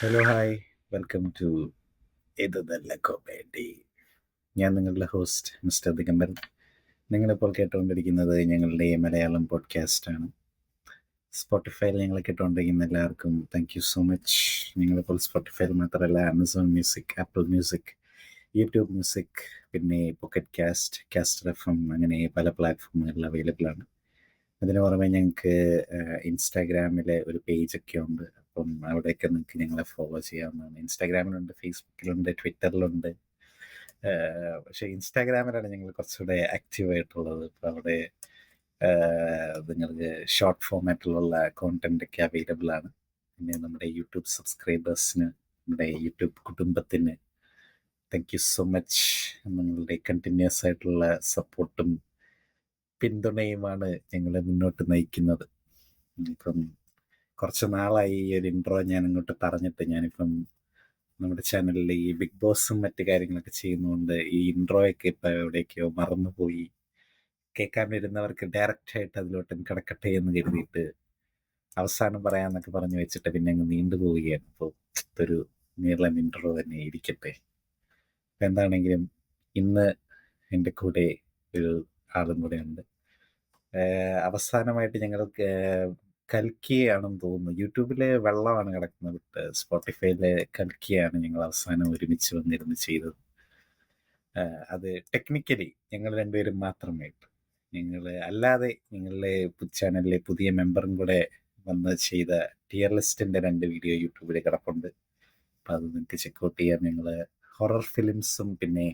Hello hi welcome to ഇത് നല്ല comedy. ഞാൻ നിങ്ങളുടെ ഹോസ്റ്റ് മിസ്റ്റർ ദിഗംബരൻ. നിങ്ങളിപ്പോൾ കേട്ടുകൊണ്ടിരിക്കുന്നത് ഞങ്ങളുടെ മലയാളം പോഡ്കാസ്റ്റാണ്. സ്പോട്ടിഫൈയിൽ ഞങ്ങൾ കേട്ടുകൊണ്ടിരിക്കുന്ന എല്ലാവർക്കും താങ്ക് യു സോ മച്ച്. നിങ്ങളിപ്പോൾ സ്പോട്ടിഫൈയിൽ മാത്രമല്ല, Amazon music, apple music, YouTube music, പിന്നെ പോക്കറ്റ് കാസ്റ്റ്, കാസ്റ്റർ FM, അങ്ങനെ പല പ്ലാറ്റ്ഫോമുകളിൽ അവൈലബിൾ ആണ്. അതിന് പുറമെ ഞങ്ങൾക്ക് ഇൻസ്റ്റാഗ്രാമിലെ ഒരു പേജൊക്കെ ഉണ്ട്. അപ്പം അവിടെയൊക്കെ നിങ്ങൾക്ക് ഞങ്ങളെ ഫോളോ ചെയ്യാവുന്നതാണ്. ഇൻസ്റ്റാഗ്രാമിലുണ്ട്, ഫേസ്ബുക്കിലുണ്ട്, ട്വിറ്ററിലുണ്ട്. പക്ഷേ ഇൻസ്റ്റാഗ്രാമിലാണ് ഞങ്ങൾ കുറച്ചുകൂടെ ആക്റ്റീവായിട്ടുള്ളത്. അപ്പോൾ അവിടെ നിങ്ങൾക്ക് ഷോർട്ട് ഫോമാറ്റിലുള്ള കോണ്ടൻ്റ് ഒക്കെ അവൈലബിൾ ആണ്. പിന്നെ നമ്മുടെ യൂട്യൂബ് സബ്സ്ക്രൈബേഴ്സിന്, നമ്മുടെ യൂട്യൂബ് കുടുംബത്തിന് താങ്ക് യു സോ മച്ച്. നിങ്ങളുടെ കണ്ടിന്യൂസ് ആയിട്ടുള്ള സപ്പോർട്ടും പിന്തുണയുമാണ് ഞങ്ങളെ മുന്നോട്ട് നയിക്കുന്നത്. ഇപ്പം കുറച്ച് നാളായി ഈ ഒരു ഇൻട്രോ ഞാൻ ഇങ്ങോട്ട് പറഞ്ഞിട്ട്. ഞാനിപ്പം നമ്മുടെ ചാനലിൽ ഈ ബിഗ് ബോസും മറ്റു കാര്യങ്ങളൊക്കെ ചെയ്യുന്നതുകൊണ്ട് ഈ ഇൻട്രോയൊക്കെ ഇപ്പം എവിടേക്കോ മറന്നുപോയി. കേൾക്കാൻ വരുന്നവർക്ക് ഡയറക്റ്റായിട്ട് അതിലോട്ട് കിടക്കട്ടെ എന്ന് കരുതിയിട്ട് അവസാനം പറയാമെന്നൊക്കെ പറഞ്ഞു വെച്ചിട്ട് പിന്നെ അങ്ങ് നീണ്ടുപോവുകയാണ്. അപ്പോൾ ഇതൊരു നീളം ഇൻട്രോ തന്നെ ഇരിക്കട്ടെ. അപ്പം എന്താണെങ്കിലും ഇന്ന് എൻ്റെ കൂടെ ഒരു ആളും കൂടെ ഉണ്ട്. അവസാനമായിട്ട് ഞങ്ങൾക്ക് കൽക്കിയാണെന്ന് തോന്നുന്നു, യൂട്യൂബിലെ വെള്ളമാണ് കിടക്കുന്നത്, സ്പോട്ടിഫൈയിലെ കൽക്കിയാണ് ഞങ്ങൾ അവസാനം ഒരുമിച്ച് വന്നിരുന്ന് ചെയ്തത്. അത് ടെക്നിക്കലി ഞങ്ങൾ രണ്ടുപേരും മാത്രമായിട്ട്, ഞങ്ങൾ അല്ലാതെ ഞങ്ങളുടെ ചാനലിലെ പുതിയ മെമ്പറും കൂടെ വന്ന് ചെയ്ത ടിയർ ലിസ്റ്റിൻ്റെ 2 വീഡിയോ യൂട്യൂബിൽ കിടപ്പുണ്ട്. അപ്പോൾ അത് നിങ്ങൾക്ക് ചെക്കൗട്ട് ചെയ്യാൻ. ഞങ്ങൾ ഹൊറർ ഫിലിംസും പിന്നെ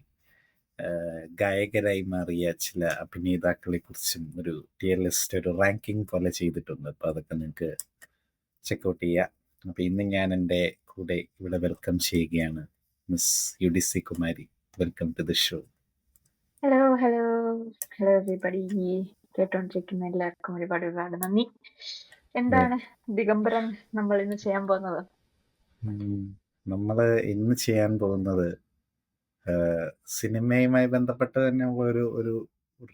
ഗായകരായി മാറിയ ചില അഭിനേതാക്കളെ കുറിച്ചും ഒരു ടിയർ ലിസ്റ്റ്, ഒരു റാങ്കിങ് പോലെ ചെയ്തിട്ടുണ്ട്. അപ്പോൾ അതൊക്കെ നിങ്ങൾക്ക് ചെക്കൗട്ട് ചെയ്യാം. അപ്പോൾ ഇന്ന് ഞാൻ എൻ്റെ കൂടെ ഇവിടെ വെൽക്കം ചെയ്യുകയാണ് miss UDC Kumari. Welcome to the show. Hello hello hello everybody. കേട്ടോണ്ടിരിക്കുന്ന എല്ലാവർക്കും ഒരുപാട് ഒരുപാട് നന്ദി. എന്താണ് ദിഗംബരൻ നമ്മൾ ഇന്ന് ചെയ്യാൻ പോകുന്നത്? നമ്മൾ ഇന്ന് ചെയ്യാൻ പോകുന്നത് സിനിമയുമായി ബന്ധപ്പെട്ട് തന്നെ ഒരു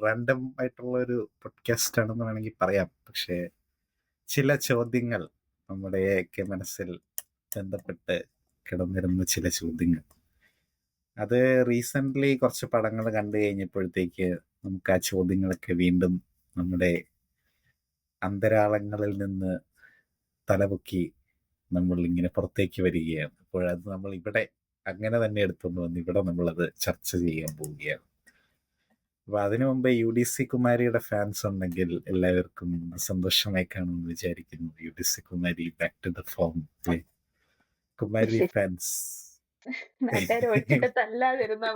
റാൻഡം ആയിട്ടുള്ള ഒരു പോഡ്കാസ്റ്റ് ആണെന്ന് വേണമെങ്കിൽ പറയാം. പക്ഷേ ചില ചോദ്യങ്ങൾ നമ്മുടെയൊക്കെ മനസ്സിൽ ബന്ധപ്പെട്ട് കിടന്നിരുന്ന ചില ചോദ്യങ്ങൾ, അത് റീസെൻ്റ്ലി കുറച്ച് പടങ്ങൾ കണ്ടു കഴിഞ്ഞപ്പോഴത്തേക്ക് നമുക്ക് ആ ചോദ്യങ്ങളൊക്കെ വീണ്ടും നമ്മുടെ അന്തരാളങ്ങളിൽ നിന്ന് തലപൊക്കി നമ്മൾ ഇങ്ങനെ പുറത്തേക്ക് വരികയാണ്. അപ്പോഴത് നമ്മൾ ഇവിടെ അങ്ങനെ തന്നെ എടുത്തുകൊണ്ട് വന്ന് ഇവിടെ നമ്മളത് ചർച്ച ചെയ്യാൻ പോവുകയാണ്. അപ്പോൾ അതിനു മുമ്പ് UDC കുമാരിയുടെ ഫാൻസ് ഉണ്ടെങ്കിൽ എല്ലാവർക്കും സന്തോഷമായി കാണുമെന്ന് വിചാരിക്കുന്നു. UDC Kumari back to the form. Kumari fans നാട്ടുകാർ ഒഴിച്ചിട്ട് തല്ലാതിരുന്ന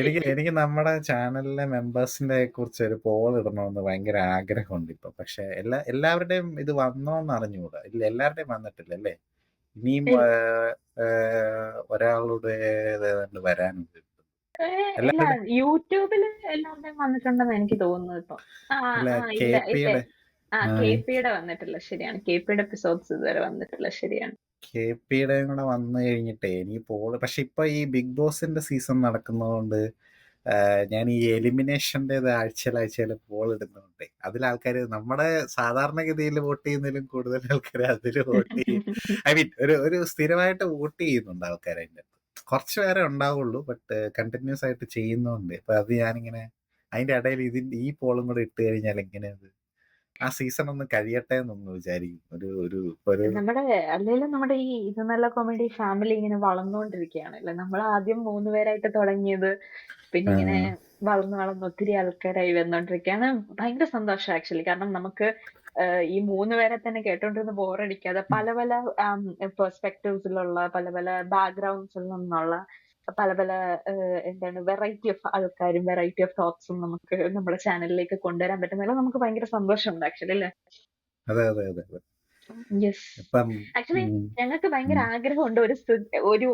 എനിക്ക് നമ്മുടെ ചാനലിലെ മെമ്പേഴ്സിന്റെ കുറിച്ച് ഒരു പോൾ ഇടണമെന്ന് ഭയങ്കര ആഗ്രഹമുണ്ട് ഇപ്പൊ. പക്ഷെ എല്ലാവരുടെയും ഇത് വന്നോന്ന് അറിഞ്ഞുകൂടാ. ഇല്ല, എല്ലാവരുടെയും വന്നിട്ടില്ല അല്ലേ? ഇനിയും ഒരാളുടെ ഏതാണ്ട് വരാനുണ്ട്. ഇല്ല, യൂട്യൂബില് എല്ലാവരുടെയും വന്നിട്ടുണ്ടെന്ന് എനിക്ക് തോന്നുന്നു ഇപ്പൊ. അല്ല, ഇല്ല ഇല്ല. KPയുടെ KPയുടെ വന്നിട്ടില്ല, ശരിയാണ്. KPയുടെ എപ്പിസോഡ്സ് ഇതുവരെ വന്നിട്ടില്ല, ശരിയാണ്. KPയുടെ കൂടെ വന്നു കഴിഞ്ഞിട്ടേ എനിക്ക് പോള്. പക്ഷെ ഇപ്പൊ ഈ ബിഗ് ബോസിന്റെ സീസൺ നടക്കുന്നതുകൊണ്ട് ഞാൻ ഈ എലിമിനേഷൻ്റെത് ആഴ്ചയിൽ പോൾ ഇടുന്നുണ്ട്. അതിൽ ആൾക്കാർ നമ്മുടെ സാധാരണഗതിയിൽ വോട്ട് ചെയ്യുന്നതിലും കൂടുതൽ ആൾക്കാർ അതിൽ വോട്ട് ചെയ്യും. ഐ മീൻ ഒരു സ്ഥിരമായിട്ട് വോട്ട് ചെയ്യുന്നുണ്ട് ആൾക്കാർ. അതിൻ്റെ കുറച്ച് പേരെ ഉണ്ടാവുള്ളൂ, ബട്ട് കണ്ടിന്യൂസ് ആയിട്ട് ചെയ്യുന്നുണ്ട്. അപ്പൊ അത് ഞാനിങ്ങനെ അതിന്റെ ഇടയിൽ ഈ പോളും കൂടെ ഇട്ട് കഴിഞ്ഞാൽ എങ്ങനെയത് ആ സീസൺ ഒന്ന് കഴിയട്ടെ എന്നൊന്ന് വിചാരിക്കും. നമ്മുടെ ഈ ഇത് നല്ല കോമഡി ഫാമിലി ഇങ്ങനെ വളർന്നുകൊണ്ടിരിക്കുകയാണല്ലേ. നമ്മൾ ആദ്യം 3 പേരായിട്ട് തുടങ്ങിയത് പിന്നെ ഇങ്ങനെ വളർന്ന് ഒത്തിരി ആൾക്കാരായി വന്നോണ്ടിരിക്കുകയാണ്. ഭയങ്കര സന്തോഷം ആക്ച്വലി. കാരണം നമുക്ക് ഈ 3 പേരെ തന്നെ കേട്ടോണ്ടിരുന്ന് ബോറടിക്കാതെ പല പല പെർസ്പെക്ടീവ്സിലുള്ള, പല പല ബാക്ക്ഗ്രൗണ്ട്സിൽ നിന്നുള്ള പല പല എന്താണ് വെറൈറ്റി ഓഫ് ആൾക്കാരും വെറൈറ്റി ഓഫ് ടോക്സും നമുക്ക് നമ്മുടെ ചാനലിലേക്ക് കൊണ്ടുവരാൻ പറ്റുന്നതിൽ നമുക്ക് ഭയങ്കര സന്തോഷമുണ്ട് ആക്ച്വലി, അല്ലേ? അതെ അതെ അതെ അതെ. യെസ്. ഇപ്പം ആക്ച്വലി ഞങ്ങൾക്ക് ഭയങ്കര ആഗ്രഹമുണ്ട് ഒരു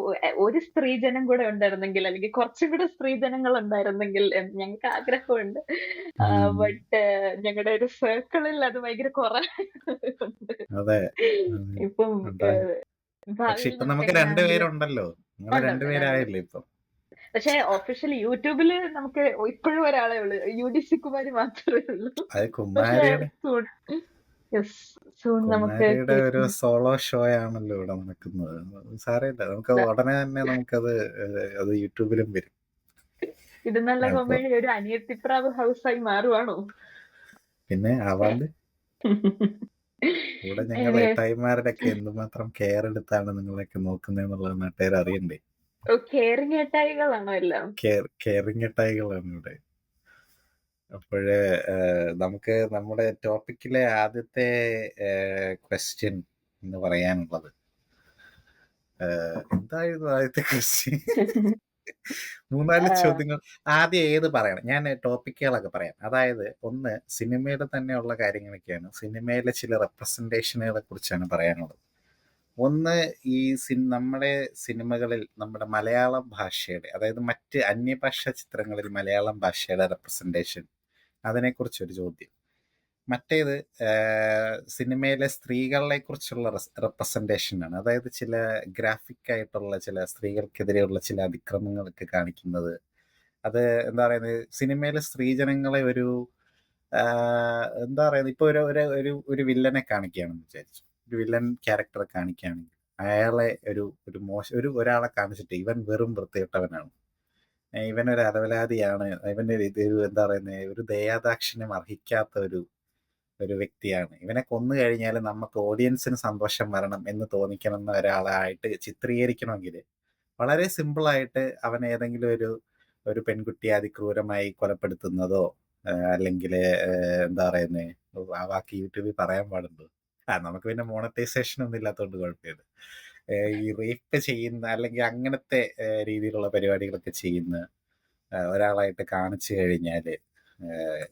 ഒരു സ്ത്രീജനം കൂടെ ഉണ്ടായിരുന്നെങ്കിൽ, അല്ലെങ്കിൽ കുറച്ചും കൂടെ സ്ത്രീജനങ്ങൾ ഉണ്ടായിരുന്നെങ്കിൽ ഞങ്ങൾക്ക് ആഗ്രഹമുണ്ട്. ബട്ട് ഞങ്ങളുടെ ഒരു സർക്കിളിൽ അത് ഭയങ്കര കുറവുണ്ട്. അതെ. ഇപ്പം പക്ഷെ ഭാവിയിൽ ഇപ്പൊ നമുക്ക് നമുക്ക് എങ്ങനെയാണെങ്കിലും രണ്ടുപേരുണ്ടല്ലോ. നിങ്ങൾ രണ്ടുപേരായില്ലേ ഇപ്പം. പക്ഷെ ഒഫീഷ്യൽ യൂട്യൂബില് നമുക്ക് ഇപ്പോഴും ഒരാളെ ഉള്ളൂ, UDC കുമാരി മാത്രമേ ഉള്ളൂ. അത് പക്ഷെ കുമാരിയുടെ യെസ്. സൂൺ നമുക്ക് കുമാരിയുടെ ഒരു കേൾക്കാം. സോളോ ഷോ ആണല്ലോ ഇവിടെ നടക്കുന്നത്. സാരമില്ല, നമുക്ക് ഉടനെ തന്നെ നമുക്കത് അത് യൂട്യൂബിലും വരും. ഇത് നല്ല അപ്പൊ കോമഡി ഒരു അനിയത്തിപ്രാവ് ഹൗസായി മാറുവാണോ? പിന്നെ ആവാണ്ട് ഇവിടെ ഞങ്ങൾ Anyway, ഏട്ടായിമാരുടെ ഒക്കെ എന്തുമാത്രം കെയർ എടുത്താണ് നിങ്ങളൊക്കെ നോക്കുന്നതെന്നുള്ളത് നാട്ടുകാർ അറിയണ്ടേ. കെയറിങ് ഏട്ടായികളാണോ എല്ലാം? കെയറിങ് ഏട്ടായികളാണ് ഇവിടെ. അപ്പോഴേ നമുക്ക് നമ്മുടെ ടോപ്പിക്കിലെ ആദ്യത്തെ ക്വസ്റ്റ്യൻ എന്ന് പറയാനുള്ളത് എന്തായിരുന്നു ആദ്യത്തെ ക്വസ്റ്റ്യൻ? 3-4 ചോദ്യങ്ങൾ. ആദ്യം ഏത് പറയണം? ഞാൻ ടോപ്പിക്കുകളൊക്കെ പറയാം. അതായത് ഒന്ന് സിനിമയുടെ തന്നെയുള്ള കാര്യങ്ങളൊക്കെയാണ്. സിനിമയിലെ ചില റെപ്രസെന്റേഷനുകളെ കുറിച്ചാണ് പറയാനുള്ളത്. ഒന്ന് ഈ നമ്മുടെ സിനിമകളിൽ നമ്മുടെ മലയാളം ഭാഷയുടെ, അതായത് മറ്റ് അന്യഭാഷ ചിത്രങ്ങളിൽ മലയാളം ഭാഷയുടെ റെപ്രസെന്റേഷൻ, അതിനെക്കുറിച്ചൊരു ചോദ്യം. മറ്റേത് സിനിമയിലെ സ്ത്രീകളെ കുറിച്ചുള്ള റെപ്രസെന്റേഷനാണ്. അതായത് ചില ഗ്രാഫിക് ആയിട്ടുള്ള ചില സ്ത്രീകൾക്കെതിരെയുള്ള ചില അതിക്രമങ്ങളൊക്കെ കാണിക്കുന്നത്. അത് എന്താ പറയുന്നത്, സിനിമയിലെ സ്ത്രീജനങ്ങളെ ഒരു എന്താ പറയുന്നത്, ഇപ്പൊ ഒരു വില്ലനെ കാണിക്കുകയാണെന്ന് വിചാരിച്ചു. ഒരു വില്ലൻ ക്യാരക്ടറെ കാണിക്കുകയാണെങ്കിൽ അയാളെ ഒരാളെ കാണിച്ചിട്ട് ഇവൻ വെറും വൃത്തികെട്ടവനാണ്, ഇവനൊരു അലവലാതിയാണ്, ഇവന്റെ ഒരു എന്താ പറയുന്നത്, ഒരു ദയാദാക്ഷിണ്യം അർഹിക്കാത്ത ഒരു വ്യക്തിയാണ്, ഇവനെ കൊന്നു കഴിഞ്ഞാൽ നമുക്ക് ഓഡിയൻസിന് സന്തോഷം വരണം എന്ന് തോന്നിക്കണം ഒരാളായിട്ട് ചിത്രീകരിക്കണമെങ്കിൽ വളരെ സിമ്പിളായിട്ട് അവൻ ഏതെങ്കിലും ഒരു പെൺകുട്ടിയെ അതിക്രൂരമായി കൊലപ്പെടുത്തുന്നതോ അല്ലെങ്കിൽ എന്താ പറയുന്നത്, ആ വാക്ക് യൂട്യൂബിൽ പറയാൻ പാടുണ്ടോ? നമുക്ക് പിന്നെ മോണറ്റൈസേഷൻ ഒന്നും ഇല്ലാത്തതുകൊണ്ട് കുഴപ്പമില്ല. ഈ റേപ്പ് ചെയ്യുന്ന അല്ലെങ്കിൽ അങ്ങനത്തെ രീതിയിലുള്ള പരിപാടികളൊക്കെ ചെയ്യുന്ന ഒരാളായിട്ട് കാണിച്ചു കഴിഞ്ഞാൽ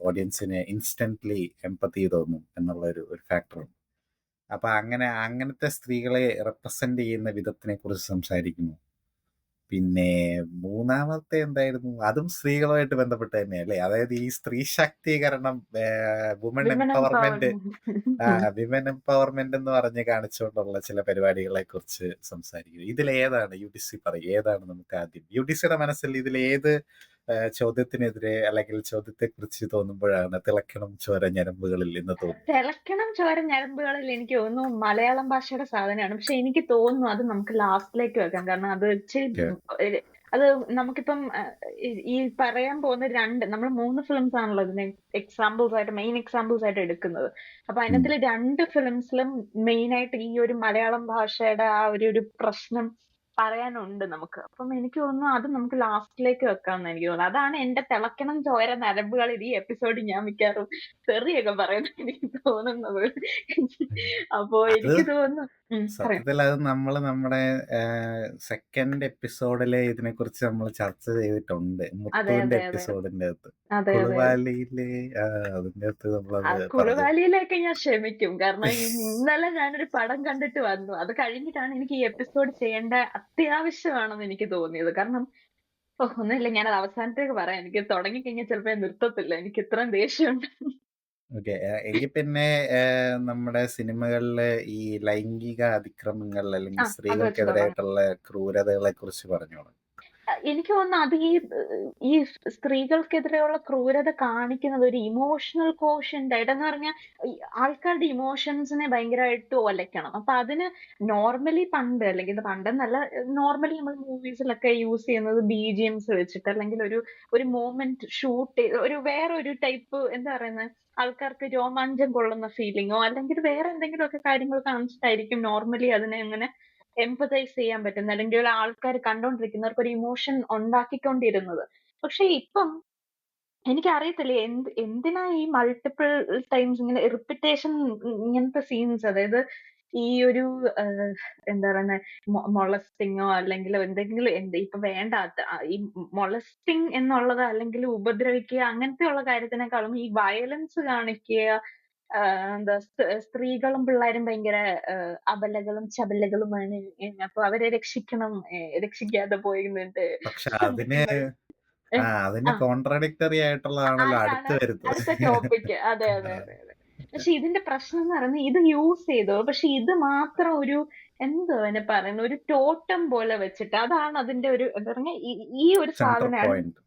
ഓഡിയൻസിന് ഇൻസ്റ്റന്റ്ലി എംപത്തി തോന്നും എന്നുള്ള ഒരു ഫാക്ടറുണ്ട്. അപ്പൊ അങ്ങനത്തെ സ്ത്രീകളെ റെപ്രസെന്റ് ചെയ്യുന്ന വിധത്തിനെ കുറിച്ച് സംസാരിക്കുന്നു. പിന്നെ മൂന്നാമത്തെ എന്തായിരുന്നു, അതും സ്ത്രീകളുമായിട്ട് ബന്ധപ്പെട്ട് തന്നെയല്ലേ, അതായത് ഈ സ്ത്രീ ശാക്തീകരണം, woman women empowerment, empowerment. Women empowerment എന്ന് പറഞ്ഞ് കാണിച്ചുകൊണ്ടുള്ള ചില പരിപാടികളെ കുറിച്ച് സംസാരിക്കുന്നു. ഇതിലേതാണ് UDC പറയും, ഏതാണ് നമുക്ക് ആദ്യം UDCയുടെ മനസ്സിൽ ഇതിലേത് ചോദ്യത്തിനെതിരെ അല്ലെങ്കിൽ ചോദ്യത്തെ കുറിച്ച് തോന്നുമ്പോഴാണ് തിളക്കണം ചോര ഞരമ്പുകളിൽ എന്ന് തോന്നുന്നത്? തിളക്കണം ചോര ഞരമ്പുകളിൽ എനിക്ക് തോന്നുന്നു മലയാളം ഭാഷയുടെ സാധനമാണ്. പക്ഷെ എനിക്ക് തോന്നുന്നു അത് നമുക്ക് ലാസ്റ്റിലേക്ക് വെക്കാം. കാരണം അത് ഇച്ചിരി അത് നമുക്കിപ്പം ഈ പറയാൻ പോകുന്ന നമ്മൾ 3 ഫിലിംസ് ആണല്ലോ ഇതിന് മെയിൻ എക്സാമ്പിൾസ് ആയിട്ട് എടുക്കുന്നത്. അപ്പൊ അതിനകത്തില് 2 ഫിലിംസിലും മെയിൻ ആയിട്ട് ഈ ഒരു മലയാളം ഭാഷയുടെ ആ ഒരു പ്രശ്നം പറയാനുണ്ട് നമുക്ക്. അപ്പം എനിക്ക് തോന്നുന്നു അത് നമുക്ക് ലാസ്റ്റിലേക്ക് വെക്കാമെന്ന് എനിക്ക് തോന്നുന്നു. അതാണ് എന്റെ തിളക്കണം ചോര ഞരമ്പുകളിൽ ഈ എപ്പിസോഡ് ഞാൻ മിക്കവാറും തെറിയൊക്കെ പറയുന്നത് എനിക്ക് തോന്നുന്നത്. അപ്പോ അത് എനിക്ക് തോന്നുന്നു പറയാം. സത്യത്തിൽ അത് നമ്മുടെ സെക്കൻഡ് എപ്പിസോഡിലെ ഇതിനെ കുറിച്ച് നമ്മൾ ചർച്ച ചെയ്തിട്ടുണ്ട്, അതെ മുത്തുവിന്റെ അതെ അതെ എപ്പിസോഡിന്റെ അകത്ത്, അതെ അതെ അതെ. കുളുവാലിയിലെ അതിന്റെ അകത്ത് ആ നമ്മളത് പറഞ്ഞു. കുളുവാലിയിലേക്ക് ഞാൻ ക്ഷമിക്കും. കാരണം ഇന്നലെ ഞാനൊരു പടം കണ്ടിട്ട് വന്നു. അത് കഴിഞ്ഞിട്ടാണ് എനിക്ക് ഈ എപ്പിസോഡ് ചെയ്യേണ്ട അത്യാവശ്യമാണെന്ന് എനിക്ക് തോന്നിയത്. കാരണം ഒന്നുമില്ല, ഞാനത് അവസാനത്തേക്ക് പറയാം. എനിക്ക് തുടങ്ങിക്കഴിഞ്ഞാൽ ചിലപ്പോ ഞാൻ നിർത്തത്തില്ല. എനിക്ക് ഇത്രയും ദേഷ്യമുണ്ട്. ഓക്കെ, എങ്കിൽ പിന്നെ നമ്മുടെ സിനിമകളിലെ ഈ ലൈംഗിക അതിക്രമങ്ങൾ അല്ലെങ്കിൽ അത് വെച്ച് തുടങ്ങാം. സ്ത്രീകൾക്കെതിരായിട്ടുള്ള ക്രൂരതകളെ കുറിച്ച് പറഞ്ഞോളൂ. എനിക്ക് തോന്നുന്നു അത് ഈ സ്ത്രീകൾക്കെതിരെയുള്ള ക്രൂരത കാണിക്കുന്നത് ഒരു ഇമോഷണൽ കോഷ്യന്റ് ആയിട്ട്, എന്ന് പറഞ്ഞാൽ ഈ ആൾക്കാരുടെ ഇമോഷൻസിനെ ഭയങ്കരമായിട്ട് ഒലയ്ക്കണം. അപ്പൊ അതിന് നോർമലി അല്ലെങ്കിൽ ഇത് പണ്ടെന്നല്ല, നോർമലി നമ്മൾ മൂവീസിലൊക്കെ യൂസ് ചെയ്യുന്നത് BGMs വെച്ചിട്ട്, അല്ലെങ്കിൽ ഒരു മൂമെന്റ് ഷൂട്ട് ചെയ്ത് വേറൊരു ടൈപ്പ് എന്താ പറയുന്നത്, ആൾക്കാർക്ക് രോമാഞ്ചം കൊള്ളുന്ന ഫീലിങ്ങോ അല്ലെങ്കിൽ വേറെ എന്തെങ്കിലുമൊക്കെ കാര്യങ്ങൾ കാണിച്ചിട്ടായിരിക്കും നോർമലി അതിനെ അങ്ങനെ എംപതൈസ് ചെയ്യാൻ പറ്റുന്നത്, അല്ലെങ്കിൽ ആൾക്കാർ കണ്ടോണ്ടിരിക്കുന്നവർക്ക് ഒരു ഇമോഷൻ ഉണ്ടാക്കിക്കൊണ്ടിരുന്നത്. പക്ഷെ ഇപ്പം എനിക്കറിയത്തില്ല എന്തിനാ ഈ മൾട്ടിപ്പിൾ ടൈംസ് ഇങ്ങനെ റിപ്പിറ്റേഷൻ, ഇങ്ങനത്തെ സീൻസ്, അതായത് ഈ ഒരു എന്താ പറയുന്നെ, മൊളസ്റ്റിങ്ങോ അല്ലെങ്കിൽ എന്തെങ്കിലും ഇപ്പൊ വേണ്ടാത്ത ഈ മൊളസ്റ്റിങ് എന്നുള്ളത് അല്ലെങ്കിൽ ഉപദ്രവിക്കുക അങ്ങനത്തെയുള്ള കാര്യത്തിനേക്കാളും ഈ വയലൻസ് കാണിക്കുക, എന്താ സ്ത്രീകളും പിള്ളേരും ഭയങ്കര അബലകളും ചപലകളുമാണ്. അപ്പൊ അവരെ രക്ഷിക്കണം, രക്ഷിക്കാതെ പോയിരുന്നിട്ട് പക്ഷെ അതിന് നിങ്ങൾ അതിന് ആ കോൺട്രഡിക്ടറി ആയിട്ടുള്ളതാണല്ലോ ആയിട്ടാണ് അടുത്ത് വരുന്നത്. അടുത്ത ടോപ്പിക്. അതെ അതെ അതെ അതെ. പക്ഷെ ഇതിന്റെ പ്രശ്നം എന്ന് പറയുന്നത് ഇത് യൂസ് ചെയ്തു, പക്ഷെ ഇത് മാത്രം എന്തോ അതിനെ പറയുന്ന ഒരു ടോട്ടം പോലെ വെച്ചിട്ട്, അതാണ് അതിന്റെ എന്താ പറഞ്ഞ ഈ ഒരു സെൻട്രൽ സാധനമാണ്. പോയിന്റ്.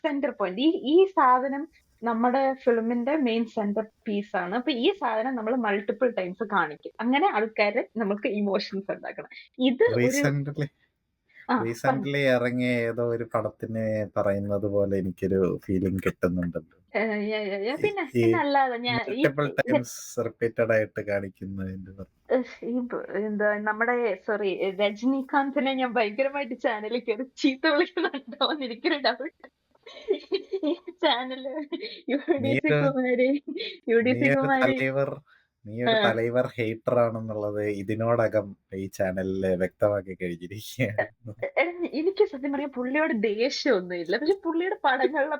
Centre point. ഈ സാധനം നമ്മുടെ ഫിലിമിന്റെ മെയിൻ സെന്റർ പീസ് ആണ്. അപ്പൊ ഈ സാധനം നമ്മൾ മൾട്ടിപ്പിൾ ടൈംസ് കാണിക്കും. അങ്ങനെ ആൾക്കാര് നമുക്ക് ഇമോഷൻസ് ഉണ്ടാക്കണം. ഇത് ഒരു റീസെന്റ്ലി പറഞ്ഞു. റീസെന്റ്ലി ഇറങ്ങിയ ഏതോ ഒരു പടത്തിന് പറയുന്നത് പോലെ എനിക്കൊരു ഫീലിംഗ് കിട്ടുന്നുണ്ടല്ലോ. പിന്നെ ഈ പിന്നെ അല്ലാതെ ഞാൻ മൾട്ടിപ്പിൾ ടൈംസ് റിപ്പീറ്റഡ് ആയിട്ട് കാണിക്കുന്നതിന്റെ എന്താ നമ്മുടെ സോറി രജനീകാന്തിനെ ഞാൻ ഭയങ്കരമായിട്ട് ചാനലിൽ കയറി ചീത്ത വിളിക്കുന്നുണ്ടോ എന്ന് എനിക്കൊരു ഡൗട്ട്. ഈ ചാനല് യു നീ ഡി സി ഒരു കുമാരി യു ഡി നീ സി ഒരു കുമാരി തലൈവർ നീ ആ, ഒരു തലൈവർ ഹേറ്റർ ആണെന്നുള്ളത് ഇതിനോടകം ഈ ചാനലില് വ്യക്തമാക്കി കഴിഞ്ഞിരിക്കുകയാണ്. എനിക്ക് സത്യം പറയാൻ പുള്ളിയോട് ദേഷ്യമൊന്നുമില്ല. പക്ഷെ പുള്ളിയുടെ പടങ്ങളിലെ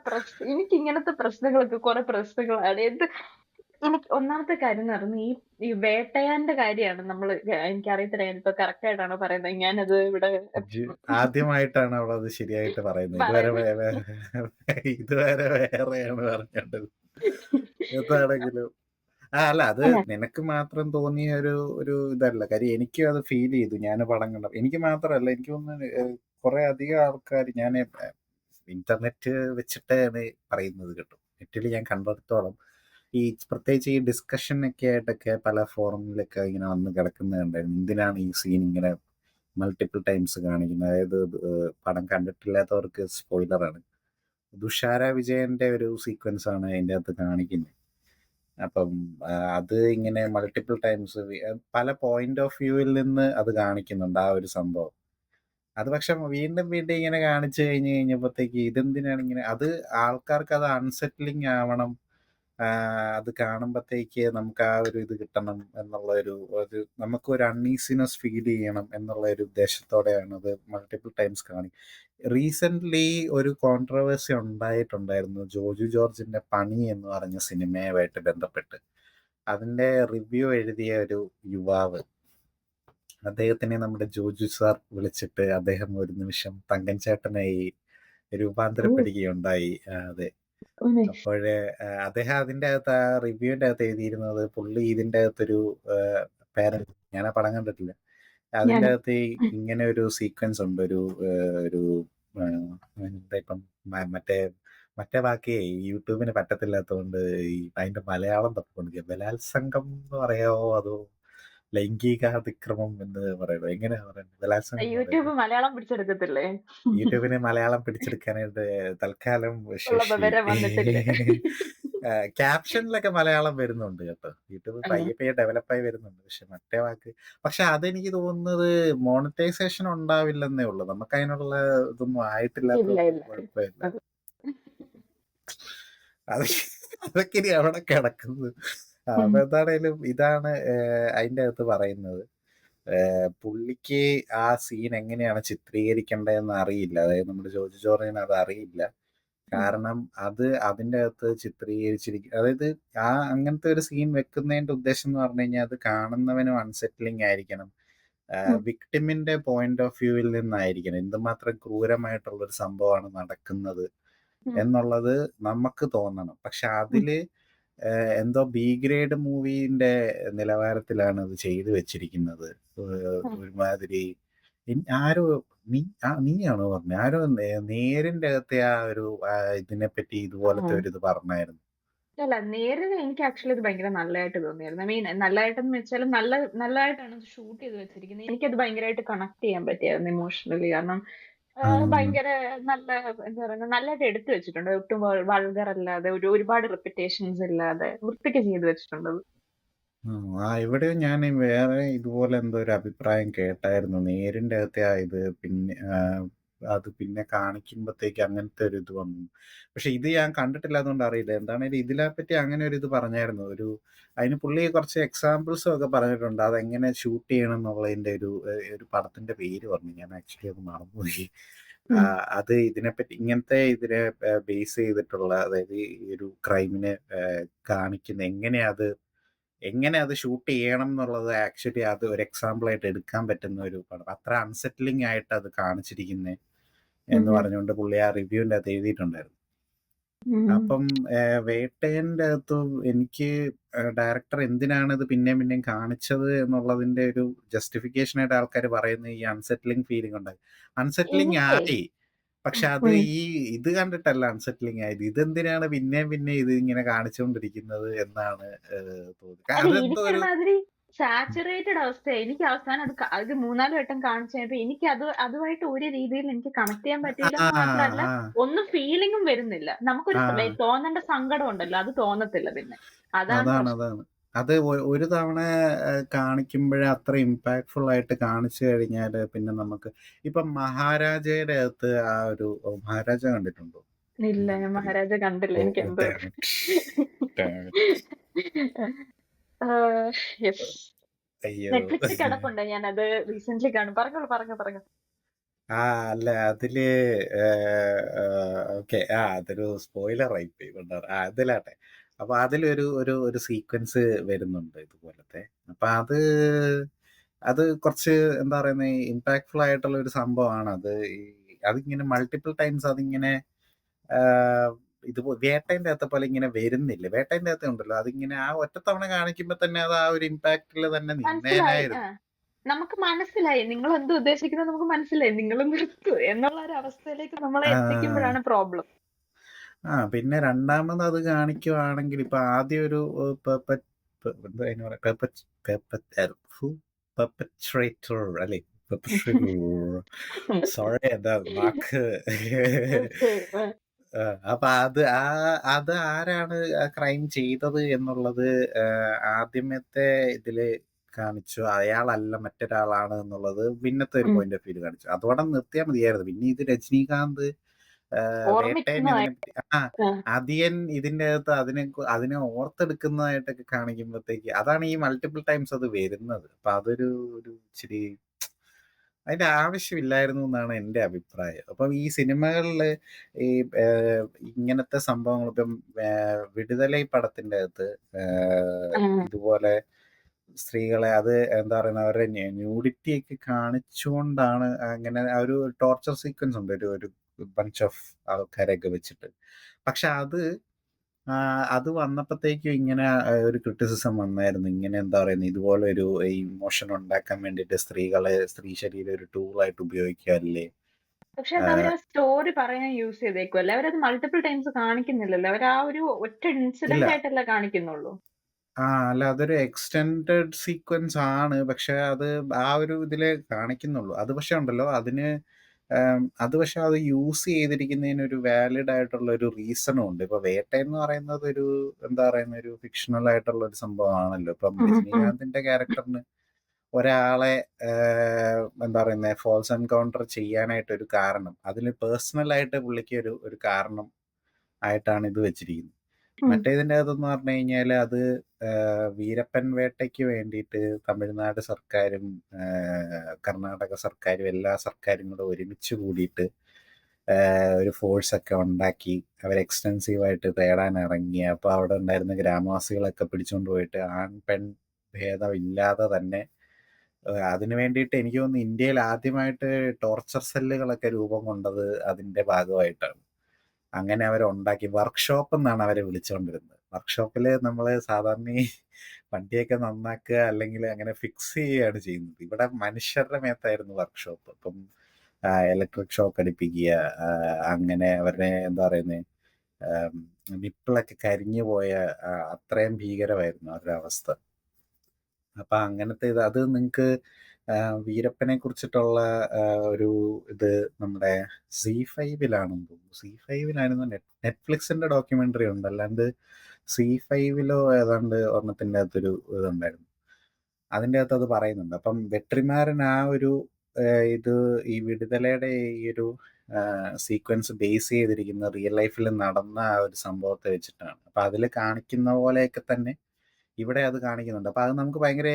എനിക്ക് ഇങ്ങനത്തെ പ്രശ്നങ്ങളൊക്കെ കുറെ പ്രശ്നങ്ങളാണ്. എനിക്ക് ഒന്നാമത്തെ കാര്യം എന്ന് പറയുന്നത് ഈ വേട്ടയാന്റെ കാര്യമാണ് നമ്മള് എനിക്കറിയത്തില്ല ഞാനിപ്പോ കറക്റ്റ് ആയിട്ടാണോ പറയുന്നത്. ഞാനത് ഇവിടെ ജ്- ആദ്യമായിട്ടാണ് അവളത് ശരിയായിട്ട് പറയുന്നത്. പറയുന്നത്. ഇതുവരെ വേറെയാണ് പറഞ്ഞത്. എന്താണെങ്കിലും അല്ല അത് അല്ല നിനക്ക് മാത്രം തോന്നിയ ഒരു ഒരു ഇതല്ല. കാര്യം എനിക്കും അത് ഫീൽ ചെയ്തു. ഞാൻ പടം കണ്ട എനിക്ക് മാത്രമല്ല, എനിക്ക് തോന്നുന്നു കുറെ അധികം ആൾക്കാർ, ഞാൻ ഇന്റർനെറ്റ് വെച്ചിട്ടാണ് പറയുന്നത് കേട്ടോ. നെറ്റിൽ ഞാൻ കണ്ടെടുത്തോളം ഈ പ്രത്യേകിച്ച് ഈ ഡിസ്കഷൻ ഒക്കെ ആയിട്ടൊക്കെ പല ഫോറമിലൊക്കെ ഇങ്ങനെ വന്ന് കിടക്കുന്നത് കണ്ടായിരുന്നു. എന്തിനാണ് ഈ സീൻ ഇങ്ങനെ മൾട്ടിപ്പിൾ ടൈംസ് കാണിക്കുന്നത്? അതായത് പടം കണ്ടിട്ടില്ലാത്തവർക്ക് സ്പോയിലറാണ്. തുഷാര വിജയന്റെ ഒരു സീക്വൻസ് ആണ് അതിൻ്റെ അകത്ത് കാണിക്കുന്നത്. അപ്പം അത് ഇങ്ങനെ മൾട്ടിപ്പിൾ ടൈംസ് പല പോയിന്റ് ഓഫ് വ്യൂവിൽ നിന്ന് അത് കാണിക്കുന്നുണ്ട് ആ ഒരു സംഭവം. അത് പക്ഷെ വീണ്ടും വീണ്ടും ഇങ്ങനെ കാണിച്ചു കഴിഞ്ഞപ്പോഴത്തേക്ക് ഇതെന്തിനാണ് ഇങ്ങനെ, അത് ആൾക്കാർക്ക് അത് അൺസെറ്റിലിംഗ് ആവണം, അത് കാണുമ്പോഴത്തേക്ക് നമുക്ക് ആ ഒരു ഇത് കിട്ടണം എന്നുള്ള ഒരു നമുക്ക് ഒരു അൺഈസിനെസ് ഫീൽ ചെയ്യണം എന്നുള്ള ഒരു ഉദ്ദേശത്തോടെയാണ് അത് മൾട്ടിപ്പിൾ ടൈംസ് റീസെന്റ് ഒരു കോൺട്രവേഴ്സി ഉണ്ടായിട്ടുണ്ടായിരുന്നു ജോജു ജോർജിന്റെ പണി എന്ന് പറഞ്ഞ സിനിമയുമായിട്ട് ബന്ധപ്പെട്ട്. അതിന്റെ റിവ്യൂ എഴുതിയ ഒരു യുവാവ്, അദ്ദേഹത്തിനെ നമ്മുടെ ജോജു സാർ വിളിച്ചിട്ട് അദ്ദേഹം ഒരു നിമിഷം തങ്കൻ ചേട്ടനായി രൂപാന്തരപ്പെടുകയുണ്ടായി. അതെ. അപ്പോഴ് അദ്ദേഹം അതിൻ്റെ അകത്ത് ആ റിവ്യൂവിൻ്റെ അകത്ത് എഴുതിയിരുന്നത്, പുള്ളി ഇതിൻ്റെ അകത്തൊരു പേരൻറ്, ഞാൻ ആ പടം കണ്ടിട്ടില്ല, ഞാൻ അതിൻ്റെ അകത്ത് ഇങ്ങനെ ഒരു സീക്വൻസ് ഉണ്ട്. ഒരു എന്താ ഇപ്പം മറ്റേ മറ്റേ വാക്കേ യൂട്യൂബിന് പറ്റത്തില്ലാത്തതുകൊണ്ട് ഈ അതിന്റെ മലയാളം തപ്പിക്കൊണ്ടിരിക്കുക. ബലാത്സംഗം എന്ന് പറയാമോ അതോ ലൈംഗികാതിക്രമം എന്ന് പറയുന്നത്, എങ്ങനെയാ പറയുന്നത്? ബലാത്സംഗം എന്ന് യൂട്യൂബ് പറയുന്നത്. മലയാളം പിടിച്ചെടുക്കത്തില്ലേ? യൂട്യൂബിന് മലയാളം പിടിച്ചെടുക്കാനായിട്ട് തൽക്കാലം ഉള്ള ശേഷി. വിവരം വന്നിട്ടില്ല. ക്യാപ്ഷനിലൊക്കെ മലയാളം വരുന്നുണ്ട് കേട്ടോ. യൂട്യൂബ് ആ, പയ്യെ പയ്യെ ഡെവലപ്പായി വരുന്നുണ്ട്. പക്ഷെ മറ്റേ വാക്ക്, പക്ഷെ അതെനിക്ക് തോന്നുന്നത് മോണിറ്റൈസേഷൻ ഉണ്ടാവില്ലെന്നേ ഉള്ളൂ. നമുക്ക് അതിനുള്ള ഇതൊന്നും ഇല്ല ആയിട്ടില്ലാത്തതുകൊണ്ട് ഇല്ല. കുഴപ്പമില്ല. അത് അത് അതൊക്കെ ഇനി അവിടെ കിടക്കുന്നത്. ഉം. അപ്പൊ എന്താണേലും ഇതാണ് അതിന്റെ അകത്ത് പറയുന്നത്. പുള്ളിക്ക് ആ സീൻ എങ്ങനെയാണ് ചിത്രീകരിക്കേണ്ടതെന്ന് അറിയില്ല. അതായത് നമ്മുടെ ജോർജ് ജോർജിന് അത് അറിയില്ല. ഉം. കാരണം അത് അതിൻ്റെ അകത്ത് ചിത്രീകരിച്ചിരിക്കും. അതായത് അങ്ങനത്തെ ഒരു സീൻ വെക്കുന്നതിന്റെ ഉദ്ദേശം എന്ന് പറഞ്ഞു കഴിഞ്ഞാൽ അത് കാണുന്നവനും അൺസെറ്റിലിംഗ് ആയിരിക്കണം. ഉം. വിക്ടിമിന്റെ പോയിന്റ് ഓഫ് വ്യൂവിൽ നിന്നായിരിക്കണം എന്തുമാത്രം ക്രൂരമായിട്ടുള്ള ഒരു സംഭവമാണ് നടക്കുന്നത് ഉം. എന്നുള്ളത് നമുക്ക് തോന്നണം. പക്ഷെ ഉം. അതില് എന്തോ ബി ഗ്രേഡ് മൂവിന്റെ നിലവാരത്തിലാണ് അത് ചെയ്തു വെച്ചിരിക്കുന്നത്. ഉം. ഒരുമാതിരി ആരോ നീയാണോ പറഞ്ഞത്? ആരോ നേരിന്റെ അകത്തെ ആ ഒരു ഇതിനെപ്പറ്റി ഇതുപോലത്തെ ഉം. ഒരു ഇത് പറഞ്ഞായിരുന്നു. അല്ല നേരിൽ എനിക്ക് ആക്ച്വലി ഇത് ഭയങ്കര നല്ലതായിട്ട് തോന്നിയായിരുന്നു. ഐ മീൻ നല്ലതായിട്ടെന്ന് വെച്ചാൽ നല്ലതായിട്ടാണ് ഷൂട്ട് ചെയ്ത് വെച്ചിരിക്കുന്നത്. എനിക്കത് ഭയങ്കരമായിട്ട് കണക്ട് ചെയ്യാൻ പറ്റിയായിരുന്നു ഇമോഷണലി. കാരണം ഭയങ്കര നല്ല എന്താ പറയുക നല്ലതായിട്ട് എടുത്തു വെച്ചിട്ടുണ്ട്. ഒട്ടും വൾഗർ അല്ലാതെ ഒരുപാട് റിപ്പിറ്റേഷൻസ് ഇല്ലാതെ വൃത്തിക്ക് ചെയ്ത് വെച്ചിട്ടുണ്ട് അത്. ഇവിടെയും ഞാൻ വേറെ ഇതുപോലെ എന്തോ ഒരു അഭിപ്രായം കേട്ടായിരുന്നു. നേരിന്റെ അകത്തെ ആ ഇത് പിന്നെ അത് പിന്നെ കാണിക്കുമ്പോഴത്തേക്ക് അങ്ങനത്തെ ഒരു ഇത് വന്നു. പക്ഷെ ഇത് ഞാൻ കണ്ടിട്ടില്ലാത്തതുകൊണ്ട് അറിയില്ല. എന്താണേലും ഇതിനെ പറ്റി അങ്ങനെ ഒരു ഇത് പറഞ്ഞായിരുന്നു. അതിന് പുള്ളി കുറച്ച് എക്സാമ്പിൾസും ഒക്കെ പറഞ്ഞിട്ടുണ്ട്. അതെങ്ങനെ ഷൂട്ട് ചെയ്യണം എന്നുള്ളതിന്റെ ഒരു പടത്തിന്റെ പേര് പറഞ്ഞു. ഞാൻ ആക്ച്വലി അത് മറന്നുപോയി. ആ, ഉം. അത് ഇതിനെപ്പറ്റി ഇതിനെ ബേസ് ചെയ്തിട്ടുള്ള, അതായത് ഈ ഒരു ക്രൈമിനെ കാണിക്കുന്ന എങ്ങനെ അത് ഷൂട്ട് ചെയ്യണം എന്നുള്ളത് ആക്ച്വലി അത് ഒരു എക്സാമ്പിൾ ആയിട്ട് എടുക്കാൻ പറ്റുന്ന ഒരു പടം. അത്ര അൺസെറ്റിലിംഗ് ആയിട്ട് അത് കാണിച്ചിരിക്കുന്നത് എന്ന് ഉം. പറഞ്ഞുകൊണ്ട് പുള്ളി ആ റിവ്യൂവിൻ്റെ അകത്ത് എഴുതിയിട്ടുണ്ടായിരുന്നു. ഉം. അപ്പം വേട്ടേൻ്റെ അകത്തും എനിക്ക് ഡയറക്ടർ എന്തിനാണ് ഇത് പിന്നെയും പിന്നെയും കാണിച്ചത് എന്നുള്ളതിന്റെ ഒരു ജസ്റ്റിഫിക്കേഷൻ ആയിട്ട് ആൾക്കാർ പറയുന്നത് ഈ അൺസെറ്റിലിംഗ് ഫീലിംഗ് ഉണ്ടായി. അൺസെറ്റിലിംഗ് എനിക്കേ ആയി. പക്ഷെ അത് ഉം. ഇത് കണ്ടിട്ടല്ല അൺസെറ്റിലിംഗ് ആയത്. ഇതെന്തിനാണ് പിന്നെയും പിന്നെ ഇത് ഇങ്ങനെ കാണിച്ചുകൊണ്ടിരിക്കുന്നത് എന്നാണ് തോന്നുന്നത്. അല്ല അതെന്തോ എനിക്ക് ഒരു ഒരുമാതിരി സാച്ചുറേറ്റഡ് അവസ്ഥയായി. എനിക്ക് അവസാനം അത് 3-4 വട്ടം കാണിച്ച് കഴിഞ്ഞപ്പോ എനിക്ക് അതുമായിട്ട് ഒരു രീതിയിലും എനിക്ക് കണക്ട് ചെയ്യാൻ ആ പറ്റിയില്ലെന്ന് മാത്രമല്ല, ആ ഒന്നും ഫീലിംഗും വരുന്നില്ല. നമുക്കൊരു ആ തോന്നേണ്ട സങ്കടം ഉണ്ടല്ലോ, അത് തോന്നത്തില്ല പിന്നെ. അതാണ് അതാണ് പ്രശ്നം. അതാണ് അത് ഒരു തവണ കാണിക്കുമ്പോഴേ അത്ര ഇമ്പാക്ട്ഫുൾ ആയിട്ട് കാണിച്ചു കഴിഞ്ഞാൽ പിന്നെ നമുക്ക് ഇപ്പം മഹാരാജയുടെ അകത്ത് ആ ഒരു മഹാരാജ കണ്ടിട്ടുണ്ടോ? ഇല്ല, ഞാൻ കണ്ടിട്ടില്ല. മഹാരാജ കണ്ടില്ല. ഓ എനിക്ക് ഓ എന്തോ damn it. Damn it. Yes. അയ്യോ. നെറ്റ്ഫ്ലിക്സിൽ കിടപ്പുണ്ട്. ഞാനത് റീസെന്റ്ലി കാണും. പറഞ്ഞോളൂ, പറഞ്ഞോ. ആ അല്ല അതില് ഓക്കെ അതൊരു സ്പോയിലർ ആയിപ്പോയി കൊണ്ടാണ് അതിലാട്ടെ. അപ്പൊ അതിലൊരു ഒരു ഒരു സീക്വൻസ് വരുന്നുണ്ട് ഇതുപോലത്തെ. അപ്പൊ അത് കുറച്ച് എന്താ പറയുന്നത് ഇമ്പാക്ട്ഫുൾ ആയിട്ടുള്ള ഒരു സംഭവമാണ് അത്. അതിങ്ങനെ മൾട്ടിപ്പിൾ ടൈംസ് അതിങ്ങനെ ഇത് വേട്ടേന്റെ അകത്തെ പോലെ ഇങ്ങനെ വരുന്നില്ല. വേട്ടേന്റെ അകത്ത് ഉണ്ടല്ലോ അതിങ്ങനെ ആ ഒറ്റത്തവണ കാണിക്കുമ്പോ തന്നെ അത് ആ ഒരു ഇമ്പാക്റ്റിൽ തന്നെ മനസ്സിലായി. നിന്നേനായിരുന്നു. നമുക്ക് മനസ്സിലായി. നിങ്ങൾ എന്ത് ഉദ്ദേശിക്കുന്നത് നമുക്ക് മനസ്സിലായി. നിങ്ങൾ നിർത്തൂ എന്നുള്ള ഒരു അവസ്ഥയിലേക്ക് നമ്മളെ ആ എത്തിക്കുമ്പോഴാണ് പ്രോബ്ലം. പിന്നെ രണ്ടാമത് അത് കാണിക്കുവാണെങ്കിൽ ഇപ്പൊ ആദ്യം ഒരു പെർപ്പട്രേറ്റർ അല്ലെ സോറി എന്താ വാക്ക്. അപ്പൊ അത് ആരാണ് ക്രൈം ചെയ്തത് എന്നുള്ളത് ആദ്യമത്തെ ഇതില് കാണിച്ചു. അയാളല്ല മറ്റൊരാളാണ് എന്നുള്ളത് പിന്നത്തെ ഒരു പോയിന്റ് ഓഫ് വ്യൂ കാണിച്ചു. അതോടെ നിർത്തിയാൽ മതിയായിരുന്നു. പിന്നെ ഇത് രജനീകാന്ത് വേട്ടയൻ ഓർമ്മിക്കുന്നതായി. ഇതിനെപ്പറ്റി അതിയൻ ഇതിന്റെ അകത്ത് അതിനെ ഓർത്തെടുക്കുന്നതായിട്ടൊക്കെ കാണിക്കുമ്പോഴത്തേക്ക് അതാണ് ഈ മൾട്ടിപ്പിൾ ടൈംസ് അത് വരുന്നത്. അപ്പൊ ഒരു ഇച്ചിരി അതിന്റെ ആവശ്യമില്ലായിരുന്നു എന്നാണ് എൻ്റെ അഭിപ്രായം. അപ്പം ഈ സിനിമകളിൽ ഈ ഇങ്ങനത്തെ സംഭവങ്ങൾ ഇപ്പം വിടുതലൈ പടത്തിന്റെ അകത്ത് ഇതുപോലെ സ്ത്രീകളെ അത് എന്താ പറയുക അവരുടെ ന്യൂഡിറ്റി ഒക്കെ കാണിച്ചുകൊണ്ടാണ് അങ്ങനെ ആ ഒരു ടോർച്ചർ സീക്വൻസ് ഉണ്ട് ഒരു ബഞ്ച് ഓഫ് ആൾക്കാരെയൊക്കെ വെച്ചിട്ട്. പക്ഷെ അത് വന്നപ്പോഴത്തേക്കും ഇങ്ങനെ ഒരു ക്രിറ്റിസിസം വന്നായിരുന്നു. ഇങ്ങനെ എന്താ പറയുന്നത് ഇതുപോലെ ഒരു ഇമോഷൻ ഉണ്ടാക്കാൻ വേണ്ടിയിട്ട് സ്ത്രീ ശരീരം ഒരു ടൂളായിട്ട് ഉപയോഗിക്കാറില്ലേ. പക്ഷെ അത് അവർ ആ സ്റ്റോറി പറയാൻ യൂസ് ചെയ്തേക്കുമല്ലേ. അവരത് മൾട്ടിപ്പിൾ ടൈംസ് കാണിക്കുന്നില്ലല്ലോ. അവർ ആ ഒരു ഒറ്റ ഇല്ല ഇൻസിഡന്റ് ആയിട്ടല്ല കാണിക്കുന്നുള്ളൂ. അല്ല അതൊരു എക്സ്റ്റെൻഡഡ് സീക്വൻസ് ആണ്. പക്ഷെ അത് ആ ഒരു ഇതിലെ കാണിക്കുന്നുള്ളൂ. അത് പക്ഷെ ഉണ്ടല്ലോ അത് യൂസ് ചെയ്തിരിക്കുന്നതിന് ഒരു വാലിഡ് ആയിട്ടുള്ള ഒരു റീസണും ഉണ്ട്. ഇപ്പൊ വേട്ട എന്ന് പറയുന്നത് ഒരു എന്താ പറയുന്ന ഒരു ഫിക്ഷണൽ ആയിട്ടുള്ള ഒരു സംഭവമാണല്ലോ. ഇപ്പം രജനീകാന്തിന്റെ ക്യാരക്ടറിന് ഒരാളെ എന്താ പറയുന്നത് ഫോൾസ് എൻകൗണ്ടർ ചെയ്യാനായിട്ട് ഒരു കാരണം അതിന് പേഴ്സണൽ ആയിട്ട് പുള്ളിക്ക് ഒരു കാരണം ആയിട്ടാണ് ഇത് വെച്ചിരിക്കുന്നത്. മറ്റേതിൻ്റെ അകത്തെന്ന് പറഞ്ഞു കഴിഞ്ഞാൽ അത് വീരപ്പൻ വേട്ടയ്ക്ക് വേണ്ടിയിട്ട് തമിഴ്നാട് സർക്കാരും കർണാടക സർക്കാരും എല്ലാ സർക്കാരും കൂടെ ഒരുമിച്ച് കൂടിയിട്ട് ഒരു ഫോഴ്സൊക്കെ ഉണ്ടാക്കി അവർ എക്സ്റ്റെൻസീവായിട്ട് തേടാൻ ഇറങ്ങി. അപ്പോൾ അവിടെ ഉണ്ടായിരുന്ന ഗ്രാമവാസികളൊക്കെ പിടിച്ചുകൊണ്ട് പോയിട്ട് ആൺ പെൺ ഭേദമില്ലാതെ തന്നെ അതിനു വേണ്ടിയിട്ട് എനിക്ക് തോന്നുന്നു ഇന്ത്യയിൽ ആദ്യമായിട്ട് ടോർച്ചർ സെല്ലുകളൊക്കെ രൂപം കൊണ്ടത് അതിൻ്റെ ഭാഗമായിട്ടാണ്. അങ്ങനെ അവരുണ്ടാക്കി വർക്ക്ഷോപ്പ് എന്നാണ് അവരെ വിളിച്ചുകൊണ്ടിരുന്നത്. വർക്ക്ഷോപ്പിൽ നമ്മൾ സാധാരണ ഈ വണ്ടിയൊക്കെ നന്നാക്കുക അല്ലെങ്കിൽ അങ്ങനെ ഫിക്സ് ചെയ്യുകയാണ് ചെയ്യുന്നത്. ഇവിടെ മനുഷ്യരുടെ മേത്തായിരുന്നു വർക്ക്ഷോപ്പ്. അപ്പം ഇലക്ട്രിക് ഷോക്ക് അടിപ്പിക്കുക, അങ്ങനെ അവരുടെ എന്താ പറയുന്നത് നിപ്പിളൊക്കെ കരിഞ്ഞു പോയ അത്രയും ഭീകരമായിരുന്നു അവരുടെ അവസ്ഥ. അപ്പം അങ്ങനത്തെ അത് നിങ്ങൾക്ക് വീരപ്പനെ കുറിച്ചിട്ടുള്ള ഒരു ഇത് നമ്മുടെ Z5-ലാണെന്ന് തോന്നുന്നു. Z5-ലായിരുന്നു നെറ്റ്ഫ്ലിക്സിന്റെ ഡോക്യുമെന്ററി ഉണ്ട്. അല്ലാണ്ട് Z5-ലോ ഏതാണ്ട് ഒരെണ്ണത്തിൻ്റെ അകത്തൊരു ഇതുണ്ടായിരുന്നു. അതിൻ്റെ അകത്ത് അത് പറയുന്നുണ്ട്. അപ്പം വെട്രിമാരൻ ആ ഒരു ഇത് ഈ വിടുതലയുടെ ഈ ഒരു സീക്വൻസ് ബേസ് ചെയ്തിരിക്കുന്ന റിയൽ ലൈഫിൽ നടന്ന ആ ഒരു സംഭവത്തെ വെച്ചിട്ടാണ്. അപ്പം അതിൽ കാണിക്കുന്ന പോലെയൊക്കെ തന്നെ ഇവിടെ അത് കാണിക്കുന്നുണ്ട്. അപ്പം അത് നമുക്ക് ഭയങ്കര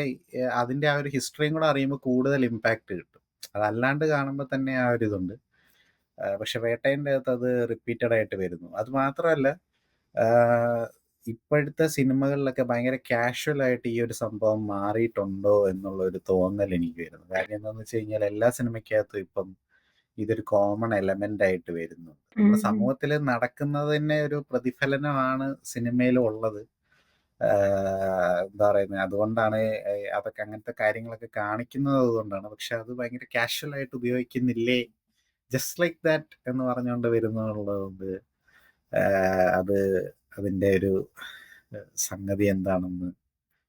അതിൻ്റെ ആ ഒരു ഹിസ്റ്ററിയും കൂടെ അറിയുമ്പോൾ കൂടുതൽ ഇമ്പാക്റ്റ് കിട്ടും. അതല്ലാണ്ട് കാണുമ്പോൾ തന്നെ ആ ഒരു ഇതുണ്ട്. പക്ഷെ വേട്ടേൻ്റെ അകത്ത് അത് റിപ്പീറ്റഡ് ആയിട്ട് വരുന്നു. അത് മാത്രമല്ല ഇപ്പോഴത്തെ സിനിമകളിലൊക്കെ ഭയങ്കര കാഷ്വൽ ആയിട്ട് ഈ ഒരു സംഭവം മാറിയിട്ടുണ്ടോ എന്നുള്ള ഒരു തോന്നൽ എനിക്ക് വരുന്നു. കാര്യം എന്താണെന്ന് വെച്ച് കഴിഞ്ഞാൽ എല്ലാ സിനിമയ്ക്കകത്തും ഇപ്പം ഇതൊരു കോമൺ എലമെന്റ് ആയിട്ട് വരുന്നു. നമ്മുടെ സമൂഹത്തിൽ നടക്കുന്നതിൻ്റെ ഒരു പ്രതിഫലനമാണ് സിനിമയിലും ഉള്ളത്. എന്താ പറയുന്നത് അതുകൊണ്ടാണ് അതൊക്കെ അങ്ങനത്തെ കാര്യങ്ങളൊക്കെ കാണിക്കുന്നത് അതുകൊണ്ടാണ്. പക്ഷെ അത് ഭയങ്കര കാഷ്വൽ ആയിട്ട് ഉപയോഗിക്കുന്നില്ലേ ജസ്റ്റ് ലൈക്ക് ദാറ്റ് എന്ന് പറഞ്ഞുകൊണ്ട് വരുന്നുള്ളതുകൊണ്ട് അത് അതിൻ്റെ ഒരു സംഗതി എന്താണെന്ന്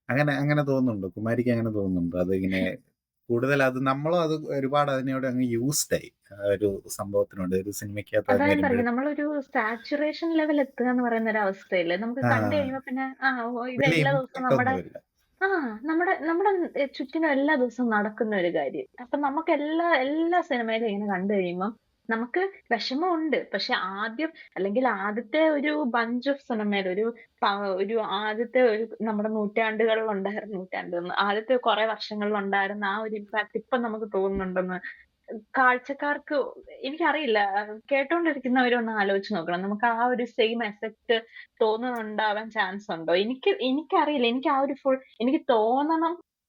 അങ്ങനെ അങ്ങനെ തോന്നുന്നുണ്ടോ? കുമാരിക്ക് അങ്ങനെ തോന്നുന്നുണ്ടോ? അതിങ്ങനെ കൂടുതൽ അത് നമ്മളും അത് ഒരുപാട് അതിനോട് അങ്ങ് യൂസ്ഡ് ആയി. ആ ഒരു സംഭവത്തിനോട് ഒരു സിനിമയ്ക്കകത്ത് അതാ അത് ഞാൻ പറഞ്ഞത്. വരുമ്പഴ് നമ്മളൊരു സാച്ചുറേഷൻ ലെവൽ എത്തുക എന്ന് പറയുന്ന ഒരു അവസ്ഥയില്ലേ. നമുക്ക് കണ്ടു ആ കഴിയുമ്പോ പിന്നെ ഇത് വലിയ എല്ലാ ദിവസവും ഇമ്പാക്റ്റ് നമ്മുടെ ഒന്നുമില്ല. ആ നമ്മുടെ ചുറ്റിനും എല്ലാ ദിവസവും നടക്കുന്ന ഒരു കാര്യം. അപ്പൊ നമുക്ക് എല്ലാ എല്ലാ സിനിമയിലും ഇങ്ങനെ കണ്ടു കഴിയുമ്പം നമുക്ക് വിഷമമുണ്ട്. പക്ഷെ ആദ്യം അല്ലെങ്കിൽ ആദ്യത്തെ ഒരു ബഞ്ച് ഓഫ് സിനിമയിൽ ഒരു ആദ്യത്തെ ഒരു നമ്മുടെ ആദ്യത്തെ കുറെ വർഷങ്ങളിൽ ഉണ്ടായിരുന്ന ആ ഒരു ഇമ്പാക്ട് ഇപ്പൊ നമുക്ക് തോന്നുന്നുണ്ടെന്ന് കാഴ്ചക്കാർക്ക് എനിക്കറിയില്ല. കേട്ടോണ്ടിരിക്കുന്നവരൊന്ന് ആലോചിച്ച് നോക്കണം. നമുക്ക് ആ ഒരു സെയിം എഫക്ട് തോന്നുന്നുണ്ടാവാൻ ചാൻസ് ഉണ്ടോ? എനിക്കറിയില്ല.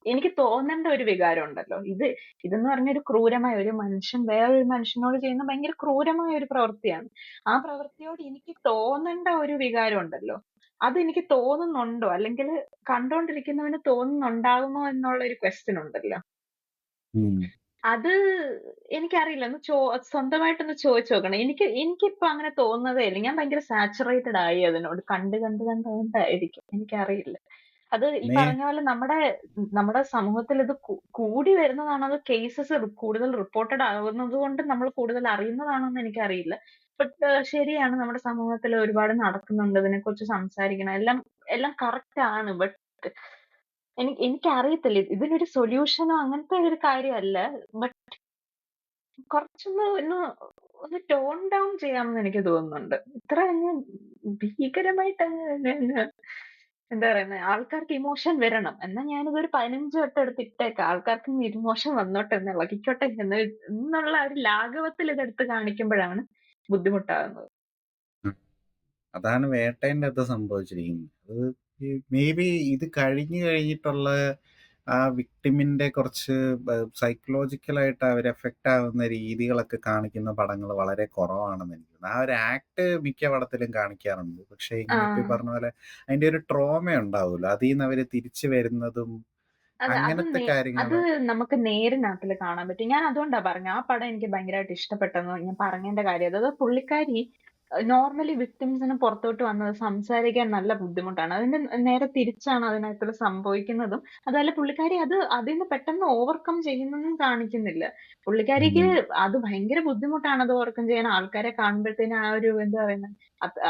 എനിക്ക് തോന്നേണ്ട ഒരു വികാരം ഉണ്ടല്ലോ. ഇതെന്ന് പറഞ്ഞ ഒരു ക്രൂരമായ ഒരു മനുഷ്യൻ വേറൊരു മനുഷ്യനോട് ചെയ്യുന്ന ഭയങ്കര ക്രൂരമായ ഒരു പ്രവൃത്തിയാണ്. ആ പ്രവൃത്തിയോട് എനിക്ക് തോന്നേണ്ട ഒരു വികാരം ഉണ്ടല്ലോ. അതെനിക്ക് തോന്നുന്നുണ്ടോ? അല്ലെങ്കില് കണ്ടോണ്ടിരിക്കുന്നവന് തോന്നുന്നുണ്ടാകുമോ എന്നുള്ള ഒരു ക്വസ്റ്റ്യൻ ഉണ്ടല്ലോ. ഉം. അത് എനിക്കറിയില്ല. സ്വന്തമായിട്ടൊന്ന് ചോദിച്ചു നോക്കണം. എനിക്കിപ്പോ അങ്ങനെ തോന്നുന്നതേ ഇല്ല. ഞാൻ ഭയങ്കര സാച്ചുറേറ്റഡ് ആയി അതിനോട്. കണ്ടായിരിക്കും. എനിക്കറിയില്ല. അത് ഈ നീ പറഞ്ഞ പോലെ നമ്മുടെ സമൂഹത്തിൽ ഇത് കൂടി വരുന്നതാണോ അതോ കേസസ് കൂടുതൽ റിപ്പോർട്ടഡ് ആകുന്നത് കൊണ്ട് നമ്മൾ കൂടുതൽ അറിയുന്നതാണോ എന്ന് എനിക്കറിയില്ല. ബട്ട് ശരിയാണ് നമ്മുടെ സമൂഹത്തിൽ ഒരുപാട് നടക്കുന്നുണ്ട്. ഇതിനെക്കുറിച്ച് സംസാരിക്കണം. എല്ലാം എല്ലാം കറക്റ്റ് ആണ്. ബട്ട് എനിക്കറിയത്തില്ല. ഇതിനൊരു സൊല്യൂഷനോ അങ്ങനത്തെ ഒരു കാര്യമല്ല. ബട്ട് കുറച്ചൊന്ന് ഒന്ന് ഒന്ന് ടോൺ ഡൗൺ ചെയ്യാമെന്ന് എനിക്ക് തോന്നുന്നുണ്ട്. ഇത്ര അങ്ങ് ഭീകരമായിട്ട് എന്താ പറയുന്നെ, ആൾക്കാർക്ക് ഇമോഷൻ വരണം. എന്നാ ഞാനിതൊരു 15 വട്ടം എടുത്ത് ഇട്ടേക്കാം. ആൾക്കാർക്ക് ഇമോഷൻ വന്നോട്ടെ, ഒന്ന് ഇളകിക്കോട്ടെ എന്നുള്ള ഒരു ലാഘവത്തിൽ ഇതെടുത്ത് കാണിക്കുമ്പോഴാണ് ബുദ്ധിമുട്ടാകുന്നത്. അതാണ് വേട്ടേൻ്റെ അകത്ത് സംഭവിച്ചിരിക്കുന്നത്. അത് മേ ബി ഇത് കഴിഞ്ഞിട്ടുള്ള ആ വിക്ടിമിൻ്റെ കുറച്ച് സൈക്കോളജിക്കലായിട്ട് അവർ എഫക്റ്റ് ആവുന്ന രീതികളൊക്കെ കാണിക്കുന്ന പടങ്ങൾ വളരെ കുറവാണെന്ന് എനിക്ക് തോന്നുന്നു. ആ ഒരു ആക്ട് മിക്ക പടത്തിലും കാണിക്കാറുണ്ട്. പക്ഷേ ആ. ഇങ്ങനെ ഇപ്പം ഈ പറഞ്ഞ പോലെ അതിൻ്റെ ഒരു ട്രോമ ഉണ്ടാവുമല്ലോ. അതിൽ നിന്ന് അവർ തിരിച്ചു വരുന്നതും അതെ. അങ്ങനത്തെ കാര്യങ്ങൾ. അത് നമുക്ക് നേരിനകത്തില് കാണാൻ പറ്റും. ഞാൻ അതുകൊണ്ടാ പറഞ്ഞെ. ആ പടം എനിക്ക് ഭയങ്കരമായിട്ട് ഇഷ്ടപ്പെട്ടെന്ന് ഞാൻ പറഞ്ഞതിന്റെ കാര്യം. അതായത് പുള്ളിക്കാരി നോർമലി വിക്ടിംസിന് പുറത്തോട്ട് വന്നത് സംസാരിക്കാൻ നല്ല ബുദ്ധിമുട്ടാണ്. അതിന്റെ നേരെ തിരിച്ചാണ് അതിനകത്തില് സംഭവിക്കുന്നതും. അതുപോലെ പുള്ളിക്കാരി അതിന്ന് പെട്ടെന്ന് ഓവർകം ചെയ്യുന്നൊന്നും കാണിക്കുന്നില്ല. പുള്ളിക്കാരിക്ക് അത് ഭയങ്കര ബുദ്ധിമുട്ടാണ് അത് ഓവർകം ചെയ്യാൻ. ആൾക്കാരെ കാണുമ്പഴത്തേനും ആ ഒരു എന്താ പറയുന്നെ,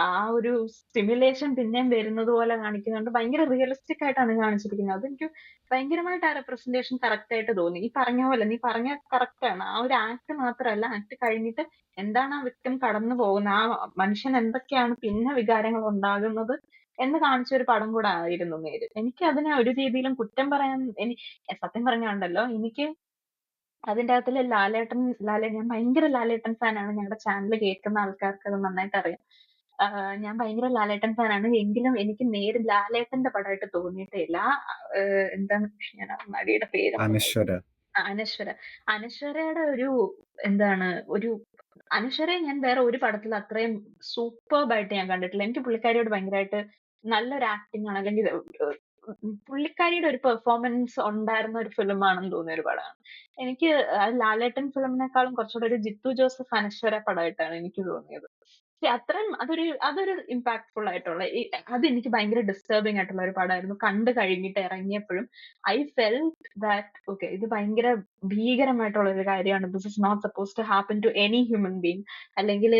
ആ ഒരു സ്റ്റിമുലേഷൻ പിന്നെയും വരുന്നത് പോലെ കാണിക്കുന്നുണ്ട്. ഭയങ്കര റിയലിസ്റ്റിക് ആയിട്ടാണ് കാണിച്ചിരിക്കുന്നത്. അതെനിക്ക് ഭയങ്കരമായിട്ട് ആ റെപ്രസെന്റേഷൻ കറക്റ്റ് ആയിട്ട് തോന്നി. ഈ പറഞ്ഞ പോലെ നീ പറഞ്ഞ കറക്റ്റ് ആണ്. ആ ഒരു ആക്ട് മാത്രമല്ല, ആക്ട് കഴിഞ്ഞിട്ട് എന്താണ് ആ വിക്ടിം കടന്നു പോകുന്നത്, ആ മനുഷ്യൻ എന്തൊക്കെയാണ് പിന്നെ വികാരങ്ങൾ ഉണ്ടാകുന്നത് എന്ന് കാണിച്ച ഒരു പടം കൂടെ ആയിരുന്നു നേര്. എനിക്ക് അതിനെ ഒരു രീതിയിലും കുറ്റം പറയാൻ സത്യം പറഞ്ഞുണ്ടല്ലോ, എനിക്ക് അതിന്റെ അകത്തില് ഞാൻ ഭയങ്കര ലാലേട്ടൻ ഫാനാണ്. ഞങ്ങളുടെ ചാനൽ കേൾക്കുന്ന ആൾക്കാർക്ക് അത് നന്നായിട്ട് അറിയാം. ഞാൻ ഭയങ്കര ലാലേട്ടൻ ഫാനാണ്. എങ്കിലും എനിക്ക് നേര് ലാലേട്ടന്റെ പടമായിട്ട് തോന്നിയിട്ടേ ഇല്ല. എന്താണ് ഞാൻ ആ നടിയുടെ പേര് മറന്നുപോയി. അനശ്വര. അനശ്വര. അനശ്വരയുടെ എന്താണ് ഒരു അനശ്വരയെ ഞാൻ വേറെ ഒരു പടത്തിലും അത്രയും സൂപ്പർബായിട്ട് ഞാൻ കണ്ടിട്ടില്ല. എനിക്ക് പുള്ളിക്കാരിയോട് ഭയങ്കരമായിട്ട് നല്ലൊരു ആക്ടിംഗ് ആണ്. അല്ലെങ്കിൽ പുള്ളിക്കാരിയുടെ ഒരു പെർഫോമൻസ് ഉണ്ടായിരുന്ന ഒരു ഫിലിമാണെന്ന് തോന്നിയ ഒരു പടമാണ്. എനിക്ക് ലാലേട്ടൻ ഫിലിമിനേക്കാളും കുറച്ചുകൂടെ ഒരു ജിത്തു ജോസഫ് അനശ്വര പടമായിട്ടാണ് എനിക്ക് തോന്നിയത്. അത്രയും അതൊരു ഇംപാക്ട്ഫുൾ ആയിട്ടുള്ള അതെനിക്ക് ഭയങ്കര ഡിസ്റ്റർബിംഗ് ആയിട്ടുള്ള ഒരു പടമായിരുന്നു. കണ്ടു കഴിഞ്ഞിട്ട് ഇറങ്ങിയപ്പോഴും ഐ ഫെൽറ്റ് ദാറ്റ് ഓക്കെ, ഇത് ഭയങ്കര ഭീകരമായിട്ടുള്ള ഒരു കാര്യമാണ്. This is not suppose to happen to any human being. അല്ലെങ്കിൽ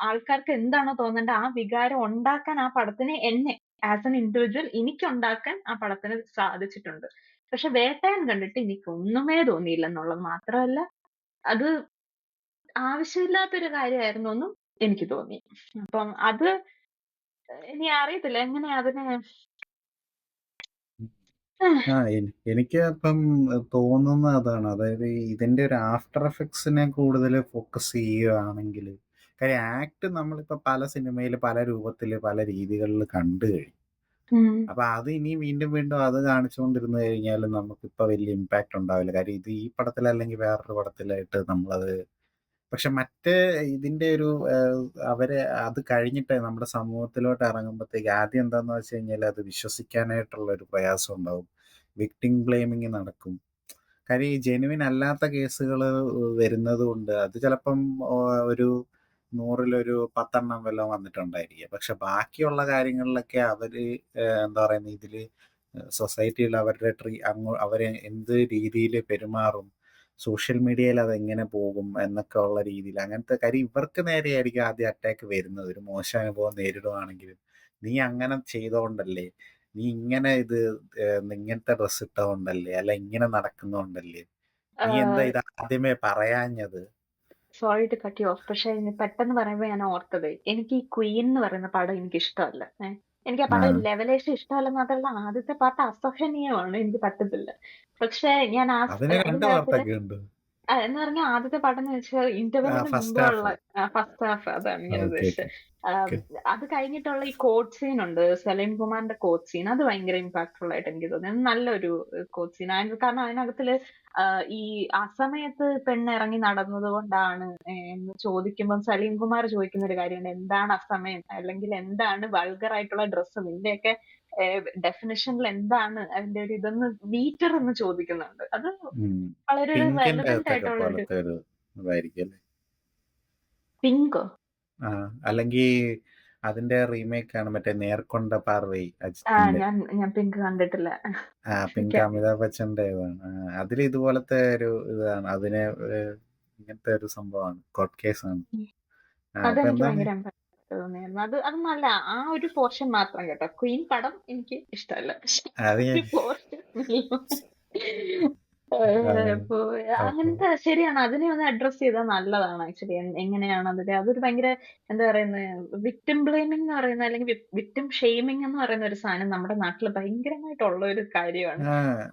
ആൾക്കാർക്ക് എന്താണോ തോന്നേണ്ടത് ആ വികാരം ഉണ്ടാക്കാൻ ആ പടത്തിന് ആസ് എൻ ഇൻഡിവിജ്വൽ എനിക്ക് ഉണ്ടാക്കാൻ ആ പടത്തിന് സാധിച്ചിട്ടുണ്ട്. പക്ഷെ വേട്ടയാൻ കണ്ടിട്ട് എനിക്ക് ഒന്നുമേ തോന്നിയില്ല എന്നുള്ളത് മാത്രമല്ല, അത് ആവശ്യമില്ലാത്തൊരു കാര്യമായിരുന്നു എന്നും എനിക്ക് തോന്നി. അപ്പം അത് ഇനി അറിയത്തില്ല എങ്ങനെ അതിനെ ആ എനിക്ക് ഇപ്പം തോന്നുന്ന അതാണ്. അതായത് ഇതിന്റെ ഒരു ആഫ്റ്റർ എഫക്ട്സിനെ കൂടുതൽ ഫോക്കസ് ചെയ്യുകയാണെങ്കിൽ, കാര്യം ആക്ട് നമ്മളിപ്പോൾ പല സിനിമയിൽ പല രൂപത്തിൽ പല രീതികളിൽ കണ്ടു കഴിഞ്ഞു. ഉം. അപ്പൊ അത് ഇനി വീണ്ടും വീണ്ടും അത് കാണിച്ചുകൊണ്ടിരുന്നു കഴിഞ്ഞാൽ നമുക്കിപ്പോൾ വലിയ ഇമ്പാക്റ്റ് ഉണ്ടാവില്ല. കാര്യം ഇത് ഈ പടത്തിലല്ലെങ്കിൽ വേറൊരു പടത്തിലായിട്ട് നമ്മളത്. പക്ഷെ മറ്റേ ഇതിന്റെ ഒരു അവരെ അത് കഴിഞ്ഞിട്ട് നമ്മുടെ സമൂഹത്തിലോട്ട് ഇറങ്ങുമ്പോഴത്തേക്ക് ആദ്യം എന്താന്ന് വെച്ച് കഴിഞ്ഞാൽ അത് വിശ്വസിക്കാനായിട്ടുള്ള ഒരു പ്രയാസം ഉണ്ടാവും. വിക്ടിം ബ്ലെയിമിങ് നടക്കും. കാര്യം ഈ ജെനുവിൻ അല്ലാത്ത കേസുകൾ വരുന്നത് കൊണ്ട് അത് ചിലപ്പം ഒരു 100-ൽ 10 വല്ലതും വന്നിട്ടുണ്ടായിരിക്കുക. പക്ഷെ ബാക്കിയുള്ള കാര്യങ്ങളിലൊക്കെ അവര് എന്താ പറയുന്നത് ഇതില് സൊസൈറ്റിയിൽ അവരുടെ അവരെ എന്ത് രീതിയിൽ പെരുമാറും, സോഷ്യൽ മീഡിയയിൽ അതെങ്ങനെ പോകും എന്നൊക്കെ ഉള്ള രീതിയിൽ അങ്ങനത്തെ കാര്യം ഇവർക്ക് നേരെയായിരിക്കും ആദ്യം അറ്റാക്ക് വരുന്നത്. ഒരു മോശം അനുഭവം നേരിടുവാണെങ്കിലും നീ അങ്ങനെ ചെയ്തോണ്ടല്ലേ, നീ ഇങ്ങനെ ഇങ്ങനത്തെ ഡ്രസ്സ് ഇട്ടതുകൊണ്ടല്ലേ, അല്ല ഇങ്ങനെ നടക്കുന്നോണ്ടല്ലേ, നീ എന്താ ഇത് ആദ്യമേ പറയാഞ്ഞത്. Sorry to cut you off. പക്ഷെ ഇനി പെട്ടെന്ന് പറയുമ്പോ ഞാൻ ഓർത്തത് എനിക്ക് ഈ ക്വീൻ എന്ന് പറയുന്ന പടം എനിക്ക് ഇഷ്ടമല്ല. എനിക്ക് ആ ആ പടം ലെവലേശം ഇഷ്ടമല്ല മാത്രമല്ല ആദ്യത്തെ പാട്ട് അസഹനീയമാണ്. എനിക്ക് പറ്റത്തില്ല. പക്ഷെ ഞാൻ അതിന് 2 അതിനകത്തില് പാർട്ടൊക്കെ ഉണ്ട്. എന്ന് പറഞ്ഞാൽ ആദ്യത്തെ പാട്ടെന്ന് വെച്ചാൽ ഇന്റർവെല്ലിന് ഫസ്റ്റ് മുമ്പുള്ള ഹാഫ്. ഫസ്റ്റ് ഹാഫ് അതാണ് ഞാൻ ഓക്കെ ഉദ്ദേശിച്ചത്. ഓക്കെ ആം, ഓക്കെ. അത് കഴിഞ്ഞിട്ടുള്ള ഈ കോഡ് സീൻ ഉണ്ട്, സലീം കുമാറിന്റെ കോഡ് സീൻ. അത് ഭയങ്കര ഇമ്പാക്ട്ഫുൾ ആയിട്ട് എനിക്ക് തോന്നി. അത് നല്ലൊരു കോഡ് സീൻ. കാരണം അതിനകത്തില് ഈ ആ സമയത്ത് പെണ്ണ് ഇറങ്ങി നടന്നത് കൊണ്ടാണ് എന്ന് ചോദിക്കുമ്പോൾ സലീം കുമാർ ചോദിക്കുന്ന ഒരു കാര്യമുണ്ട്, എന്താണ് അസമയം അല്ലെങ്കിൽ എന്താണ് വൾഗർ ആയിട്ടുള്ള ഡ്രസ്സ്, നിന്റെയൊക്കെ ഡെഫിനിഷനിൽ എന്താണ് അതിന്റെ ഒരു ഇതെന്ന് മീറ്റർ എന്ന് ചോദിക്കുന്നുണ്ട്. അത് വളരെ ഒരു പിങ്കിന്റെ റെലവെന്റ് അകത്തൊക്കെ ആയിട്ടുള്ള ഒരു പോലത്തെ ഒരു ഇതായിരിക്കും അല്ലേ? പിങ്കോ. ആ അല്ലെങ്കിൽ അതിന്റെ റീമേക്ക് ആണ് മറ്റേ നേർക്കൊണ്ട പാർവൈ ആ അജിത്തിന്റെ. ഞാൻ പിങ്ക് കണ്ടിട്ടില്ല. പിങ്ക് എനിക്ക് അമിതാഭ് ബച്ചന്റെ ഇതാണ്. അതിൽ ഇതുപോലത്തെ ഒരു ഇതാണ് അതിനെ ഇങ്ങനത്തെ ഒരു സംഭവമാണ്, കോർട്ട് കേസാണ്. അപ്പൊ അതെനിക്ക് എന്താണ് ഭയങ്കര impact തോന്നിയായിരുന്നു. അത് നല്ല ആ ഒരു പോർഷൻ മാത്രം കേട്ടോ. ക്വീൻ പടം എനിക്ക് ഇഷ്ടമല്ല. പക്ഷെ അത് ഒരു പോർഷൻ ആ, അപ്പൊ അപ്പൊ അങ്ങനത്തെ ശരിയാണ്. അതിനെ ഒന്ന് അഡ്രസ് ചെയ്താൽ നല്ലതാണ് ആക്ച്വലി. എങ്ങനെയാണ് അതിന്റെ അതൊരു ഭയങ്കര എന്താ പറയുന്നത്, വിക്ടിം ബ്ലെയിമിംഗ് എന്ന് പറയുന്ന അല്ലെങ്കിൽ വിക്ടിം ഷെയ്മിംഗ് എന്ന് പറയുന്ന ഒരു സാധനം നമ്മുടെ നാട്ടിൽ ഭയങ്കരമായിട്ടുള്ള ഒരു കാര്യമാണ്.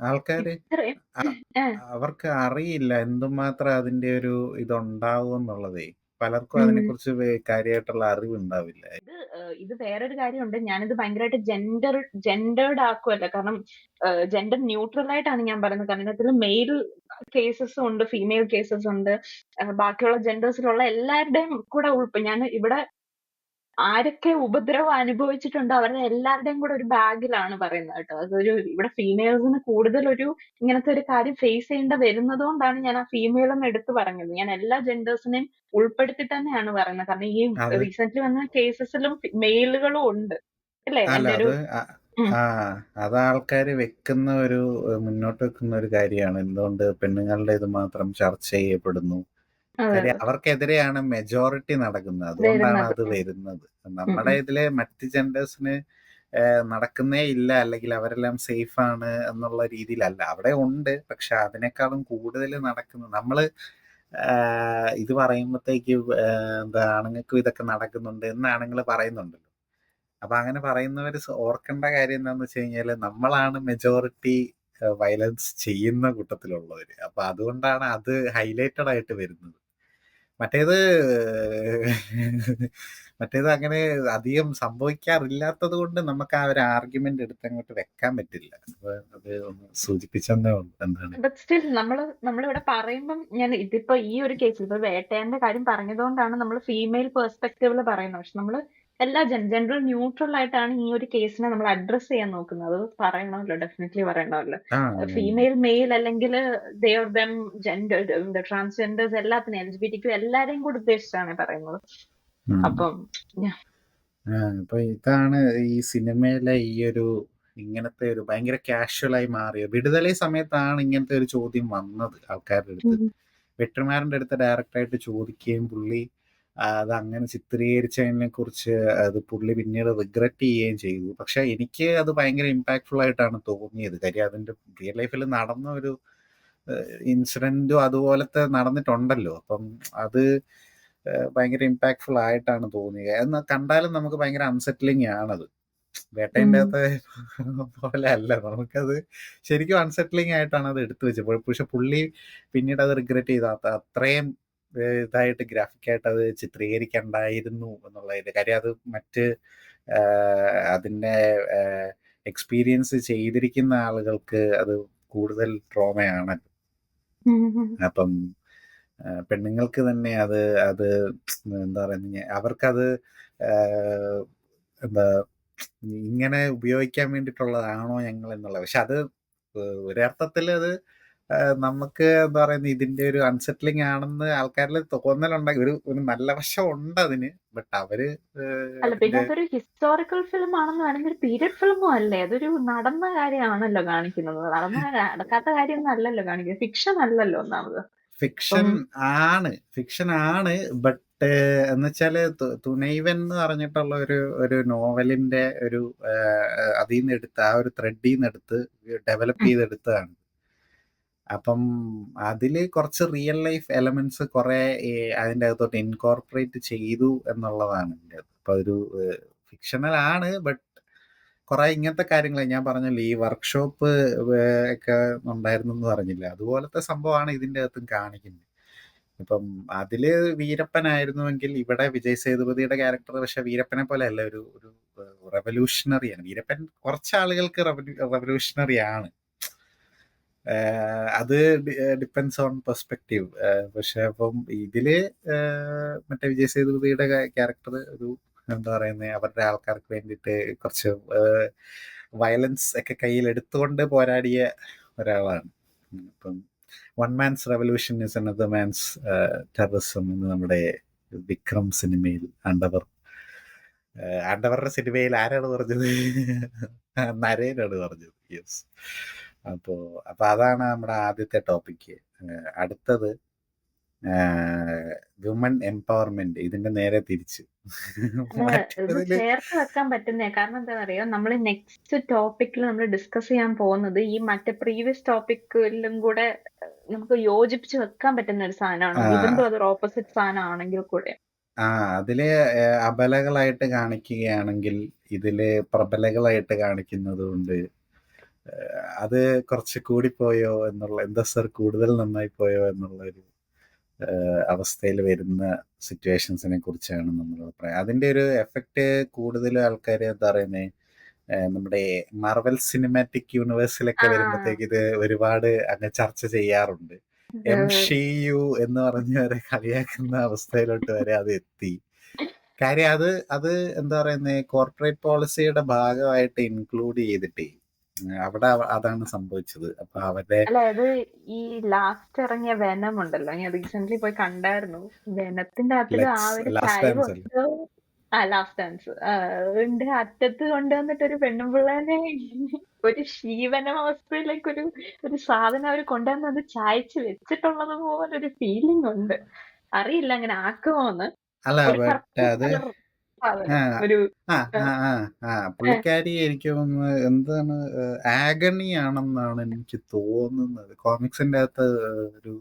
ആൾക്കാര് ഇത്രയും അ- ഏഹ് അവർക്ക് അറിയില്ല എന്തുമാത്രം അതിന്റെ ഒരു ഇതുണ്ടാവും എന്നുള്ളതേ. പലർക്കും ഉം. അതിനെക്കുറിച്ച് കാര്യമായിട്ടുള്ള അറിവുണ്ടാവില്ല. ഇത് വേറൊരു കാര്യമുണ്ട്. ഞാനിത് ഭയങ്കരമായിട്ട് ജെൻഡേർഡ് ആക്കുവല്ല. കാരണം ജെൻഡർ ന്യൂട്രൽ ആയിട്ടാണ് ഞാൻ പറയുന്നത്. കാരണം ഇതിനകത്ത് മെയിൽ കേസസും ഉണ്ട്, ഫീമെയിൽ കേസസ് ഉണ്ട്. ബാക്കിയുള്ള ജെൻഡേഴ്സിലുള്ള എല്ലാവരുടെയും കൂടെ ഞാൻ ഇവിടെ ആരൊക്കെ ഉപദ്രവം അനുഭവിച്ചിട്ടുണ്ടോ അവരുടെ എല്ലാവരുടെയും കൂടെ ഒരു ബാഗിലാണ് പറയുന്നത് കേട്ടോ. ഇവിടെ ഫീമെയിൽസിന് കൂടുതൽ ഇങ്ങനത്തെ ഒരു കാര്യം ഫേസ് ചെയ്യേണ്ട വരുന്നത് കൊണ്ടാണ് ഞാൻ ആ ഫീമെയിൽ എന്ന് എടുത്തു പറഞ്ഞത്. ഞാൻ എല്ലാ ജെൻഡേഴ്സിനെയും ഉൾപ്പെടുത്തി തന്നെയാണ് പറയുന്നത്. കാരണം ഈ അത് റീസെന്റ് വന്ന കേസസിലും മെയിലുകളും ഉണ്ട്. അല്ലേ? അല്ല എന്റെ ഒരു അത് ഉം. ആ അത് ആൾക്കാർ വെക്കുന്ന ഒരു മുന്നോട്ട് വെക്കുന്ന ഒരു കാര്യമാണ്. എന്തുകൊണ്ട് പെണ്ണുങ്ങളുടെ ഇത് മാത്രം ചർച്ച ചെയ്യപ്പെടുന്നു. അതെ കാര്യം അതെ. അവർക്കെതിരെയാണ് മെജോറിറ്റി നടക്കുന്നത്, അതുകൊണ്ടാണ് വരുന്നത്. അത് വരുന്നത്. ഉം നമ്മുടെ ഉം. ഇതിലെ മറ്റ് ജെൻഡേഴ്സിന് നടക്കുന്നേ ഇല്ല, അല്ലെങ്കിൽ അവരെല്ലാം സേഫ് ആണ് എന്നുള്ള രീതിയിലല്ല. അവിടെ ഉണ്ട്, പക്ഷെ അതിനേക്കാളും കൂടുതൽ നടക്കുന്നത് നമ്മള് ഇത് പറയുമ്പോഴത്തേക്ക് എന്താ ആണുങ്ങൾക്കും ഇതൊക്കെ നടക്കുന്നുണ്ട് എന്ന് ആണുങ്ങൾ പറയുന്നുണ്ടല്ലോ. അപ്പൊ അങ്ങനെ പറയുന്നവർ ഓർക്കേണ്ട കാര്യം എന്താന്ന് വെച്ച് കഴിഞ്ഞാല് നമ്മളാണ് മെജോറിറ്റി വയലൻസ് ചെയ്യുന്ന കൂട്ടത്തിലുള്ളവര്. അപ്പൊ അതുകൊണ്ടാണ് അത് ഹൈലൈറ്റഡ് ആയിട്ട് വരുന്നത്. മറ്റേത് മറ്റേത് അങ്ങനെ അധികം സംഭവിക്കാറില്ലാത്തത് കൊണ്ട് നമുക്ക് ആ ഒരു ആർഗ്യുമെന്റ് എടുത്ത് അങ്ങോട്ട് വെക്കാൻ പറ്റില്ല. അപ്പൊ അത് ഒന്ന് സൂചിപ്പിച്ചെന്നേ ഉള്ളൂ. എന്താണ് ബട്ട് സ്റ്റിൽ നമ്മളിവിടെ പറയുമ്പം ഞാൻ ഇതിപ്പോ ഈ ഒരു കേസിൽ ഇപ്പൊ വേട്ടേന്റെ കാര്യം പറഞ്ഞതുകൊണ്ടാണ് നമ്മൾ ഫീമെയിൽ പെർസ്പെക്റ്റീവില് പറയുന്നത്. പക്ഷെ നമ്മള് എല്ലാ ജെൻഡർ ന്യൂട്രൽ ആയിട്ടാണ് ഈ ഒരു കേസിനെ നമ്മൾ അഡ്രസ് ചെയ്യാൻ നോക്കുന്നത്. അത് പറയണമല്ലോ, ഡെഫിനറ്റ്ലി പറയണമല്ലോ. ആ ഫീമെയിൽ മെയിൽ അല്ലെങ്കിൽ ദർ ദം ജെൻഡർ ട്രാൻസ്ജെൻഡേഴ്സ് എല്ലാത്തിനും LGBTQ എല്ലാരെയും കൂടി ഉദ്ദേശിച്ചാണ് പറയുന്നത്. ഉം. അപ്പം അപ്പൊ ഇതാണ് ഈ സിനിമയിലെ ഈ ഒരു ഇങ്ങനത്തെ ഒരു ഭയങ്കര കാഷ്വലായി മാറിയ വിടുതലൈ സമയത്താണ് ഇങ്ങനത്തെ ഒരു ചോദ്യം വന്നത് ആൾക്കാരുടെ അടുത്ത്. വെട്രിമാറിന്റെ അടുത്ത് ഡയറക്റ്റായിട്ട് ചോദിക്കുകയും പുള്ളി അത് അങ്ങനെ ചിത്രീകരിച്ചതിനെ കുറിച്ച് അത് പുള്ളി പിന്നീട് റിഗ്രറ്റ് ചെയ്യുകയും ചെയ്തു. പക്ഷെ എനിക്ക് അത് ഭയങ്കര ഇമ്പാക്ട്ഫുൾ ആയിട്ടാണ് തോന്നിയത്. കാര്യം അതിന്റെ റിയൽ ലൈഫിൽ നടന്ന ഒരു ഇൻസിഡന്റും അതുപോലത്തെ നടന്നിട്ടുണ്ടല്ലോ. അപ്പം അത് ഭയങ്കര ഇമ്പാക്ട്ഫുൾ ആയിട്ടാണ് തോന്നിയത്. എന്ന് കണ്ടാലും നമുക്ക് ഭയങ്കര അൺസെറ്റിലിംഗ് ആണത്. വേട്ടേൻ്റെ അകത്തെ പോലെ അല്ല, നമുക്കത് ശരിക്കും അൺസെറ്റിലിംഗ് ആയിട്ടാണ് അത് എടുത്തു വെച്ചത്. പക്ഷെ പുള്ളി പിന്നീട് അത് റിഗ്രറ്റ് ചെയ്ത അത്രയും ഇതായിട്ട് ഗ്രാഫിക്കായിട്ട് അത് ചിത്രീകരിക്കണ്ടായിരുന്നു എന്നുള്ളതിന്റെ കാര്യം. അത് മറ്റ് അതിൻ്റെ എക്സ്പീരിയൻസ് ചെയ്തിരിക്കുന്ന ആളുകൾക്ക് അത് കൂടുതൽ ട്രോമയാണ്. അപ്പം പെണ്ണുങ്ങൾക്ക് തന്നെ അത് അത് എന്താ പറയുക, അവർക്കത് എന്താ ഇങ്ങനെ ഉപയോഗിക്കാൻ വേണ്ടിയിട്ടുള്ളതാണോ ഞങ്ങൾ എന്നുള്ളത്. പക്ഷെ അത് ഒരർത്ഥത്തിൽ അത് നമുക്ക് എന്താ പറയുന്നത് ഇതിന്റെ ഒരു അൺസെറ്റിലിംഗ് ആണെന്ന് ആൾക്കാരിൽ തോന്നലുണ്ടാക്കി. ഒരു നല്ല വശം ഉണ്ട് അതിന്. ബട്ട് അവര് അല്ല പിന്നെ അതിന്റെ അതൊരു ഹിസ്റ്റോറിക്കൽ ഫിലിം ആണെന്ന് വേണമെങ്കിൽ ഒരു പീരിയഡ് ഫിലിമും അല്ലേ? അതൊരു നടന്ന കാര്യമാണല്ലോ കാണിക്കുന്നത്. നടക്കാത്ത കാര്യമൊന്നും അല്ലല്ലോ കാണിക്കുന്നത്. ഫിക്ഷൻ അല്ലല്ലോ ഒന്നാമത്. ഫിക്ഷൻ അപ്പം ആണ്. ബട്ട് എന്നുവെച്ചാല് തുനൈവൻ എന്ന് പറഞ്ഞിട്ടുള്ള ഒരു നോവലിന്റെ ഒരു അതിൽ നിന്ന് എടുത്ത് ആ ഒരു ത്രെഡിൽ നിന്ന് എടുത്ത് ഡെവലപ്പ് ചെയ്തെടുത്തതാണ്. അപ്പം അതില് കുറച്ച് റിയൽ ലൈഫ് എലമെന്റ്സ് കുറെ അതിൻ്റെ അകത്തോട്ട് ഇൻകോർപ്പറേറ്റ് ചെയ്തു എന്നുള്ളതാണ് ഇതിൻ്റെ അകത്ത്. അപ്പൊ ഒരു ഫിക്ഷണൽ ആണ്. ബട്ട് കുറെ ഇങ്ങനത്തെ കാര്യങ്ങൾ ഞാൻ പറഞ്ഞല്ലോ, ഈ വർക്ക്ഷോപ്പ് ഒക്കെ ഉണ്ടായിരുന്നു എന്ന് പറഞ്ഞില്ല, അതുപോലത്തെ സംഭവമാണ് ഇതിൻ്റെ അകത്തും കാണിക്കുന്നത്. ഇപ്പം അതില് വീരപ്പനായിരുന്നുവെങ്കിൽ ഇവിടെ വിജയ് സേതുപതിയുടെ ക്യാരക്ടർ പക്ഷെ വീരപ്പനെ പോലെ അല്ല, ഒരു ഒരു റെവല്യൂഷണറിയാണ് വീരപ്പൻ. കുറച്ച് ആളുകൾക്ക് റെവല്യൂഷണറി ആണ്. അത് ഡിപ്പെൻസ് ഓൺ പെർസ്പെക്റ്റീവ്. പക്ഷെ അപ്പം ഇതില് മറ്റേ വിജയ് സേതുപതിയുടെ ക്യാരക്ടർ ഒരു എന്താ പറയുന്നത്, അവരുടെ ആൾക്കാർക്ക് വേണ്ടിയിട്ട് കുറച്ച് വയലൻസ് ഒക്കെ കയ്യിൽ എടുത്തുകൊണ്ട് പോരാടിയ ഒരാളാണ്. ഇപ്പം one man's revolution is another man's terrorism എന്ന് നമ്മുടെ വിക്രം സിനിമയിൽ ആണ്ടവറുടെ സിനിമയിൽ ആരാണ് പറഞ്ഞത്? നരേനാണ് പറഞ്ഞത്. യെസ്. അപ്പോ അതാണ് നമ്മുടെ ആദ്യത്തെ ടോപ്പിക്ക്. അടുത്തത് വിമൺ എംപവർമെന്റ്. ഇതിന്റെ നേരെ തിരിച്ച് ഇത് ചേർത്ത് വെക്കാൻ പറ്റുന്നേ. കാരണം എന്താണെന്നറിയോ, നമ്മൾ നെക്സ്റ്റ് ടോപ്പിക്കിൽ നമ്മൾ ഡിസ്കസ് ചെയ്യാൻ പോകുന്നത് ഈ മറ്റേ പ്രീവിയസ് ടോപ്പിക്കിലും കൂടെ നമുക്ക് യോജിപ്പിച്ച് വെക്കാൻ പറ്റുന്ന ഒരു സാധനമാണ്. ഇവൻ അതൊരു ഓപ്പോസിറ്റ് സാധനം ആണെങ്കിൽ കൂടെ അതില് അബലകളായിട്ട് കാണിക്കുകയാണെങ്കിൽ ഇതില് പ്രബലകളായിട്ട് കാണിക്കുന്നത് കൊണ്ട് അത് കുറച്ച് കൂടിപ്പോയോ എന്നുള്ള, എന്താ സർ കൂടുതൽ നന്നായി പോയോ എന്നുള്ള ഒരു അവസ്ഥയിൽ വരുന്ന സിറ്റുവേഷൻസിനെ കുറിച്ചാണ് നമ്മൾ പറയാം. അതിന്റെ ഒരു എഫക്റ്റ് കൂടുതൽ ആൾക്കാർ എന്താ പറയുന്നത്, നമ്മുടെ മാർവൽ സിനിമാറ്റിക് യൂണിവേഴ്സിലൊക്കെ വരുമ്പോഴത്തേക്ക് ഇത് ഒരുപാട് അങ്ങ് ചർച്ച ചെയ്യാറുണ്ട്. MCU എന്ന് പറഞ്ഞ് വരെ കളിയാക്കുന്ന അവസ്ഥയിലോട്ട് വരെ അത് എത്തി. കാര്യം അത് എന്താ പറയുന്നത്, കോർപ്പറേറ്റ് പോളിസിയുടെ ഭാഗമായിട്ട് ഇൻക്ലൂഡ് ചെയ്തിട്ടേ അവിടെ അതാണ് സംഭവിച്ചത്. അപ്പൊ അവരുടെ അത് ഈ ലാസ്റ്റ് ഇറങ്ങിയ വെനം ഉണ്ടല്ലോ, ഞാൻ റീസെന്റ് പോയി കണ്ടായിരുന്നു. വെനത്തിന്റെ അകത്തില് ആ ഒരു ചായവുണ്ട്. ലാസ്റ്റ് ഡാൻസ് അതിന്റെ അറ്റത്ത് കൊണ്ടുവന്നിട്ട് ഒരു പെണ്ണുപിള്ളേനെ ഒരു ശീവനം അവസ്ഥയിലേക്ക് ഒരു സാധനം അവർ കൊണ്ടുവന്ന് അത് ചായച്ച് വെച്ചിട്ടുള്ളത് പോലെ ഒരു ഫീലിംഗ് ഉണ്ട്. അറിയില്ല അങ്ങനെ ആക്കുമോന്ന്. അല്ല ഒരു ബട്ട് purple അത് colour സാധനം. ഒരു പുള്ളിക്കാരി എനിക്ക് തോന്നുന്നു എന്താണ് ആഗണി ആണെന്നാണ് എനിക്ക് തോന്നുന്നത്. കോമിക്സിന്റെ അകത്ത് ഒരു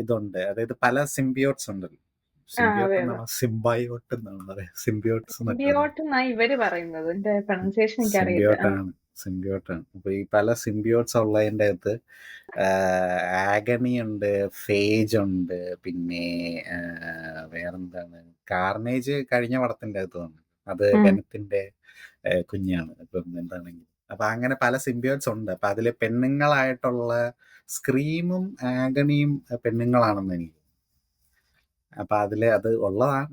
ഇതുണ്ട്, അതായത് പല സിംബിയോട്സ് ഉണ്ടല്ലോ. സിംബിയോട്ട് എന്നാണ്, സിംബയോട്ട് എന്നാണ് പറയാ, സിംബിയോട്സ് ഇവര് പറയുന്നത്. എന്റെ പ്രൊണൗൺസിയേഷൻ എനിക്ക് സിംബിയോട്ടാണ്. അപ്പൊ ഈ പല സിംബിയോട്സ് ഉള്ളതിന്റെ അകത്ത് ആഗണി ഉണ്ട്, ഫേജ് ഉണ്ട്, പിന്നെ വേറെന്താണ്, കാർണേജ് കഴിഞ്ഞ പടത്തിന്റെ അകത്ത് വന്നു, അത് വെനത്തിന്റെ കുഞ്ഞാണ്. ഇപ്പം എന്താണെങ്കിൽ അപ്പൊ അങ്ങനെ പല സിംബിയോട്സ് ഉണ്ട്. അപ്പൊ അതില് പെണ്ണുങ്ങളായിട്ടുള്ള സ്ക്രീമും ആഗണിയും പെണ്ണുങ്ങളാണെന്ന് എനിക്ക്. അപ്പൊ അതില് അത് ഉള്ളതാണ്.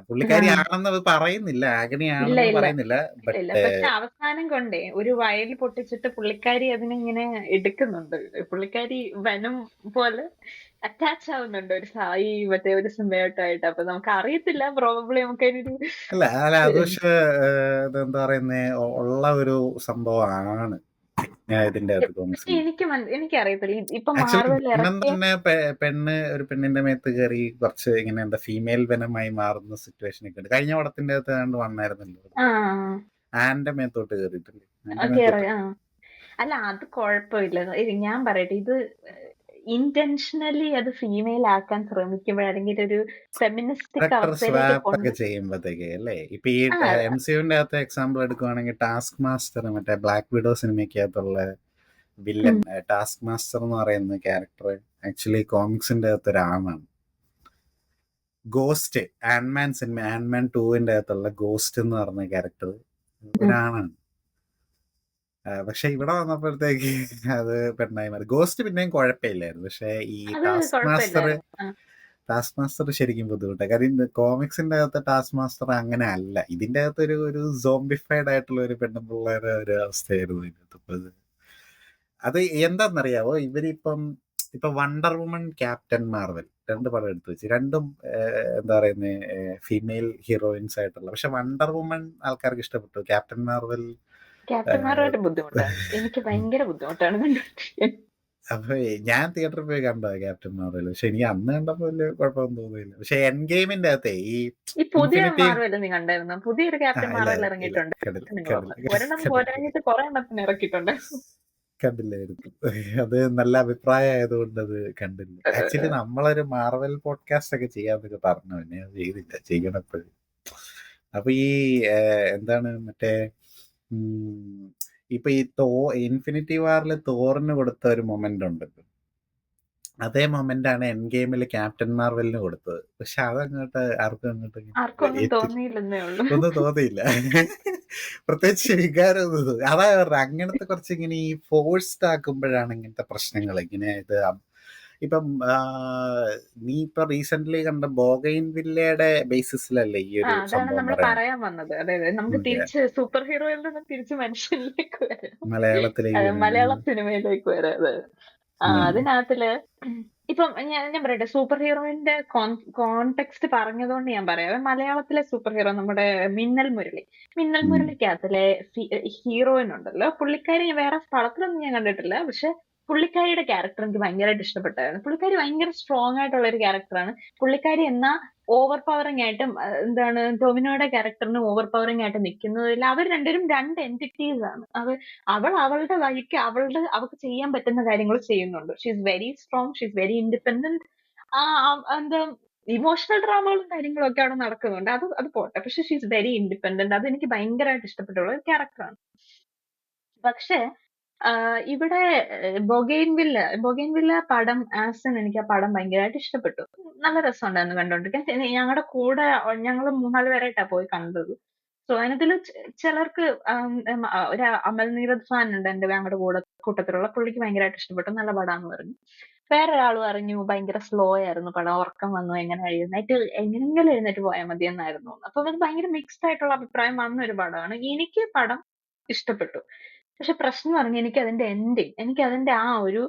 പുള്ളിക്കാരി ആണെന്ന് പറയുന്നില്ല, ആഗണി ആണെന്ന് പറയുന്നില്ല. പക്ഷെ അവസാനം കൊണ്ടേ ഒരു വയൽ പൊട്ടിച്ചിട്ട് പുള്ളിക്കാരി അതിനിങ്ങനെ എടുക്കുന്നുണ്ട്. പുള്ളിക്കാരി വനം പോലെ അറ്റാച്ച് ആവുന്നുണ്ട് ഈ മറ്റേ ഒരു സിംബയോട്ടായിട്ട്. അപ്പൊ നമുക്ക് അറിയത്തില്ല, പ്രോബബ്ലി നമുക്ക് അല്ല അത് പക്ഷെ എന്താ പറയുന്നേ ഉള്ള ഒരു സംഭവമാണ് ഇതിന്റെ അകത്ത് കോമിക്സിൽ. എനിക്കറിയത്തില്ല. ഇപ്പൊ ആക്ച്വലി തന്നെ ഒരു പെണ്ണിന്റെ മേത്ത് കയറി കുറച്ച് ഇങ്ങനെ എന്താ ഫീമെയിൽ വെനമായി മാറുന്ന സിറ്റുവേഷൻ ഒക്കെ ഉണ്ട്. കഴിഞ്ഞ പടത്തിന്റെ അകത്ത് കണ്ട് വന്നായിരുന്നല്ലോ, ആന്റെ മേത്തോട്ട് കയറിയിട്ടില്ലേ? അല്ല അത് കുഴപ്പമില്ല. ഞാൻ പറയട്ടെ, ഇത് ഇന്റൻഷനലി അത് ഫീമെയിൽ ആക്കാൻ ശ്രമിക്കുമ്പോഴാണെങ്കിൽ ഒരു ഫെമിനിസ്റ്റിക് അവസ്ഥയിലേക്ക് ചെയ്യുമ്പോഴത്തേക്ക് അല്ലേ. ഇപ്പൊ ഈ MCUവിന്റെ അകത്ത് എക്സാമ്പിൾ എടുക്കുവാണെങ്കിൽ ടാസ്ക് മാസ്റ്റർ, മറ്റേ ബ്ലാക്ക് വിഡോ സിനിമയ്ക്കകത്തുള്ള വില്ലൻ ടാസ്ക് മാസ്റ്റർ എന്ന് പറയുന്ന ക്യാരക്ടർ ആക്ച്വലി കോമിക്സിന്റെ അകത്ത് ഒരാണാണ്. ഗോസ്റ്റ്, ആൻഡ്മാൻ 2ന്റെ അകത്തുള്ള ഗോസ്റ്റ് എന്ന് പറഞ്ഞ ക്യാരക്ടർ ഒരാണാണ്. പക്ഷെ ഇവിടെ വന്നപ്പോഴത്തേക്ക് അത് പെണ്ണായി മാറി. ഗോസ്റ്റ് പിന്നെയും കുഴപ്പമില്ലായിരുന്നു. പക്ഷെ ഈ ടാസ്ക് മാസ്റ്റർ ശരിക്കും ബുദ്ധിമുട്ടാണ്. കാര്യം കോമിക്സിന്റെ അകത്ത് ടാസ്ക് മാസ്റ്റർ അങ്ങനെ അല്ല. ഇതിന്റെ അകത്ത് ഒരു സോംബിഫൈഡ് ആയിട്ടുള്ള ഒരു പെണ്ണുപിള്ളേരെ ഒരു അവസ്ഥയായിരുന്നു ഇതിനകത്ത്. അത് എന്താന്നറിയാവോ, ഇവരിപ്പം ഇപ്പൊ വണ്ടർ വുമൺ, ക്യാപ്റ്റൻ മാർവൽ 2 പടം എടുത്തു വെച്ച്. രണ്ടും എന്താ പറയുന്നെ ഫീമെയിൽ ഹീറോയിൻസ് ആയിട്ടുള്ള. പക്ഷെ വണ്ടർ വുമൺ ആൾക്കാർക്ക് ഇഷ്ടപ്പെട്ടു. ക്യാപ്റ്റൻ മാർവൽ ക്യാപ്റ്റന്മാരുമായിട്ട് ബുദ്ധിമുട്ടാണ്. എനിക്ക് ഭയങ്കര ബുദ്ധിമുട്ടാണ് കണ്ടിരിക്കാൻ. അപ്പൊ ഞാൻ തിയേറ്ററിൽ പോയി കണ്ടതാ ക്യാപ്റ്റൻ മാർവൽ. പക്ഷെ എനിക്ക് അന്ന് കണ്ടപ്പോ വലിയ കുഴപ്പമൊന്നും തോന്നിയില്ല. പക്ഷെ എൻ ഗെയിമിന്റെ അകത്തെ ഈ ഈ പുതിയ ഇൻഫിനിറ്റി മാർവൽ നീ കണ്ടായിരുന്നോ? പുതിയൊരു ക്യാപ്റ്റൻ ഇല്ല മാർവൽ ഇല്ല ഇല്ല ഇറങ്ങിയിട്ടുണ്ട്. കണ്ടില്ല നിങ്ങളൊന്ന് കണ്ടില്ല ഒരെണ്ണം കണ്ടില്ല പോരാഞ്ഞിട്ട് കുറെ എണ്ണത്തിന് ഇറക്കിയിട്ടുണ്ട്. കണ്ടില്ലായിരുന്നു. അത് നല്ല അഭിപ്രായം ആയതുകൊണ്ട് അത് കണ്ടില്ല. ആക്ച്വലി നമ്മളൊരു മാർവൽ പോഡ്കാസ്റ്റ് ഒക്കെ ചെയ്യാന്നൊക്കെ പറഞ്ഞു, പിന്നെ അത് ചെയ്തില്ല. ചെയ്യണപ്പോഴും അപ്പൊ ഈ എന്താണ് മറ്റേ ഇപ്പൊ ഈ ഇൻഫിനിറ്റി വാറിൽ തോറിന് കൊടുത്ത ഒരു മൊമെന്റ് ഉണ്ടല്ലോ, അതേ മൊമെന്റ് ആണ് എൻ ഗെയിമിൽ ക്യാപ്റ്റൻ മാർവലിന് കൊടുത്തത്. പക്ഷെ അതങ്ങോട്ട് ആർക്കും അങ്ങോട്ട് ആർക്കും ഒന്നും തോന്നിയില്ലെന്നേ ഉള്ളൂ. ഒന്നും തോന്നിയില്ല. പ്രത്യേകിച്ച് വികാരം ഒന്നും തോന്നി. അതാ പറഞ്ഞത്, അങ്ങനത്തെ കുറച്ച് ഇങ്ങനെ ഈ ഫോഴ്സ്ഡ് ആക്കുമ്പോഴാണ് ഇങ്ങനത്തെ പ്രശ്നങ്ങൾ. ഇങ്ങനെ ഇത് ഇപ്പം നീ ഇപ്പൊ റീസെന്റ് കണ്ട ബോഗൈൻ വില്ലയുടെ ബേസിസിലല്ലേ ഈ ഒരു അതാണ് സംഭവം നമ്മൾ പറയുന്നത്. പറയാൻ വന്നത്. അതായത് നമുക്ക് തിരിച്ച് സൂപ്പർ ഹീറോയിൽ നിന്ന് തിരിച്ച് മനുഷ്യനിലേക്ക് വരാം. മലയാളത്തിലേക്ക് മലയാള സിനിമയിലേക്ക് വരാം. അതെ. അതിനകത്തില് ഇപ്പം ഞാൻ പറയട്ടെ, സൂപ്പർ ഹീറോയിന്റെ കോണ്ടെക്സ്റ്റ് പറഞ്ഞതുകൊണ്ട് ഞാൻ പറയാം. മലയാളത്തിലെ സൂപ്പർ ഹീറോ നമ്മുടെ മിന്നൽ മുരളി. മിന്നൽ മുരളിക്കകത്തിലെ ഹീറോയിൻ ഉണ്ടല്ലോ, പുള്ളിക്കാരി വേറെ സ്ഥലത്തിലൊന്നും ഞാൻ കണ്ടിട്ടില്ല. പക്ഷെ പുള്ളിക്കാരിയുടെ ക്യാരക്ടർ എനിക്ക് ഭയങ്കരമായിട്ട് ഇഷ്ടപ്പെട്ടായിരുന്നു. പുള്ളിക്കാരി ഭയങ്കര സ്ട്രോങ് ആയിട്ടുള്ള ഒരു ക്യാരക്ടറാണ്. പുള്ളിക്കാരി എന്നാ ഓവർ പവറിംഗ് ആയിട്ടും എന്താണ് ടൊവിനോയുടെ ക്യാരക്ടറിന് ഓവർ പവറിംഗ് ആയിട്ട് നിൽക്കുന്നതിൽ അവർ രണ്ടുപേരും രണ്ട് എന്റിറ്റീസ് ആണ്. അവൾ അവളുടെ വഴിക്ക് അവൾക്ക് ചെയ്യാൻ പറ്റുന്ന കാര്യങ്ങൾ ചെയ്യുന്നുണ്ട്. She is very strong, she is very independent. എന്താ ഇമോഷണൽ ഡ്രാമകളും കാര്യങ്ങളും ഒക്കെ അവിടെ നടക്കുന്നുണ്ട്. അത് പോട്ടെ. പക്ഷെ ഷീ ഈസ് വെരി ഇൻഡിപെൻഡന്റ്. അത് എനിക്ക് ഭയങ്കരമായിട്ട് ഇഷ്ടപ്പെട്ടുള്ള ഒരു ക്യാരക്ടറാണ്. പക്ഷെ ഇവിടെ ബൊഗെയിൻവില്ല പടം എനിക്ക് ആ പടം ഭയങ്കരമായിട്ട് ഇഷ്ടപ്പെട്ടു. നല്ല രസമുണ്ടായിരുന്നു കണ്ടോണ്ടിരിക്കാൻ. ഞങ്ങളുടെ കൂടെ ഞങ്ങൾ 3-4 പേരായിട്ടാ പോയി കണ്ടത്. സോ അതിനകത്തില് ചിലർക്ക് ഒരു അമൽ നീരദ് ഫാൻ ഉണ്ട് ഞങ്ങളുടെ കൂട്ടത്തിലുള്ള. പുള്ളിക്ക് ഭയങ്കരമായിട്ട് ഇഷ്ടപ്പെട്ടു, നല്ല പടാന്ന് പറഞ്ഞു. വേറൊരാൾ പറഞ്ഞു ഭയങ്കര സ്ലോ ആയിരുന്നു പടം, ഉറക്കം വന്നു, എങ്ങനെയെങ്കിലും എഴുന്നേറ്റ് പോയാൽ മതി എന്നായിരുന്നു. അപ്പൊ അത് ഭയങ്കര മിക്സ്ഡ് ആയിട്ടുള്ള അഭിപ്രായം വന്ന ഒരു പടമാണ്. എനിക്ക് പടം ഇഷ്ടപ്പെട്ടു. പക്ഷെ പ്രശ്നം പറഞ്ഞ എനിക്ക് അതിന്റെ ആ ഒരു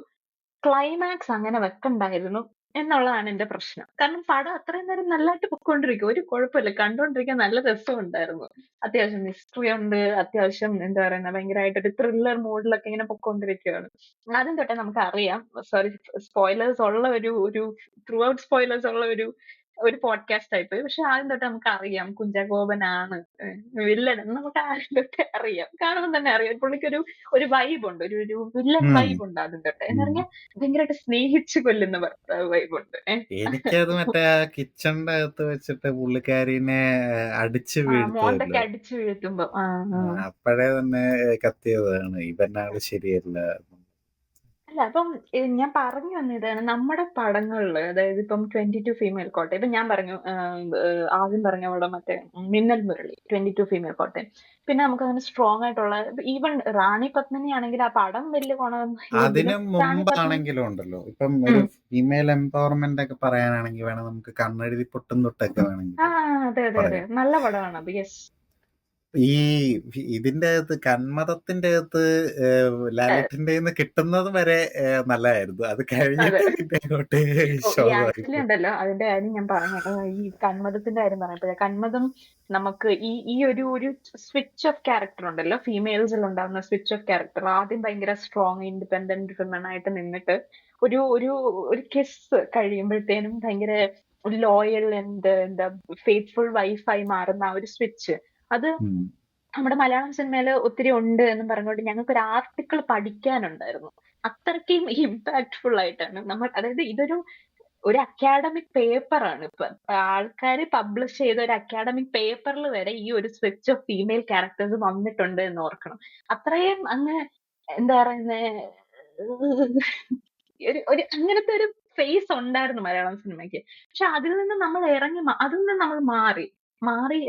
ക്ലൈമാക്സ് അങ്ങനെ വെക്കണ്ടായിരുന്നു എന്നുള്ളതാണ് എന്റെ പ്രശ്നം. കാരണം പടം അത്രയും നേരം നല്ലതായിട്ട് പൊക്കോണ്ടിരിക്കും, ഒരു കുഴപ്പമില്ല, കണ്ടോണ്ടിരിക്കാൻ നല്ല രസമുണ്ടായിരുന്നു. അത്യാവശ്യം മിസ്റ്ററി ഉണ്ട്, അത്യാവശ്യം എന്താ പറയുന്ന ഭയങ്കരമായിട്ടൊരു ത്രില്ലർ മൂഡിലൊക്കെ ഇങ്ങനെ പൊക്കോണ്ടിരിക്കുകയാണ്. ആദ്യം തൊട്ടേ നമുക്ക് അറിയാം, സോറി സ്പോയിലേഴ്സ് ഉള്ള ഒരു ത്രൂ ഔട്ട് സ്പോയിലേഴ്സ് ഉള്ള ഒരു പോഡ്കാസ്റ്റ് ആയിപ്പോയി. പക്ഷെ ആദ്യം തൊട്ട് നമുക്ക് അറിയാം കുഞ്ചാക്കോബനാണ് വില്ലൻ എന്ന് നമുക്ക് ആദ്യം തൊട്ടേ അറിയാം. കാണുമ്പോൾ തന്നെ അറിയാം പുള്ളിക്കൊരു ഒരു വൈബ് ഉണ്ട്, ഒരു വില്ലൻ വൈബ് ഉണ്ട് ആദ്യം തൊട്ടേ. എന്ന് പറഞ്ഞാൽ ഭയങ്കരമായിട്ട് സ്നേഹിച്ചു കൊല്ലുന്ന വൈബ് ഉണ്ട്. എനിക്കത് മറ്റേ ആ കിച്ചണിന്റെ അകത്ത് വെച്ചിട്ട് പുള്ളിക്കാരിനെ അടിച്ചു മോന്തയ്ക്ക് വീഴ്ത്തുമല്ലോ, അടിച്ചു വീഴ്ത്തുമ്പോ അപ്പോഴേ തന്നെ കത്തിയതാണ് ഇവനാള് ശരിയല്ല. അല്ല അപ്പം ഞാൻ പറഞ്ഞു വന്നതാണ്, നമ്മുടെ പടങ്ങളില് അതായത് ഇപ്പം 22 ഫീമെയിൽ കോട്ടയം, ഇപ്പൊ ഞാൻ പറഞ്ഞു ആദ്യം പറഞ്ഞ അവിടെ മറ്റേ മിന്നൽ മുരളി 22 ഫീമെയിൽ കോട്ടയം. പിന്നെ നമുക്ക് അങ്ങനെ സ്ട്രോങ് ആയിട്ടുള്ള ഈവൻ റാണി പത്മിനി ആണെങ്കിൽ ആ പടം വലിയ അതിനു ഗുണമൊന്നുമില്ലെങ്കിലും റാണി പത്മിനി മുമ്പാണെങ്കിലും ഉണ്ടല്ലോ, ഇപ്പം ഒരു ഫീമെയിൽ എംപവർമെന്റ് ഒക്കെ പറയാനാണെങ്കിൽ വേണം നമുക്ക് കണ്ണെഴുതി പൊട്ടും തൊട്ടൊക്കെ വേണമെങ്കിൽ അതെ പറയാം. നല്ല പടമാണ് അത്. യെസ്. ഈ ഇതിന്റെ അകത്ത് കന്മതത്തിന്റെ അകത്ത് ലാലേട്ടന്റെ കിട്ടുന്നത് വരെ നല്ലതായിരുന്നു. അത് കഴിഞ്ഞിട്ട് പിന്നെ അങ്ങോട്ട് ഈ ആക്ച്വലി ഉണ്ടല്ലോ അതിന്റെ കാര്യം ഞാൻ പറഞ്ഞു, ഈ കന്മതത്തിന്റെ കാര്യം പറഞ്ഞപ്പോഴേ, കന്മതം നമുക്ക് ഈ ഒരു സ്വിച്ച് ഓഫ് ക്യാരക്ടർ ഉണ്ടല്ലോ, ഫീമെയിൽസിൽ ഉണ്ടാകുന്ന സ്വിച്ച് ഓഫ് ക്യാരക്ടർ. ആദ്യം ഭയങ്കര സ്ട്രോങ് ഇൻഡിപെൻഡന്റ് വിമൺ ആയിട്ട് നിന്നിട്ട് ഒരു ഒരു ഒരു കിസ് കഴിയുമ്പോഴത്തേനും ഭയങ്കര ഒരു ലോയൽ ആൻഡ് എന്താ ഫെയ്ത്ത്ഫുൾ വൈഫായി മാറുന്ന ആ ഒരു സ്വിച്ച്, അത് നമ്മുടെ മലയാളം സിനിമയിൽ ഒത്തിരി ഉണ്ട് എന്ന് പറഞ്ഞുകൊണ്ട് ഞങ്ങൾക്ക് ഒരു ആർട്ടിക്കിൾ പഠിക്കാനുണ്ടായിരുന്നു. അത്രയ്ക്കും ഇമ്പാക്ട്ഫുൾ ആയിട്ടാണ് നമ്മൾ, അതായത് ഒരു അക്കാഡമിക് പേപ്പറാണ്. ഇപ്പൊ ആൾക്കാർ പബ്ലിഷ് ചെയ്ത ഒരു അക്കാഡമിക് പേപ്പറിൽ വരെ ഈ ഒരു സ്വിച്ച് ഓഫ് ഫീമെയിൽ ക്യാരക്ടേഴ്സ് വന്നിട്ടുണ്ട് എന്ന് ഓർക്കണം. അത്രയും അങ്ങ് എന്താ പറയുന്നേ, ഒരു അങ്ങനത്തെ ഒരു ഫേസ് ഉണ്ടായിരുന്നു മലയാളം സിനിമയ്ക്ക്. പക്ഷെ അതിൽ നിന്ന് നമ്മൾ അതിൽ നിന്ന് നമ്മൾ മാറി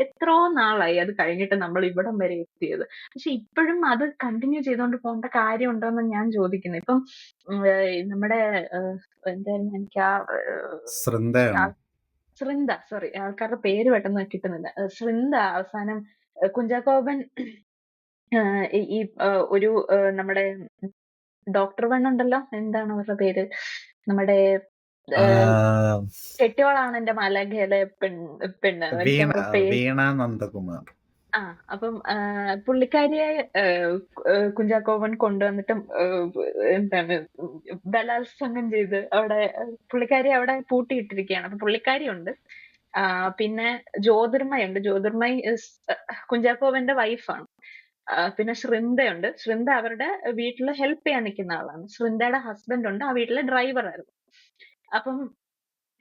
എത്രയോ നാളായി അത് കഴിഞ്ഞിട്ട് നമ്മൾ ഇവിടം വരെ എത്തിയത്. പക്ഷെ ഇപ്പോഴും അത് കണ്ടിന്യൂ ചെയ്തുകൊണ്ട് പോകേണ്ട കാര്യമുണ്ടോന്ന് ഞാൻ ചോദിക്കുന്നത്. ഇപ്പം നമ്മുടെ എന്തായിരുന്നു എനിക്ക് സൃന്ദ, സോറി ആൾക്കാരുടെ പേര് പെട്ടെന്ന് കിട്ടുന്നില്ല. സൃന്ദ അവസാനം കുഞ്ചാക്കോബൻ ഈ ഒരു നമ്മുടെ ഡോക്ടർ പെണ്ണുണ്ടല്ലോ, എന്താണ് അവരുടെ പേര്? നമ്മുടെ ആ, കെട്ടിയോളാണ് എന്റെ മാലാഖയിലെ പെണ്ണ്. എനിക്ക് വീണ അവരുടെ പേര് വീണ നന്ദകുമാർ. ആ അപ്പം പുള്ളിക്കാരിയെ കുഞ്ചാക്കോവൻ കൊണ്ടുവന്നിട്ട് എന്താണ് ബലാത്സംഗം ചെയ്ത് അവിടെ പുള്ളിക്കാരി അവിടെ പൂട്ടിയിട്ടിരിക്കുകയാണ്. അപ്പൊ പുള്ളിക്കാരിയുണ്ട്. പിന്നെ ജ്യോതിർമയുണ്ട്. ജ്യോതിർമയ് കുഞ്ചാക്കോവന്റെ വൈഫാണ്. പിന്നെ ശൃന്ദയുണ്ട്. ശൃന്ദ അവരുടെ വീട്ടില് ഹെൽപ്പ് ചെയ്യാൻ നിൽക്കുന്ന ആളാണ്. ശൃന്ദയുടെ ഹസ്ബൻഡ് ഉണ്ട്. ആ വീട്ടിലെ ഡ്രൈവറായിരുന്നു. അപ്പം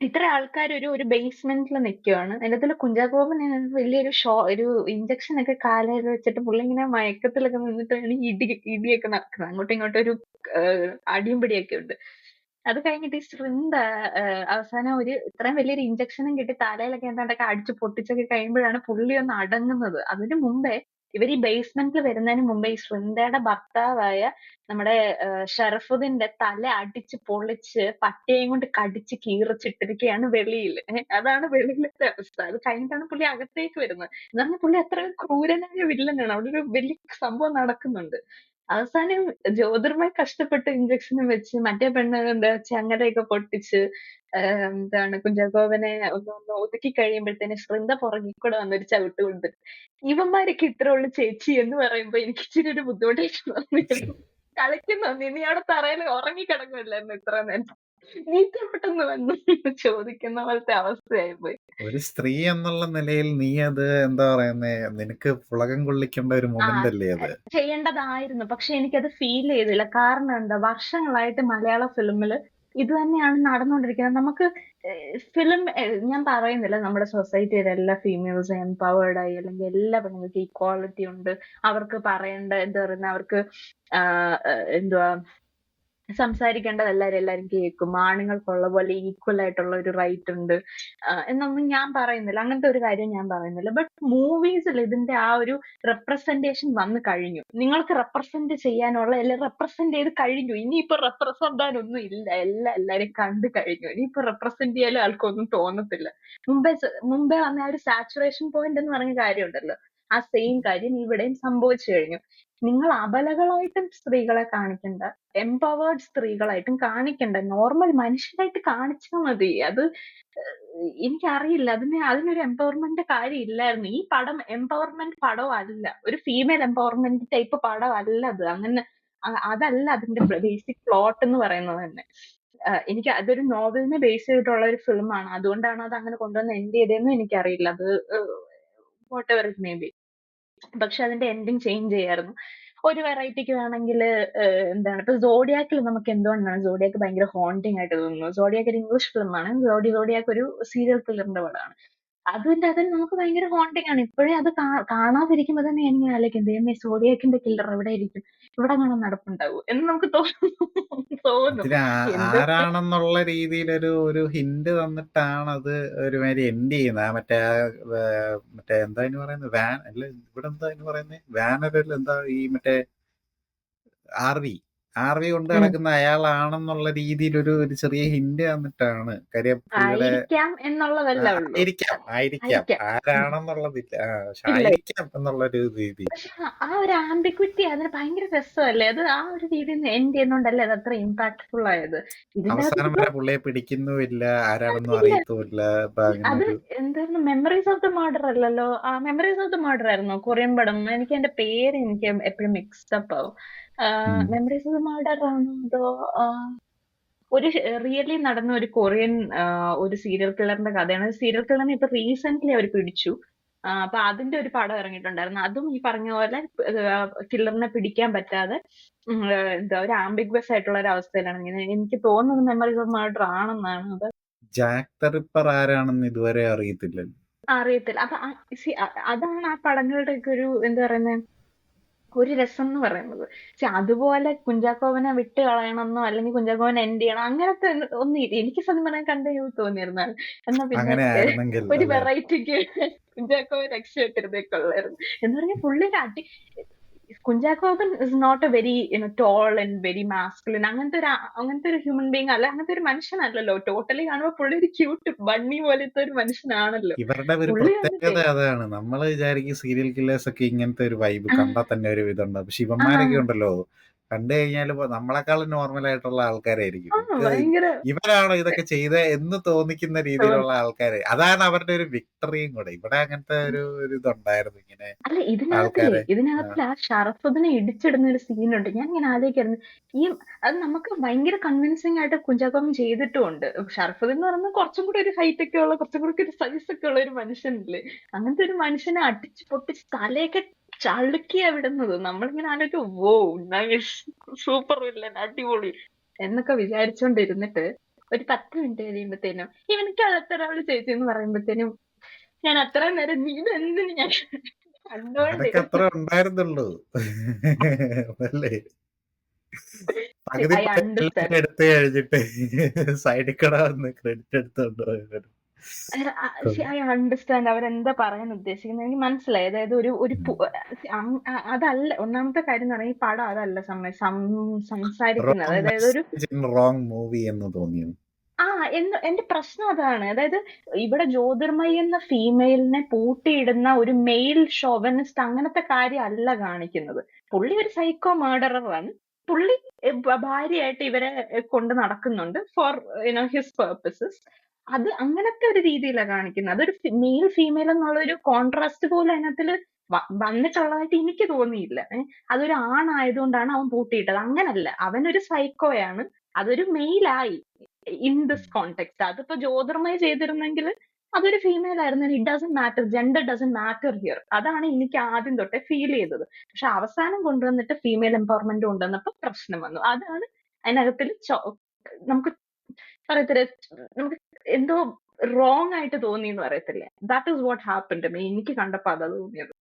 ഇത്ര ആൾക്കാർ ഒരു ബേസ്മെന്റിൽ നിൽക്കുവാണ്. അതിനകത്തുള്ള കുഞ്ചാക്കോബൻ വലിയൊരു ഒരു ഇഞ്ചക്ഷൻ ഒക്കെ കാലിൽ വെച്ചിട്ട് പുള്ളി ഇങ്ങനെ മയക്കത്തിലൊക്കെ നിന്നിട്ടാണ് ഇടിയൊക്കെ നടക്കുന്നത്. അങ്ങോട്ടും ഇങ്ങോട്ടും ഒരു അടിയും പിടിയൊക്കെ ഉണ്ട്. അത് കഴിഞ്ഞിട്ട് ഈ ശൃന്ദ അവസാനം ഇത്രയും വലിയൊരു ഇഞ്ചക്ഷനും കിട്ടി തലയിലൊക്കെ എന്താണ്ടൊക്കെ അടിച്ച് പൊട്ടിച്ചൊക്കെ കഴിയുമ്പോഴാണ് പുള്ളി ഒന്ന് അടങ്ങുന്നത്. അതിനു മുമ്പേ ഇവർ ഈ ബേസ്മെന്റിൽ വരുന്നതിന് മുമ്പേ ഈ ശൃന്ദയുടെ ഭർത്താവായ നമ്മുടെ ഷറഫുദ്ദീന്റെ തല അടിച്ച് പൊളിച്ച് പട്ടിയേം കൊണ്ട് കടിച്ച് കീറിച്ചിട്ടിരിക്കുകയാണ് വെളിയിൽ. അതാണ് വെളിയിലത്തെ അവസ്ഥ. അത് കഴിഞ്ഞിട്ടാണ് പുള്ളി അകത്തേക്ക് വരുന്നത്. എന്ന് പറഞ്ഞാൽ പുള്ളി അത്ര ക്രൂരനായ വില്ലനാണ്. അവിടെ ഒരു വലിയ സംഭവം നടക്കുന്നുണ്ട്. അവസാനം ജ്യോതിർമയി കഷ്ടപ്പെട്ട് ഇഞ്ചക്ഷനും വെച്ച് മറ്റേ പെണ്ണ് എന്താ ചങ്ങലയൊക്കെ പൊട്ടിച്ച് എന്താണ് കുഞ്ചാക്കോവനെ ഒന്ന് ഒതുക്കി കഴിയുമ്പോഴത്തേന് ശൃന്ദ പുറകിൽ കൂടെ വന്നൊരു ചവിട്ട് കൊണ്ട് ഇവന്മാരൊക്കെ ഇത്ര ഉള്ളു ചേച്ചി എന്ന് പറയുമ്പോ എനിക്ക് ഇച്ചിരി ഒരു ബുദ്ധിമുട്ടായിട്ട് തോന്നിയിരുന്നു. കളിക്കുന്നു നീ അവിടെ തറയിൽ ഉറങ്ങിക്കിടക്കുമല്ലായിരുന്നു ഇത്ര നേരം. നീ പെട്ടെന്ന് വന്നു ചോദിക്കുന്ന പോലത്തെ അവസ്ഥയായിപ്പോയി. ഒരു സ്ത്രീ എന്നുള്ള നിലയിൽ നീ അത് എന്താ പറയുന്നേ, നിനക്ക് പുളകം കൊള്ളിക്കേണ്ട ഒരു മൊമെന്റ് അല്ലേ അത്? ചെയ്യേണ്ടതായിരുന്നു. പക്ഷെ എനിക്കത് ഫീൽ ചെയ്തില്ല. കാരണം എന്താ, വർഷങ്ങളായിട്ട് മലയാള ഫിലിമില് ഇത് തന്നെയാണ് നടന്നുകൊണ്ടിരിക്കുന്നത്. നമുക്ക് ഫിലിം ഞാൻ പറയുന്നില്ല നമ്മുടെ സൊസൈറ്റിയിലെ എല്ലാ ഫീമെയിൽസും എംപവേർഡ് ആയി അല്ലെങ്കിൽ എല്ലാ പെണ്ണുങ്ങൾക്ക് ഈക്വാളിറ്റി ഉണ്ട്. അവർക്ക് പറയേണ്ട എന്താ പറയുന്നത്, അവർക്ക് എന്തുവാ സംസാരിക്കേണ്ടത് എല്ലാരും കേൾക്കും. ആണുങ്ങൾക്കുള്ള പോലെ ഈക്വൽ ആയിട്ടുള്ള ഒരു റൈറ്റ് ഉണ്ട് എന്നൊന്നും ഞാൻ പറയുന്നില്ല. അങ്ങനത്തെ ഒരു കാര്യം ഞാൻ പറയുന്നില്ല. ബട്ട് മൂവീസിൽ ഇതിന്റെ ആ ഒരു റെപ്രസെന്റേഷൻ വന്നു കഴിഞ്ഞു. നിങ്ങൾക്ക് റെപ്രസെന്റ് ചെയ്യാനുള്ള എല്ലാം റെപ്രസെന്റ് ചെയ്ത് കഴിഞ്ഞു. ഇനിയിപ്പോ റെപ്രസെന്റ് ചെയ്യാനൊന്നും ഇല്ല. എല്ലാരും കണ്ടു കഴിഞ്ഞു. ഇനിയിപ്പോ റെപ്രസെന്റ് ചെയ്യാനും ആൾക്കൊന്നും തോന്നത്തില്ല. മുമ്പേ വന്ന ആ ഒരു സാച്ചുറേഷൻ പോയിന്റ് എന്ന് പറഞ്ഞ കാര്യമുണ്ടല്ലോ, ആ സെയിം കാര്യം ഇവിടെയും സംഭവിച്ചു കഴിഞ്ഞു. നിങ്ങൾ അബലകളായിട്ടും സ്ത്രീകളെ കാണിക്കണ്ട, എംപവേർഡ് സ്ത്രീകളായിട്ടും കാണിക്കണ്ട. നോർമൽ മനുഷ്യരായിട്ട് കാണിച്ചാൽ മതി. അത് എനിക്കറിയില്ല. അതിനൊരു എംപവർമെന്റ് കാര്യം ഇല്ലായിരുന്നു. ഈ പടം എംപവർമെന്റ് പടം അല്ല. ഒരു ഫീമെയിൽ എംപവർമെന്റ് ടൈപ്പ് പടം അല്ല അത്. അങ്ങനെ അതല്ല അതിന്റെ ബേസിക് പ്ലോട്ട് എന്ന് പറയുന്നത് തന്നെ. എനിക്ക് അതൊരു നോവലിനെ ബേസ് ചെയ്തിട്ടുള്ള ഒരു ഫിലിമാണ്. അതുകൊണ്ടാണ് അത് അങ്ങനെ കൊണ്ടുവന്ന് എൻഡ് ചെയ്തതെന്നും എനിക്കറിയില്ല. അത് what ever it may be. പക്ഷെ അതിന്റെ എൻഡിങ് ചേഞ്ച് ചെയ്യായിരുന്നു. ഒരു വെറൈറ്റിക്ക് വേണമെങ്കില് എന്താണ് ഇപ്പൊ സോഡിയാക്കിൽ നമുക്ക് എന്തുകൊണ്ടാണ് സോഡിയാക്ക് ഭയങ്കര ഹോണ്ടിങ് ആയിട്ട് തോന്നുന്നത്? സോഡിയാക്ക് ഒരു ഇംഗ്ലീഷ് ഫിലിമാണ്. സോഡിയാക്ക് ഒരു സീരിയൽ കില്ലറിന്റെ പടമാണ്. അതിൽ നമുക്ക് ഭയങ്കര ഹോണ്ടിങ് ആണ്. ഇപ്പോഴേ അത് കാണാതിരിക്കുമ്പോ തന്നെ എനിക്ക് ആലോചിക്കും, ദൈവമേ സോഡിയാക്കിന്റെ കില്ലർ എവിടെ ഇരിക്കും, ഇവിടെ കാണാൻ നടപ്പുണ്ടാവും എന്ന് നമുക്ക് തോന്നും. അതിന് എന്ത് ആരാണെന്നുള്ള രീതിയിൽ ഒരു ഹിന്റ് തന്നിട്ടാണ് അത് ഒരുമാതിരി എൻഡ് ചെയ്യുന്നത്. മറ്റേ എന്താ അതിന് പറയുന്നത്, വാൻ അല്ല ഇവിടെ എന്താ അതിന് പറയുന്നത്, വാനരല്ല എന്താ ഈ മറ്റേ ആർവി കൊണ്ട് നടക്കുന്ന അയാളാണെന്നുള്ള രീതിയിൽ ഒരു ചെറിയ ഹിന്റ് തന്നിട്ടാണ്. കാര്യം പുള്ളിയുടെ ആയിരിക്കാം എന്നുള്ളതല്ല ഉള്ളൂ. ആയിരിക്കാം ആരാണെന്നുള്ളതില്ല. പക്ഷെ ഇല്ല. ആയിരിക്കാം എന്നുള്ളൊരു രീതി. പക്ഷെ ആ ഒരു ആംബിക്വിറ്റി അതിന് ഭയങ്കര രസമല്ലേ? അത് ആ ഒരു രീതിയിൽ എൻഡ് ചെയ്യുന്നോണ്ടല്ലേ അത് അത്ര ഇമ്പാക്ട്ഫുൾ ആയത്. ഇതിന്റെ അവസാനം അകത്ത് വരെ പുള്ളിയെ പിടിക്കുന്നുമില്ല, ആരാണെന്നും ഇല്ല. അറിയത്തുമില്ല. അപ്പൊ അങ്ങനെ അത് ഒരു എന്തായിരുന്നു, മെമ്മറീസ് ഓഫ് ദ മർഡർ അല്ലല്ലോ? ആ മെമ്മറീസ് ഓഫ് ദ മർഡർ ആയിരുന്നു കൊറിയൻ പടം. എനിക്ക് എന്റെ പേര് എനിക്ക് എപ്പോഴും മിക്സ്ഡ് അപ്പ് ആവും. മെമ്മറീസ് ഓഫ് ദ മർഡർ ആണോ അതോ ഒരു റിയലി നടന്ന ഒരു കൊറിയൻ ഒരു സീരിയൽ കില്ലറിന്റെ കഥയാണ്. സീരിയൽ കില്ലറിനെ ഇപ്പൊ റീസെന്റ്ലി അവർ പിടിച്ചു. അപ്പൊ അതിന്റെ ഒരു പടം ഇറങ്ങിയിട്ടുണ്ടായിരുന്നു. അതും ഈ പറഞ്ഞ പോലെ കില്ലറിനെ പിടിക്കാൻ പറ്റാതെ എന്താ ഒരു ആംബിഗ്വസ് ആയിട്ടുള്ള ഒരു അവസ്ഥയിലാണ്. ഇങ്ങനെ എനിക്ക് തോന്നുന്നത് മെമ്മറീസ് ഓഫ് മർഡർ ആണെന്നാണ്. അത് ജാക്ക് ദ റിപ്പർ ആരാണെന്ന് ഇതുവരെ അറിയത്തില്ലല്ലോ. അറിയത്തില്ല. അപ്പൊ അതാണ് ആ പടങ്ങളുടെ ഒക്കെ ഒരു എന്താ പറയുന്നത് ഒരു രസം എന്ന് പറയുന്നത്. പക്ഷെ അതുപോലെ കുഞ്ചാക്കോവനെ വിട്ട് കളയണമെന്നോ അല്ലെങ്കിൽ കുഞ്ചാക്കോവൻ എൻഡ് ചെയ്യണം അങ്ങനത്തെ ഒന്നും എനിക്ക് സത്യം പറയാൻ കണ്ട തോന്നിയിരുന്നാൽ എന്നാ പിന്നെ അങ്ങനെ ആയിരുന്നെങ്കിൽ ഒരു അല്ലേ? വെറൈറ്റിക്ക് കുഞ്ചാക്കോവൻ രക്ഷപ്പെട്ടിരുന്നേക്കൊള്ളായിരുന്നു. എന്ന് പറഞ്ഞാൽ പുള്ളിയുടെ Kunchacko Boban is not a very tall and very masculine അങ്ങനത്തെ ഒരു ഹ്യൂമൻ ബീങ് അല്ല, അങ്ങനത്തെ ഒരു മനുഷ്യനല്ലല്ലോ. ടോട്ടലി കാണുമ്പോ പുള്ളി ഒരു ക്യൂട്ട് ബണ്ണി പോലത്തെ ഒരു മനുഷ്യനാണല്ലോ. ഇവരുടെ ഒരു പുള്ളി പ്രത്യേകത അതാണ്. നമ്മൾ വിചാരിക്കും സീരിയൽ കില്ലേഴ്സ് ഒക്കെ ഇങ്ങനത്തെ ഒരു വൈബ് കണ്ടാൽ തന്നെ ഒരു ഇതുണ്ട്. പക്ഷെ ആ ഇവന്മാരൊക്കെ ഉണ്ടല്ലോ, കണ്ടു കഴിഞ്ഞാൽ നമ്മളെക്കാളും നോർമൽ ആയിട്ടുള്ള ആൾക്കാരായിരിക്കും. ഭയങ്കര ഇവരാണോ ഇതൊക്കെ ചെയ്ത എന്ന് തോന്നിക്കുന്ന രീതിയിലുള്ള ആൾക്കാര്. അതാണ് അവരുടെ ഒരു വിക്ടറിയും കൂടെ. ഇവിടെ അങ്ങനത്തെ ഒരു ഇതുണ്ടായിരുന്നു ഇങ്ങനെ അല്ല ആൾക്കാരെ. ഇതിനകത്തില് ആ ഷറഫുദ്ദിനെ ഇടിച്ചിടുന്ന ഒരു സീനുണ്ട്. ഞാൻ ഇങ്ങനെ ആലോചിക്കായിരുന്നു. അത് നമുക്ക് ഭയങ്കര കൺവിൻസിംഗ് ആയിട്ട് കുഞ്ചാക്കോമൻ ചെയ്തിട്ടുമുണ്ട്. ഷറഫുദ്ദീൻ എന്ന് പറയുന്നത് കുറച്ചും കൂടി ഒരു ഹൈറ്റ് ഒക്കെ ഉള്ള, കുറച്ചും കൂടി ഒരു സൈസ് ഒക്കെ ഉള്ള ഒരു മനുഷ്യനില്ലേ. അങ്ങനത്തെ ഒരു മനുഷ്യനെ അടിച്ച് പൊട്ടിച്ച് തലയൊക്കെ ചളുക്കിയാ വിടുന്നത്. നമ്മളിങ്ങനെ ആലോചിക്കും, വോ നൈസ്, സൂപ്പർ വില്ലൻ, അടിപൊളി എന്നൊക്കെ വിചാരിച്ചോണ്ടിരുന്നിട്ട് ഒരു 10 മിനിറ്റ് കഴിയുമ്പത്തേനും ഇവനിക്ക് അകത്തൊരാള് ചേച്ചി എന്ന് പറയുമ്പത്തേനും ഞാൻ അത്രയും നേരം നീ ഇതെന്തിന് ഞാൻ അതൊക്കെ അത്ര കണ്ടോണ്ടിരുന്നു. ഉണ്ടായിരുന്നുള്ളൂ. അല്ലേ? പകുതി ഐ എല്ലാം അണ്ടർസ്റ്റാൻഡ്. എടുത്ത് കഴിഞ്ഞിട്ട് സൈഡിൽ കൂടെ വന്ന് ക്രെഡിറ്റ് എടുത്തോണ്ട് പോയവര്. ഐ അണ്ടർസ്റ്റാൻഡ് അവരെന്താ പറയാൻ ഉദ്ദേശിക്കുന്നത്. എനിക്ക് മനസ്സിലായി. അതായത് ഒരു ഒരു അതല്ല ഒന്നാമത്തെ കാര്യം എന്ന് പറഞ്ഞാൽ ഈ പടം അതല്ല സംസാരിക്കുന്നത്. റോങ് അതായത് ഒരു മെസ്സേജ് ഇൻ റോങ് മൂവി എന്ന് തോന്നിയത്. എന്റെ പ്രശ്നം അതാണ്. അതായത് ഇവിടെ ജ്യോതിർമയി എന്ന ഫീമെയിലിനെ പൂട്ടിയിടുന്ന ഒരു മെയിൽ ഷോവനിസ്റ്റ് അങ്ങനത്തെ കാര്യം അല്ല കാണിക്കുന്നത്. പുള്ളി ഒരു സൈക്കോ മർഡറാണ്. പുള്ളി ഭാര്യയായിട്ട് ഇവരെ കൊണ്ട് നടക്കുന്നുണ്ട് ഫോർ ഹിസ് പേർപ്പസസ്. അത് അങ്ങനത്തെ ഒരു രീതിയിലാണ് കാണിക്കുന്നത്. അതൊരു മെയിൽ ഫീമെയിൽ എന്നുള്ള ഒരു കോൺട്രാസ്റ്റ് പോലും അതിനകത്തില് വന്നിട്ടുള്ളതായിട്ട് എനിക്ക് തോന്നിയില്ല. അതൊരു ആണായതുകൊണ്ടാണ് അവൻ പൂട്ടിയിട്ടത്. അങ്ങനല്ല, അവനൊരു സൈക്കോയാണ്. അതൊരു മെയിലായി ഇൻ ദിസ് കോണ്ടെക്സ്റ്റ്. അതിപ്പോ ജ്യോതിർമയ ചെയ്തിരുന്നെങ്കിൽ അതൊരു ഫീമെയിൽ ആയിരുന്നു. It doesn't matter, gender doesn't matter here. അതാണ് എനിക്ക് ആദ്യം തൊട്ടേ ഫീൽ ചെയ്തത്. പക്ഷെ അവസാനം കൊണ്ടുവന്നിട്ട് ഫീമെയിൽ എംപവർമെന്റ് കൊണ്ടുവന്നപ്പോ പ്രശ്നം വന്നു. അതാണ് അതിനകത്തിൽ നമുക്ക് പറയത്തില്ലേ, നമുക്ക് എന്തോ റോങ് ആയിട്ട് തോന്നി എന്ന് പറയത്തില്ലേ, that is what happened me. എനിക്ക് കണ്ടപ്പോ അതാ തോന്നിയത്.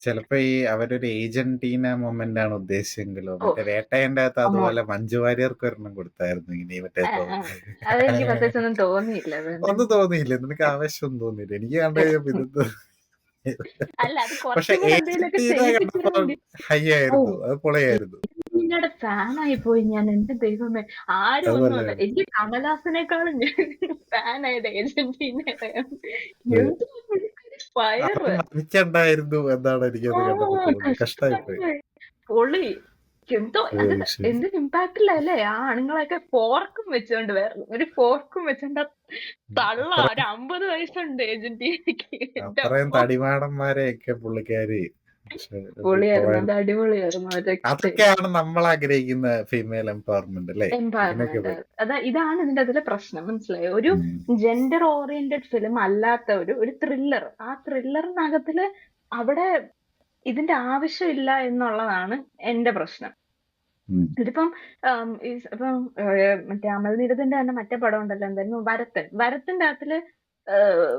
ചിലപ്പോ ഈ അവരൊരു ഏജന്റീന മൊമെന്റ് ആണ് ഉദ്ദേശിച്ചെങ്കിലോ. മറ്റേ വേട്ടയന്റെ അകത്ത് അതുപോലെ മഞ്ജു വാര്യർക്ക് ഒരെണ്ണം കൊടുത്തായിരുന്നു ഇങ്ങനെ മറ്റേ അതെനിക്ക് പ്രത്യേകിച്ചൊന്നും തോന്നിയില്ല. ഒന്നും തോന്നിയില്ല. നിനക്ക് ആവശ്യമൊന്നും തോന്നിയില്ല. എനിക്ക് കണ്ടു കഴിഞ്ഞപ്പോ ഇത് അല്ല, അത് പക്ഷെ കുറച്ചും കൂടെ എന്തെങ്കിലുമൊക്കെ കണ്ടപ്പോ ഹൈ ആയിരുന്നു, അത് പൊളിയായിരുന്നു. നിങ്ങളുടെ ഫാനായി പോയി ഞാൻ. എന്റെ ദൈവമേ, ആരും ഒന്നുമല്ല. എനിക്ക് കമലഹാസനേക്കാളും ഞാൻ ഫാനായത് ഏജന്റീനയുടെ. മരിക്കണ്ടായിരുന്നു എന്നാണ് എനിക്കത് കണ്ടപ്പോ തോന്നുന്നത്. കഷ്ടമായിപ്പോയി. പൊളി. എന്തോ അത് എന്തൊരു ഇമ്പാക്റ്റിലല്ലേ ആ ആണുങ്ങളൊക്കെ ഫോർക്കും വെച്ചോണ്ട്, വേറെ ഒരു ഫോർക്കും വെച്ചോണ്ട് തള്ള ഒരു 50 വയസ്സുണ്ട് ഏജന്റീനക്ക്. അത്രയും തടിമാടന്മാരെയൊക്കെ പുള്ളിക്കാരി. പൊളിയായിരുന്നു. അത് അടിപൊളിയായിരുന്നു. അതൊക്കെയാണ് നമ്മൾ ആഗ്രഹിക്കുന്ന ഫീമെയിൽ എംപവർമെന്റ് അല്ലേ? ഇതാണ് ഇതിന്റെ അതിലെ പ്രശ്നം. മനസ്സിലായോ? ഒരു ജെൻഡർ ഓറിയന്റഡ് ഫിലിം അല്ലാത്ത ഒരു ത്രില്ലർ. ആ ത്രില്ലറിനകത്തില് അവിടെ ഇതിന്റെ ആവശ്യമില്ല എന്നുള്ളതാണ് എന്റെ പ്രശ്നം. ഇതിപ്പം ഇപ്പം മറ്റേ അമൽനീരദിന്റെ തന്നെ മറ്റേ പടം ഉണ്ടല്ലോ, എന്തായിരുന്നു, വരത്തിന്റെ അകത്തില്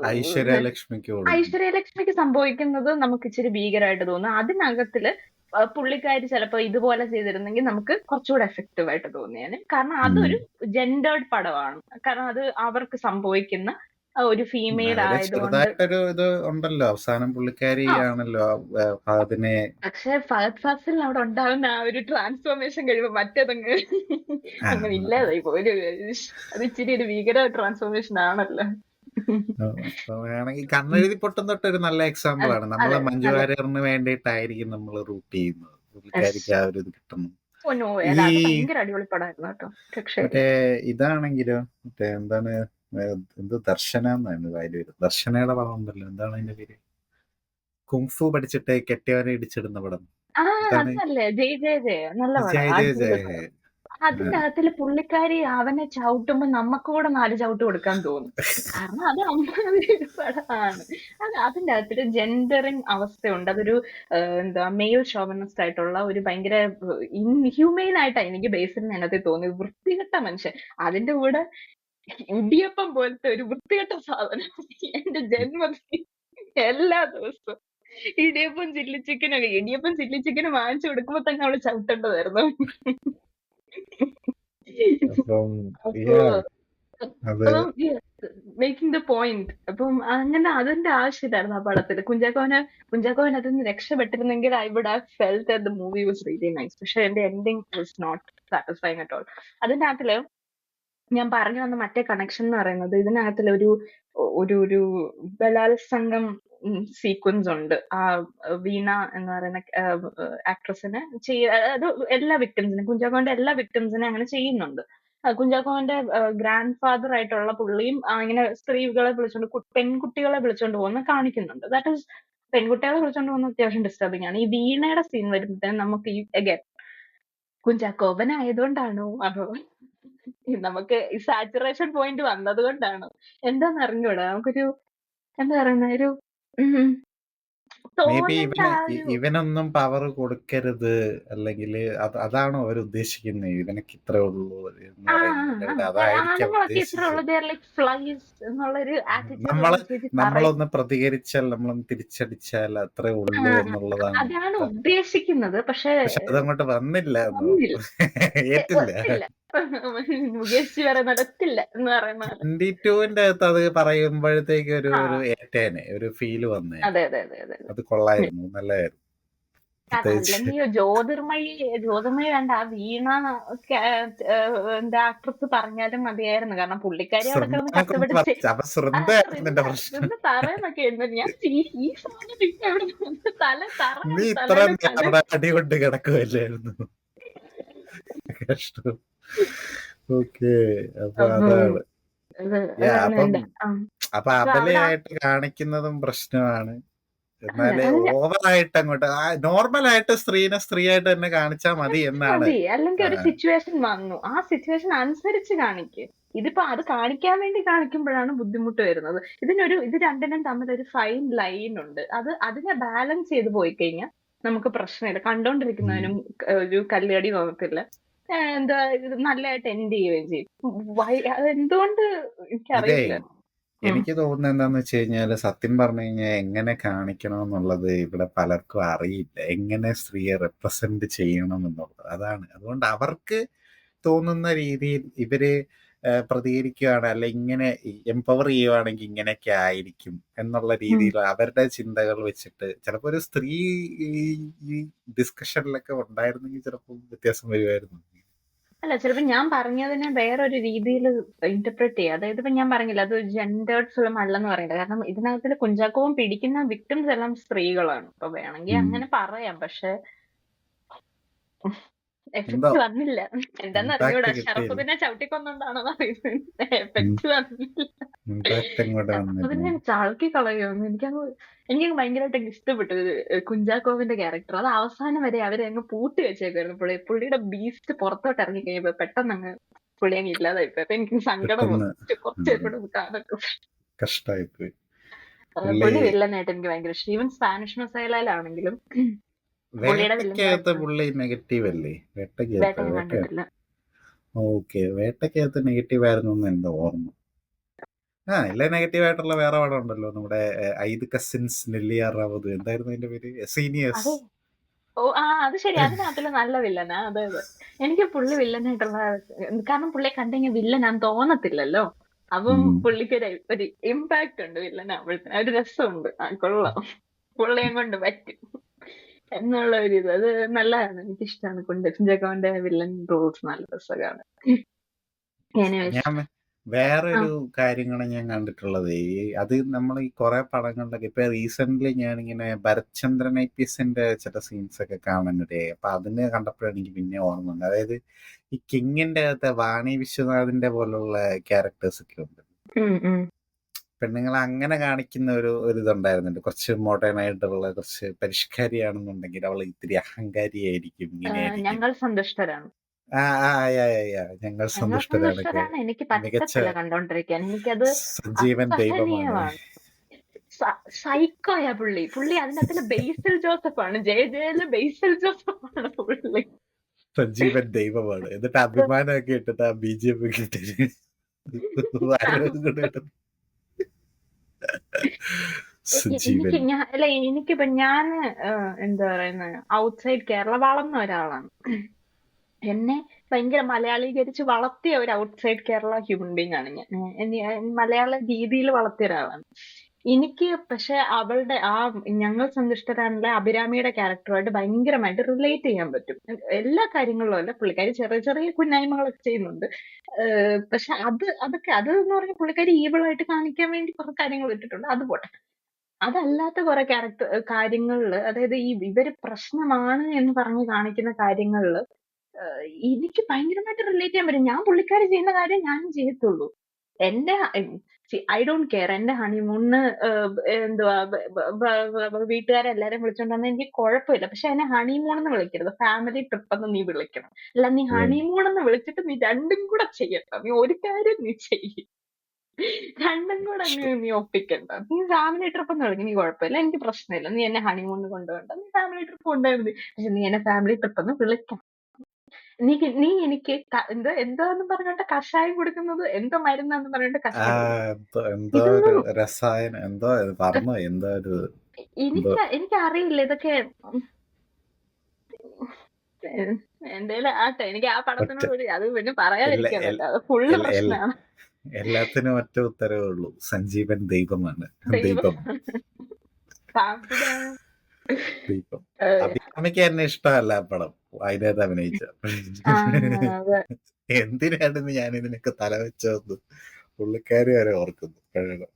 ഐശ്വര്യലക്ഷ്മിക്ക് സംഭവിക്കുന്നത് നമുക്ക് ഇച്ചിരി ഭീകരമായിട്ട് തോന്നും. അതിനകത്തില് പുള്ളിക്കാരി ചിലപ്പോ ഇതുപോലെ ചെയ്തിരുന്നെങ്കിൽ നമുക്ക് കുറച്ചുകൂടെ എഫക്റ്റീവ് ആയിട്ട് തോന്നിയാണ്. കാരണം അതൊരു ജെൻഡേർഡ് പടമാണ്. കാരണം അത് അവർക്ക് സംഭവിക്കുന്ന ഒരു ഫീമെയിൽ ആയതുകൊണ്ട്. ഇത് ഉണ്ടല്ലോ, അവസാനം പുള്ളിക്കാരി ആണല്ലോ അതിനെ. പക്ഷെ ഫഹദ് ഫാസിൽ അവിടെ ഉണ്ടാകുന്ന ആ ഒരു ട്രാൻസ്ഫോർമേഷൻ കഴിയുമ്പോ മറ്റേതങ്ങ് അങ്ങനെ ഇല്ലാതായി പോയി. അത് ഇച്ചിരി ഒരു ഭീകര ട്രാൻസ്ഫോർമേഷൻ ആണല്ലോ. വേണമെങ്കിൽ കണ്ണെഴുതി പൊട്ടും തൊട്ട് ഒരു നല്ല എക്സാമ്പിൾ ആണ്. നമ്മളെ മഞ്ജു വാര്യറിന് വേണ്ടിയിട്ടായിരിക്കും നമ്മൾ റൂട്ട് ചെയ്യുന്നത്. പുള്ളിക്കാരിക്ക് ആ ഒരു ഇത് കിട്ടുന്നു. മറ്റേ ഇതാണെങ്കിലോ, മറ്റേ എന്താണ്, എന്ത് ദർശന എന്നാണ് വായിൽ വരും. ദർശനയുടെ പടം ഉണ്ടല്ലോ, എന്താണ് അതിന്റെ പേര്? കുങ്ഫു പഠിച്ചിട്ട് കെട്ടിയവനെ ഇടിച്ചിടുന്ന പടം. അതിന്റെ അകത്തില് പുള്ളിക്കാരി അവനെ ചവിട്ടുമ്പോ നമുക്ക് കൂടെ 4 ചവിട്ട് കൊടുക്കാൻ തോന്നും. കാരണം അത് അമ്മാതിരി പടമാണ്. അതിന്റെ അകത്തൊരു ജെൻഡറിങ് അവസ്ഥയുണ്ട്. അതൊരു എന്താ മെയിൽ ഷോവനിസ്റ്റ് ആയിട്ടുള്ള ഒരു ഭയങ്കര ഇൻഹ്യൂമെയിൻ ആയിട്ടാണ് എനിക്ക് ബേസിൽ അതിനകത്ത് തോന്നിയത്. വൃത്തികെട്ട മനുഷ്യൻ. അതിന്റെ കൂടെ ഇടിയപ്പം പോലത്തെ ഒരു വൃത്തികെട്ട സാധനം എന്റെ ജന്മത്തിൽ എല്ലാ ദിവസവും ഇടിയപ്പം ചില്ലി ചിക്കനും വാങ്ങിച്ചു കൊടുക്കുമ്പോ തന്നെ അവള് ചവിട്ടേണ്ടതായിരുന്നു. Making the point. അപ്പം അങ്ങനെ അതിന്റെ ആവശ്യമില്ലായിരുന്നു ആ പടത്തില്. കുഞ്ചാക്കോവൻ അതിൽ നിന്ന് രക്ഷപ്പെട്ടിരുന്നെങ്കിൽ I would have felt that the movie was really nice. പക്ഷെ എന്റെ ending was not satisfying at all. അതിന്റെ അകത്തില് ഞാൻ പറഞ്ഞു വന്ന മറ്റേ കണക്ഷൻ എന്ന് പറയുന്നത്, ഇതിനകത്തില് ഒരു ബലാത്സംഗം സീക്വൻസ് ഉണ്ട്. ആ വീണ എന്ന് പറയുന്ന ആക്ട്രസിന് അത് എല്ലാ വിക്ടിംസിനും, കുഞ്ചാക്കോന്റെ എല്ലാ വിക്ടിംസിനെ അങ്ങനെ ചെയ്യുന്നുണ്ട്. കുഞ്ചാക്കോന്റെ ഗ്രാൻഡ് ഫാദർ ആയിട്ടുള്ള പുള്ളിയും ഇങ്ങനെ സ്ത്രീകളെ വിളിച്ചോണ്ട് പെൺകുട്ടികളെ വിളിച്ചോണ്ട് പോകുന്ന കാണിക്കുന്നുണ്ട്. ദാറ്റ് ഈസ് പെൺകുട്ടികളെ വിളിച്ചോണ്ട് പോകുന്ന അത്യാവശ്യം ഡിസ്റ്റർബിംഗ് ആണ്. ഈ വീണയുടെ സീൻ വരുമ്പോഴത്തേനും നമുക്ക് ഈ അഗൈൻ കുഞ്ചാക്കോവനായതുകൊണ്ടാണോ അതോ നമുക്ക് ഈ സാച്ചുറേഷൻ പോയിന്റ് വന്നത് കൊണ്ടാണോ എന്താന്ന് അറിഞ്ഞൂടാ. നമുക്കൊരു എന്താ പറയുന്ന ഒരു ഉം, മേ ബി തോന്നണ്ട ആ ഒരു ഇവനൊന്നും പവർ കൊടുക്കരുത്, അല്ലെങ്കിൽ അതാണോ അവർ ഉദ്ദേശിക്കുന്നത്, ഇവനൊക്കെ ഇത്രേ ഉള്ളൂ എന്ന് പറയുന്നത്, ഇവിടെ അതായിരിക്കാം ആണുങ്ങളൊക്കെ ഇത്ര ഉദ്ദേശിച്ചത്. ഉള്ളത് ലൈക് ഫ്ലൈസ് എന്നുള്ളൊരു ആറ്റിറ്റ്യൂഡുള്ള നമ്മള് ചേച്ചി നമ്മളൊന്ന് പ്രതികരിച്ചാൽ, നമ്മളൊന്ന് തിരിച്ചടിച്ചാൽ അത്രേ ഉള്ളൂ എന്നുള്ളതാണ്. അതാണ് ഉദ്ദേശിക്കുന്നത്. പക്ഷെ പക്ഷെ അതങ്ങോട്ട് വന്നില്ല എന്ന് വന്നില്ല, ഏറ്റില്ല. ഒത്തില്ല. മുകേഷ് പറയുന്നത് ഒത്തില്ല എന്ന് പറയുന്ന പോലെ. 22-ന്റെ അകത്ത് അത് പറയുമ്പോഴത്തേക്ക് ഒരു ആ ഒരു ഏറ്റേനെ, ഒരു ഫീല് വന്നേനെ. അതെ അതെ അതെ അതെ. അത് കൊള്ളായിരുന്നു, നല്ലതായിരുന്നു. പ്രത്യേകിച്ച് അല്ലെങ്കിൽ ജ്യോതിർമയി വേണ്ട, ആ വീണ എന്താ ആക്ട്രസ് പറഞ്ഞാലും മതിയായിരുന്നു. കാരണം പുള്ളിക്കാരി അവിടെ കിടന്ന് ശ്രദ്ധനെ കൊണ്ട് കഷ്ടപ്പെട്ട് അപ്പൊ ശ്രദ്ധയായിരുന്നു എന്റെ പ്രശ്നം. തറയെന്നൊക്കെ ഉണ്ട്. ഞാൻ ഈ സാധനം പിന്നെ എവിടെ നിന്ന്? നീ തറയാണ്, ഇത്ര തലയുടെ തല. അവിടെ അടികൊണ്ട് കിടക്കുമല്ലായിരുന്നു. കഷ്ടം. ഓക്കെ, അപ്പൊ അതാണ്. അപ്പം അപ്പൊ അബലയായിട്ട് കാണിക്കുന്നതും പ്രശ്നമാണ്. എന്നാല് ഓവറായിട്ട് അങ്ങോട്ട് നോർമലായിട്ട് സ്ത്രീനെ സ്ത്രീയായിട്ട് തന്നെ കാണിച്ചാൽ മതി എന്നാണ്. മതി, അല്ലെങ്കിൽ ഒരു സിറ്റുവേഷൻ വന്നു, ആ സിറ്റുവേഷൻ അനുസരിച്ച് കാണിക്കുക. ഇതിപ്പോ അത് കാണിക്കാൻ വേണ്ടി കാണിക്കുമ്പോഴാണ് ബുദ്ധിമുട്ട് വരുന്നത്. ഇത് രണ്ടിനും തമ്മിൽ ഒരു ഫൈൻ ലൈൻ ഉണ്ട്. അതിനെ ബാലൻസ് ചെയ്ത് പോയി കഴിഞ്ഞാൽ നമുക്ക് പ്രശ്നമില്ല. കണ്ടോണ്ടിരിക്കുന്നതിനും ഒരു കല്ലുകടി തോന്നത്തില്ല. എന്താ ഇത് നല്ലതായിട്ട് എൻഡ് ചെയ്യുകയും ചെയ്യും. അതെന്തുകൊണ്ട് എനിക്കറിയില്ല. എനിക്ക് തോന്നുന്നത് എന്താന്ന് വെച്ച് കഴിഞ്ഞാല്, സത്യം പറഞ്ഞു കഴിഞ്ഞാൽ എങ്ങനെ കാണിക്കണം എന്നുള്ളത് ഇവിടെ പലർക്കും അറിയില്ല. എങ്ങനെ സ്ത്രീയെ റെപ്രസെന്റ് ചെയ്യണം എന്നുള്ളത്, അതാണ്. അതുകൊണ്ട് അവർക്ക് തോന്നുന്ന രീതിയിൽ ഇവര് പ്രതികരിക്കുകയാണ്, അല്ല ഇങ്ങനെ എംപവർ ചെയ്യുവാണെങ്കിൽ ഇങ്ങനെയൊക്കെ ആയിരിക്കും എന്നുള്ള രീതിയിൽ അവരുടെ ചിന്തകൾ വെച്ചിട്ട് ചിലപ്പോൾ ഒരു സ്ത്രീ ഈ ഡിസ്കഷനിലൊക്കെ ഉണ്ടായിരുന്നെങ്കിൽ ചിലപ്പോൾ വ്യത്യാസം വരുമായിരുന്നു. അല്ല, ചിലപ്പോ ഞാൻ പറഞ്ഞതിനെ വേറൊരു രീതിയിൽ ഇന്റർപ്രറ്റ് ചെയ്യാം. അതായത് ഇപ്പൊ ഞാൻ പറഞ്ഞില്ല, അത് ജെൻഡേർഡ് ഫിലിം അല്ലെന്ന് പറയണ്ട. കാരണം ഇതിനകത്തിൽ കുഞ്ചാക്കോവും പിടിക്കുന്ന വിക്ടിംസ് എല്ലാം സ്ത്രീകളാണ്. അപ്പൊ വേണമെങ്കിൽ അങ്ങനെ പറയാം. പക്ഷെ എഫക്ട് വന്നില്ല. എന്താന്ന് അറിഞ്ഞൂടാ. ഷറഫുദ്ദീനെ ചവിട്ടിക്കൊന്നുകൊണ്ടാണോ അറിയുന്നത്. എഫക്ട് വന്നില്ല. ഷറഫുദ്ദീനെ ചാൾക്കി കളയുമെന്ന് എനിക്ക് ഭയങ്കരമായിട്ട് ഇഷ്ടപ്പെട്ടു കുഞ്ചാക്കോവിന്റെ ക്യാരക്ടർ. അത് അവസാനം വരെ അവരെ അങ്ങ് പൂട്ടി വെച്ചേക്കായിരുന്നു. പുള്ളിയുടെ ബീസ്റ്റ് പുറത്തോട്ട് ഇറങ്ങി കഴിയുമ്പോ പെട്ടെന്ന് അങ്ങ് പുള്ളി അങ്ങ് ഇല്ലാതായിപ്പോ. അപ്പൊ എനിക്ക് സങ്കടം വന്നു. കുറച്ചേരോട് കാണൊക്കെ കഷ്ടായിപ്പോയി. പുള്ളി വില്ലനായിട്ട് എനിക്ക് ഭയങ്കര ഇഷ്ടം. ഈവൻ സ്പാനിഷ് മസൈലയിലാണെങ്കിലും വേട്ടയ്ക്കകത്ത് പുള്ളി നെഗറ്റീവ് അല്ലേ? ഓക്കെ, വേട്ടയ്ക്കകത്ത് നെഗറ്റീവ് ആയിരുന്നു എന്ന് എന്റെ ഓർമ്മ. ഇല്ല, നെഗറ്റീവ് ആയിട്ടുള്ള വേറെ പടം ഉണ്ടല്ലോ, നമ്മുടെ ഐദ് കസിൻസ്, നെല്ലിയ റാവത്, എന്തായിരുന്നു അതിന്റെ പേര്, സീനിയേഴ്സ്. അത് ശരി, അതിനകത്തില് നല്ല വില്ലനാ. അതെ അതെ. എനിക്ക് പുള്ളി വില്ലനായിട്ടുള്ള, കാരണം പുള്ളിയെ കണ്ടെങ്കിൽ വില്ലനാന്ന് തോന്നത്തില്ലല്ലോ. അപ്പം പുള്ളിക്ക് ഒരു ഇമ്പാക്ട് ഉണ്ട് വില്ലനാകുമ്പോഴത്തേന്. ഒരു രസമുണ്ട്. കൊള്ളാം, പുള്ളിയെ കൊണ്ട് പറ്റും എന്നുള്ള ഒരു ഇത്. അത് നല്ലതാണ്, എനിക്കിഷ്ടമാണ്. കുഞ്ചാക്കോന്റെ വില്ലൻ റോൾസ് നല്ല രസമാണ്. ഞാൻ വേറൊരു കാര്യങ്ങളാണ് ഞാൻ കണ്ടിട്ടുള്ളത്. അത് നമ്മൾ ഈ കുറെ പടങ്ങളിലൊക്കെ ഇപ്പൊ റീസെന്റ് ഞാനിങ്ങനെ ഭരത്ചന്ദ്രൻ IPSന്റെ ചില സീൻസ് ഒക്കെ കാണാനിടയായി. അപ്പൊ അതിന് കണ്ടപ്പോഴാണ് എനിക്ക് പിന്നെ ഓർമ്മ വന്നത്. അതായത് ഈ കിങ്ങിന്റെ അകത്തെ വാണി വിശ്വനാഥിന്റെ പോലുള്ള ക്യാരക്ടേഴ്സ് ഒക്കെ ഉണ്ട്. പെണ്ണുങ്ങളെ അങ്ങനെ കാണിക്കുന്ന ഒരു ഇതുണ്ടായിരുന്നുണ്ട്. കുറച്ച് മോഡേൺ ആയിട്ടുള്ള, കുറച്ച് പരിഷ്കാരിയാണെന്നുണ്ടെങ്കിൽ അവൾ ഇത്തിരി അഹങ്കാരിയായിരിക്കും, ഇങ്ങനെയായിരിക്കും. ഞങ്ങൾ സന്തുഷ്ടരാണ്. ഞങ്ങൾ സന്തുഷ്ടരാണ്. എനിക്ക് പറ്റത്തില്ല കണ്ടോണ്ടിരിക്കാൻ. എനിക്കത് സജീവൻ ദൈവമാണ്. സൈക്കോയാ പുള്ളി അതിനകത്തില് ബേസിൽ ജോസഫാണ്. ജയജയല് ബേസിൽ ജോസഫാണ് പുള്ളി. സജീവൻ ദൈവമാണ്. എന്നിട്ട് അഭിമാനമൊക്കെ ഇട്ടിട്ട് ആ BGM കിട്ടിട്ട് എനിക്കിപ്പോ ഞാൻ എന്താ പറയുന്ന ഔട്ട്സൈഡ് കേരള വളർന്ന ഒരാളാണ്. എന്നെ ഭയങ്കര മലയാളീകരിച്ച് വളർത്തിയ ഒരു ഔട്ട്സൈഡ് കേരള ഹ്യൂമൻ ബീങ് ആണ് ഞാൻ. മലയാള രീതിയിൽ വളർത്തിയ ഒരാളാണ്. എനിക്ക് പക്ഷെ അവളുടെ ഞങ്ങൾ സന്തുഷ്ടരാണല്ലേ അഭിരാമിയുടെ ക്യാരക്ടറുമായിട്ട് ഭയങ്കരമായിട്ട് റിലേറ്റ് ചെയ്യാൻ പറ്റും. എല്ലാ കാര്യങ്ങളിലും അല്ല, പുള്ളിക്കാരി ചെറിയ ചെറിയ കുന്നായ്മകളൊക്കെ ചെയ്യുന്നുണ്ട്. പക്ഷെ അതെന്ന് പറഞ്ഞാൽ പുള്ളിക്കാരി ഈവിളായിട്ട് കാണിക്കാൻ വേണ്ടി കുറെ കാര്യങ്ങൾ ഇട്ടിട്ടുണ്ട്. അത് പോട്ടെ. അതല്ലാത്ത കുറെ കാര്യങ്ങളില്, അതായത് ഇവര് പ്രശ്നമാണ് എന്ന് പറഞ്ഞ് കാണിക്കുന്ന കാര്യങ്ങളില് എനിക്ക് ഭയങ്കരമായിട്ട് റിലേറ്റ് ചെയ്യാൻ പറ്റും. ഞാൻ പുള്ളിക്കാരി ചെയ്യുന്ന കാര്യം ഞാനും ചെയ്യത്തുള്ളൂ. എന്റെ ഐ ഡോണ്ട് കെയർ. എന്റെ ഹണിമൂണിന് എന്തുവാ വീട്ടുകാരെല്ലാരും വിളിച്ചോണ്ട് വന്നാ എനിക്ക് കുഴപ്പമില്ല. പക്ഷെ എന്നെ ഹണിമൂൺ എന്ന് വിളിക്കരുത്. ഫാമിലി ട്രിപ്പ് എന്ന് നീ വിളിക്കണം. അല്ല, നീ ഹണിമൂൺ എന്ന് വിളിച്ചിട്ട് നീ രണ്ടും കൂടെ ചെയ്യണ്ട. നീ ഒരു കാര്യം നീ ചെയ്യ്. രണ്ടും കൂടെ നീ ഒപ്പിക്കണ്ട. നീ ഫാമിലി ട്രിപ്പ് എന്ന് വിളിക്കും, നീ കുഴപ്പമില്ല, എനിക്ക് പ്രശ്നമില്ല. നീ എന്നെ ഹണിമൂണിന് കൊണ്ടുപോകണ്ട, നീ ഫാമിലി ട്രിപ്പ് കൊണ്ടുപോയാൽ മതി. പക്ഷെ നീ എന്നെ ഫാമിലി ട്രിപ്പ് എന്ന് വിളിക്കണം. നീ എനിക്ക് എന്താന്ന് പറഞ്ഞോണ്ട് കഷായം കൊടുക്കുന്നത്, എന്തോ മരുന്നാന്ന് പറഞ്ഞോണ്ട് കഷായം കൊടുക്കുന്നത്. എന്തോ ഒരു ഇതൊന്നും രസായനം, എന്തോ പറഞ്ഞു, എന്തോ ഒരു എന്തോ എനിക്കറിയില്ല ഇതൊക്കെ. ഏഹ് എന്തേലും ആട്ടെ, എനിക്ക് ആ ഒറ്റ പടത്തിനോട് അത് പിന്നെ എല്ലാ പറയാതിരിക്കാൻ എൽ- പറ്റില്ല. അത് ഫുള്ള് എൽ- എൽ- പ്രശ്നമാണ്. എല്ലാത്തിനും ഒറ്റ ഉത്തരവേ ഉള്ളൂ: സഞ്ജീവൻ ദൈവമാണ്. ദൈവം ദൈവം പാമ്പിനാണ്. ദൈവം. അഭിരാമിക്ക് എന്നെ ഇഷ്ടമല്ല ആ പടം, അതിനകത്ത് അഭിനയിച്ച. അതെ. എന്തിനാണ് ഞാൻ ഇതിനൊക്കെ തലവെച്ചതെന്ന് പുള്ളിക്കാരി വരെ ഓർക്കുന്നു ഇപ്പോഴും.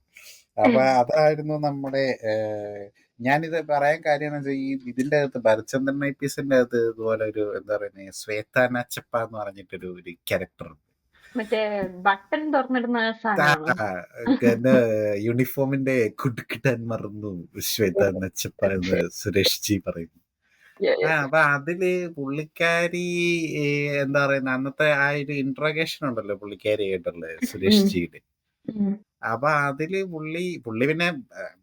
അപ്പൊ അതായിരുന്നു നമ്മുടെ ഞാനിത് പറയാൻ കാര്യം എന്ന് വെച്ചാൽ, ഈ ഇതിന്റെ അകത്ത് ഭരചന്ദ്രൻ ഐപിഎസിന്റെ അകത്ത് ഇതുപോലെ ഒരു എന്താ പറയുന്നത്, ശ്വേത നച്ചപ്പ എന്ന് പറഞ്ഞിട്ടൊരു ക്യാരക്ടർ ഉണ്ട്. മറ്റേ ബട്ടൺ തുറന്നിടുന്ന സാധനമാണോ? യൂണിഫോമിന്റെ കുടുക്കിട്ടാൻ മറന്നു ശ്വേത നച്ചപ്പ എന്ന് സുരേഷ് ജി പറയുന്നു. അപ്പൊ അതില് പുള്ളിക്കാരി എന്താ പറയുന്ന അന്നത്തെ ആ ഒരു ഇന്ററോഗേഷൻ ഉണ്ടല്ലോ പുള്ളിക്കാരി ആയിട്ടുള്ള സുരേഷ് ജിയുടെ. അപ്പൊ അതില് പുള്ളി പിന്നെ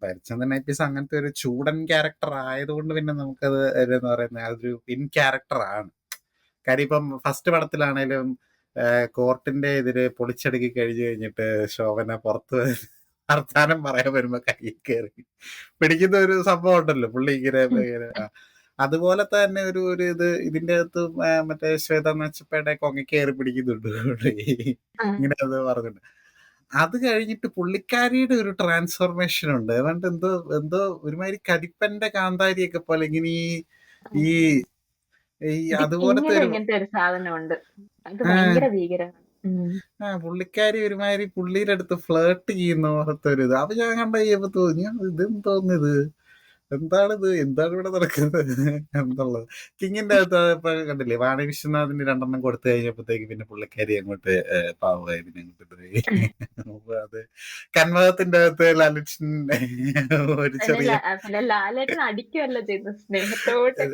ഭരചന്ദ്രൻ ഐപിഎസ് അങ്ങനത്തെ ഒരു ചൂടൻ ക്യാരക്ടർ ആയതുകൊണ്ട് പിന്നെ നമുക്കത് എന്താ പറയുന്നത്, അതൊരു ഇൻ ക്യാരക്ടർ ആണ്. കാര്യം ഇപ്പം ഫസ്റ്റ് പടത്തിലാണേലും കോർട്ടിന്റെ എതിരെ പൊളിച്ചടുക്കി കഴിഞ്ഞിട്ട് ശോഭന പുറത്ത് വർത്താനം പറയാൻ വരുമ്പോ കൈ കയറി പിടിക്കുന്ന ഒരു സംഭവം ഉണ്ടല്ലോ പുള്ളി ഇങ്ങനെ. അതുപോലെ തന്നെ ഒരു ഇതിന്റെ അകത്ത് മറ്റേ ശ്വേത നച്ചപ്പയുടെ കൊങ്ങ കയറി പിടിക്കുന്നുണ്ട് ഇങ്ങനെ അത് പറഞ്ഞിട്ട്. അത് കഴിഞ്ഞിട്ട് പുള്ളിക്കാരിയുടെ ഒരു ട്രാൻസ്ഫോർമേഷൻ ഉണ്ട്. അതുകൊണ്ട് എന്തോ ഒരുമാതിരി കരിപ്പന്റെ കാന്താരിയൊക്കെ പോലെ ഇങ്ങനെ ഈ അതുപോലത്തെ ഒരു ഇങ്ങനത്തെ ഒരു സാധനമുണ്ട്. അത് ഭയങ്കര ഭീകരമാണ്. പുള്ളിക്കാരി ഒരുമാതിരി പുള്ളിയുടെ അടുത്ത് ഫ്ലേർട്ട് ചെയ്യുന്ന പോലത്തെ ഒരു ഇത്. അത് ഞാൻ കണ്ട കഴിയുമ്പോ തോന്നി, ഇതെന്തോന്നിത്, എന്താണ് ഇവിടെ നടക്കുന്നത് എന്നുള്ളത്. കിങ്ങിന്റെ അകത്ത് ഇപ്പൊ കണ്ടില്ലേ, വാണി വിശ്വനാഥിന് 2 കൊടുത്തു കഴിഞ്ഞപ്പോഴത്തേക്ക് പിന്നെ പുള്ളിക്കാരി അങ്ങോട്ട് പാവമായി, പിന്നെ അങ്ങോട്ട് പോയി. അത് കന്മതത്തിന്റെ അകത്ത് ലാലിഷൻ ഒരു ചെറിയ പിന്നെ ലാലേട്ടൻ അടിക്കുവല്ല ചെയ്തത്, സ്നേഹത്തോടെ.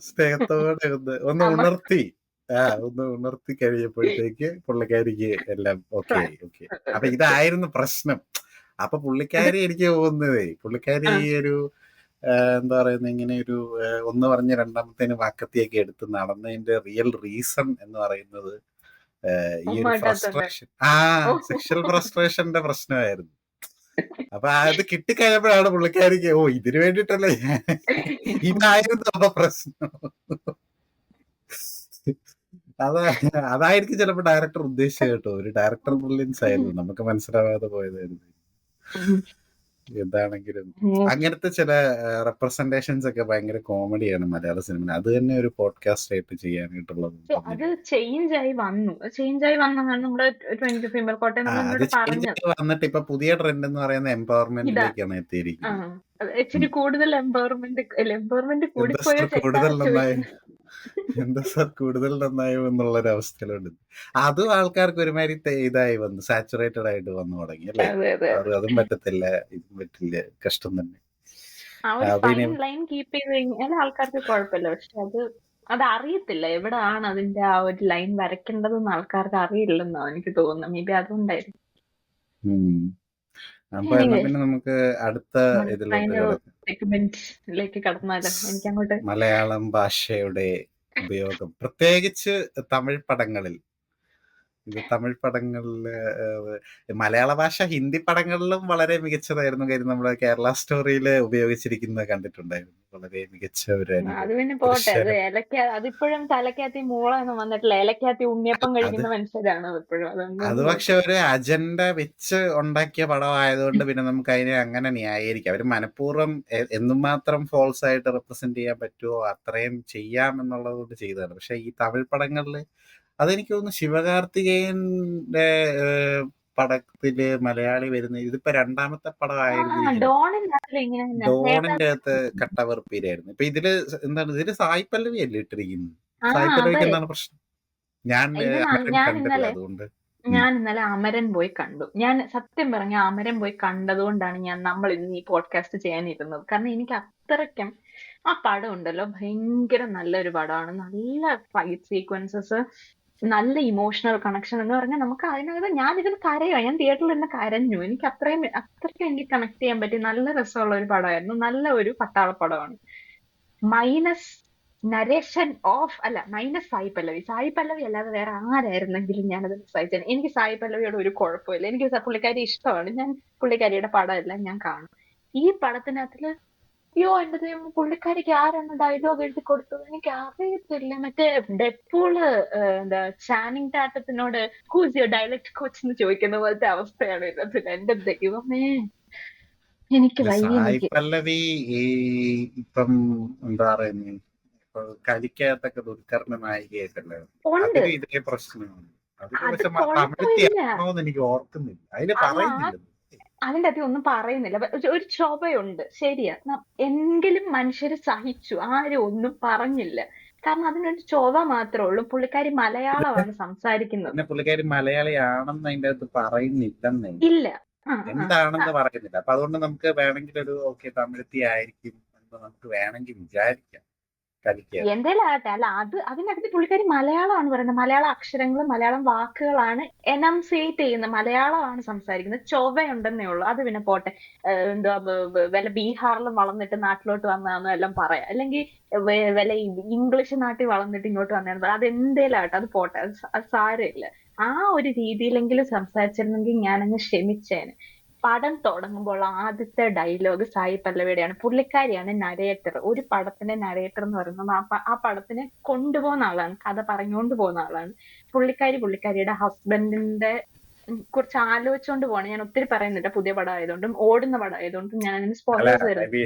സ്നേഹത്തോടെ ഒന്ന് ഉണർത്തി കഴിയപ്പോഴത്തേക്ക് പുള്ളിക്കാരിക്ക് എല്ലാം ഓക്കെ ആയി. അപ്പൊ ഇതായിരുന്നു പ്രശ്നം. അപ്പൊ പുള്ളിക്കാരി എനിക്ക് തോന്നുന്നതേ, പുള്ളിക്കാരി ഈ ഒരു എന്താ പറയുന്നത്, ഇങ്ങനെ ഒരു ഒന്ന് പറഞ്ഞ് രണ്ടാമത്തേന് വാക്കത്തിയൊക്കെ എടുത്ത് നടന്നതിന്റെ റിയൽ റീസൺ എന്ന് പറയുന്നത് ഈ ഒരു ഫ്രസ്ട്രേഷൻ, സെക്ഷൽ ഫ്രസ്ട്രേഷന്റെ പ്രശ്നമായിരുന്നു. അപ്പൊ അത് കിട്ടിക്കഴിഞ്ഞപ്പോഴാണ് പുള്ളിക്കാരിക്ക് ഇതിനു വേണ്ടിട്ടല്ലേ ഇതായിരുന്നു അപ്പൊ പ്രശ്നം. അതായിരിക്കും ചിലപ്പോ ഡയറക്ടർ ഉദ്ദേശിച്ചത് കേട്ടോ. ഒരു ഡയറക്ടർ ബ്രില്യൻസ് ആയിരുന്നു, നമുക്ക് മനസ്സിലാവാതെ പോയതായിരുന്നു. എന്താണെങ്കിലും അങ്ങനത്തെ ചില റെപ്രസെന്റേഷൻസ് ഒക്കെ ഭയങ്കര കോമഡിയാണ് മലയാള സിനിമ. അത് തന്നെ ഒരു പോഡ്കാസ്റ്റ് ആയിട്ട് ചെയ്യാനായിട്ടുള്ളത്. അത് ചേഞ്ച് ആയി വന്നതാണ് നമ്മുടെ 20 ഫീമെയിൽ കോട്ടയം അത് വന്നിട്ട് ഇപ്പൊ പുതിയ ട്രെൻഡ് എന്ന് പറയുന്ന എംപവർമെന്റിലേക്കാണ് എത്തിയിരിക്കുന്നത്. ഇച്ചിരി കൂടുതൽ എംപവർമെന്റ് കൂടുതൽ നന്നായോ എന്നുള്ളൊരു അവസ്ഥയിലുണ്ട്. അതും ആൾക്കാർക്ക് ഒരുമാതിരി ഇതായി വന്നു, സാച്ചുറേറ്റഡ് ആയിട്ട് വന്നു തുടങ്ങി അല്ലേ. അതും പറ്റത്തില്ല, ഇതും പറ്റില്ല, കഷ്ടം തന്നെ. ലൈൻ കീപ്പ് ചെയ്ത് കഴിഞ്ഞാൽ ആൾക്കാർക്ക് കുഴപ്പമില്ല. പക്ഷെ അത് അറിയത്തില്ല എവിടാണ് അതിന്റെ ആ ഒരു ലൈൻ വരയ്ക്കേണ്ടതെന്ന് ആൾക്കാർക്ക് അറിയില്ലെന്നാണ് എനിക്ക് തോന്നുന്നത്. മേ ബി അതുകൊണ്ടായിരിക്കും. അപ്പൊ പിന്നെ നമുക്ക് അടുത്ത സെഗ്മെന്റിലേക്ക് കടന്നാലോ? എനിക്ക് അങ്ങോട്ട് മലയാളം ഭാഷയുടെ ഉപയോഗം, പ്രത്യേകിച്ച് തമിഴ് പടങ്ങളിൽ. തമിഴ് പടങ്ങളില് മലയാള ഭാഷ ഹിന്ദി പടങ്ങളിലും വളരെ മികച്ചതായിരുന്നു. കാര്യം നമ്മുടെ കേരള സ്റ്റോറിയില് ഉപയോഗിച്ചിരിക്കുന്നത് കണ്ടിട്ടുണ്ടായിരുന്നു. വളരെ മികച്ച ഒരു അത് പിന്നെ പോട്ടെ, അതിപ്പോഴും തലക്കകത്ത് മൂളൊന്നും വന്നിട്ടില്ല. ഇലക്കകത്ത് ഉണ്ണിയപ്പം കഴിക്കുന്ന മനുഷ്യരാണ് അതിപ്പോഴും. അത് പക്ഷെ ഒരു അജണ്ട വെച്ച് ഉണ്ടാക്കിയ പടമായതുകൊണ്ട് പിന്നെ നമുക്ക് അതിനെ അങ്ങനെ ന്യായീകരിക്കാം. അവര് മനഃപൂർവ്വം എന്തുമാത്രം ഫോൾസ് ആയിട്ട് റെപ്രസെന്റ് ചെയ്യാൻ പറ്റുമോ അത്രയും ചെയ്യാം എന്നുള്ളത് കൊണ്ട് ചെയ്തതാണ്. പക്ഷെ ഈ തമിഴ് പടങ്ങളില് അതെനിക്ക് തോന്നുന്നു ശിവകാർത്തികേയന്റെ പടത്തില് മലയാളി വരുന്ന ഇതിപ്പോ രണ്ടാമത്തെ ആ പടമായിരുന്നിരിക്കണം. ഡോണിന്റെ അതിൽ ഇങ്ങനെ തന്നെ ഡോണിന്റെ അകത്ത് നേതാവ്. കട്ടവെറുപ്പീരായിരുന്നു. ഇപ്പൊ ഇതില് എന്താണ്, ഇതില് സായി പല്ലവി അല്ലേ ഇട്ടിരിക്കുന്നത്? ആ സായി പല്ലവിക്ക് അതെ. എന്താണ് പ്രശ്നം? ഞാൻ ഇവൻ അമരൻ ഞാൻ കണ്ടിട്ടില്ല, ഇന്നലെ അതുകൊണ്ട്. ഞാൻ ഇന്നലെ അമരൻ പോയി കണ്ടു. ഞാൻ സത്യം പറഞ്ഞ അമരൻ പോയി കണ്ടതുകൊണ്ടാണ് നമ്മൾ ഇന്ന് ഈ പോഡ്കാസ്റ്റ് ചെയ്യാനിരുന്നത്. കാരണം എനിക്ക് അത്രയ്ക്കും ആ പടം ഉണ്ടല്ലോ ഭയങ്കര നല്ലൊരു പടമാണ്. നല്ല ഫൈറ്റ് സീക്വൻസസ്, നല്ല ഇമോഷണൽ കണക്ഷൻ എന്ന് പറഞ്ഞാൽ നമുക്ക് അതിനകത്ത് ഞാനിതിന് കരയോ, ഞാൻ തിയേറ്ററിൽ തന്നെ കരഞ്ഞു. എനിക്ക് അത്രയ്ക്കും എനിക്ക് കണക്ട് ചെയ്യാൻ പറ്റി. നല്ല രസമുള്ള ഒരു പടമായിരുന്നു. നല്ല ഒരു പട്ടാള പടമാണ്. മൈനസ് നരേഷൻ ഓഫ് അല്ല മൈനസ് സായി പല്ലവി. സായി പല്ലവി അല്ലാതെ വേറെ ആരായിരുന്നെങ്കിലും ഞാനത് സഹിച്ചേനെ. എനിക്ക് സായി പല്ലവിയോട് ഒരു കുഴപ്പമില്ല. എനിക്ക് പുള്ളിക്കാരി ഇഷ്ടമാണ്. ഞാൻ പുള്ളിക്കാരിയുടെ പടമെല്ലാം ഞാൻ കാണും. ഈ പടത്തിനകത്തില് അയ്യോ എന്റെ ദൈവം, പുള്ളിക്കാരിക്ക് ആരാണ് ഡയലോഗ് എഴുതി കൊടുത്തത് എനിക്ക് അറിയത്തില്ല. മറ്റേ ഡെഡ്പൂള് എന്താ ചാനിങ് ടാറ്റത്തിനോട് ഹൂസ് യുവർ ഡയലക്ട് കോച്ച് എന്ന് ചോദിക്കുന്ന പോലത്തെ അവസ്ഥയാണ് ഇതിനകത്ത്. എന്റെ ദൈവമേ, എനിക്ക് അല്ല, വയ്യ സായി എനിക്ക്. പല്ലവി ഈ ഇപ്പം എന്താ പറയുന്നത്, ഇപ്പൊ കലിക്കകത്തൊക്കെ ദുൽഖറിന്റെ നായികയായിട്ടല്ലേ? ഉണ്ട്, അതിലും ഇതേ പ്രശ്നമാണ്. അതില് അത് പക്ഷെ തമിഴത്തി കുഴപ്പമില്ല. ആണോന്ന് എനിക്ക് ഓർക്കുന്നില്ല, അതില് അല്ല പറയുന്നില്ല. അതിന്റെ അകത്ത് ഒന്നും പറയുന്നില്ല. ഒരു ചൊവയുണ്ട്, ശരിയാ. എങ്കിലും മനുഷ്യര് സഹിച്ചു, ആരും ഒന്നും പറഞ്ഞില്ല. കാരണം അതിനൊരു ചൊവ മാത്രമേ ഉള്ളൂ. പുള്ളിക്കാരി മലയാളമാണ് സംസാരിക്കുന്നത്. പിന്നെ പുള്ളിക്കാരി മലയാളി ആണെന്ന് അതിന്റെ അകത്ത് പറയുന്നില്ലെന്നേ. ഇല്ല. ആ ആ ആ. എന്താണെന്ന് പറയുന്നില്ല. അപ്പൊ അതുകൊണ്ട് നമുക്ക് വേണമെങ്കിൽ ഒരു ഓക്കെ തമിഴത്തി ആയിരിക്കും എന്ന് നമുക്ക് വേണമെങ്കിൽ വിചാരിക്കാം കലിക്കകത്ത്. എന്തേലും ആകട്ടെ, അല്ല അതിനകത്ത് പുള്ളിക്കാരി മലയാളമാണ് പറയുന്നത്. മലയാള അക്ഷരങ്ങളും മലയാളം വാക്കുകളാണ് എനംസിയേറ്റ് ചെയ്യുന്നത്. മലയാളമാണ് സംസാരിക്കുന്നത്. ചൊവ്വയുണ്ടെന്നേ ഉള്ളൂ. അത് പിന്നെ പോട്ടെ. എന്തുവാ വല്ല ബീഹാറിലും വളർന്നിട്ട് നാട്ടിലോട്ട് വന്നതാണെന്നോ എല്ലാം പറയാം. അല്ലെങ്കിൽ വല്ല ഇംഗ്ലീഷ് നാട്ടിൽ വളർന്നിട്ട് ഇങ്ങോട്ട് വന്നതെന്ന് പറയാം. അത് എന്തേലും ആകട്ടെ, അത് പോട്ടെ. അത് സാരമില്ല. ആ ഒരു രീതിയിലെങ്കിലും സംസാരിച്ചിരുന്നെങ്കിൽ ഞാനങ്ങ് ക്ഷമിച്ചേനെ. പടം തുടങ്ങുമ്പോൾ ആദ്യത്തെ ഡയലോഗ് സായി പല്ലവിയുടെയാണ്. പുള്ളിക്കാരിയാണ് നരേറ്റർ. ഒരു പടത്തിന്റെ നരേറ്റർ എന്ന് പറയുന്നത് ആ പടത്തിനെ കൊണ്ടുപോകുന്ന ആളാണ്, കഥ പറഞ്ഞുകൊണ്ട് പോകുന്ന ആളാണ്. പുള്ളിക്കാരിയുടെ ഹസ്ബൻഡിന്റെ കുറിച്ച് ആലോചിച്ചുകൊണ്ട് പോവാണ്. ഞാൻ ഒത്തിരി പറയുന്നില്ല, പുതിയ പടം ആയതുകൊണ്ടും ഓടുന്ന പടം ആയതുകൊണ്ടും ഞാൻ അതിന് അല്ല, സ്പോയിലേഴ്സ് തരുന്നു.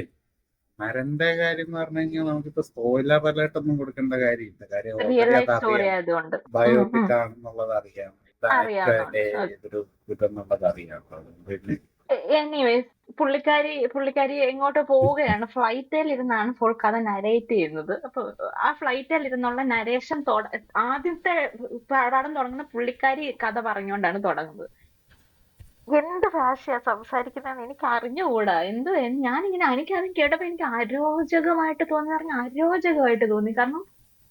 നരന്റെ കാര്യം എന്ന് പറഞ്ഞു കഴിഞ്ഞാൽ നമുക്കിപ്പോ സ്പോയിലർ അലേർട്ട് ഒന്നും കൊടുക്കേണ്ട കാര്യമില്ല. കാര്യം റിയൽ ഓൾറെഡി ലൈഫ് സ്റ്റോറി അതറിയാം. ആയതുകൊണ്ട്. ബയോപിക് ആണെന്നുള്ളത് അറിയാം. ഇതായിട്ട് അറിയാവുന്നതാണ്. ഇതൊരു ഇതെന്നുള്ളത് അറിയാം. അപ്പൊ അതുകൊണ്ട് പിന്നെ എനിവേസ്, പുള്ളിക്കാരി എങ്ങോട്ടോ പോവുകയാണ്. ഫ്ലൈറ്റിൽ ഇരുന്നാണ് ഫുൾ കഥ നരേറ്റ് ചെയ്യുന്നത്. അപ്പൊ ആ ഫ്ലൈറ്റിൽ ഇരുന്നുള്ള നരേഷൻ ആദ്യത്തെ പടം തുടങ്ങുന്ന പുള്ളിക്കാരി കഥ പറഞ്ഞുകൊണ്ടാണ് തുടങ്ങുന്നത്. എന്ത് ഭാഷയാ സംസാരിക്കുന്നതെന്ന് എനിക്ക് അറിഞ്ഞുകൂടാ. ഞാനിങ്ങനെ എനിക്കത് കേട്ടപ്പോ എനിക്ക് അരോചകമായിട്ട് തോന്നി. പറഞ്ഞാൽ അരോചകമായിട്ട് തോന്നി. കാരണം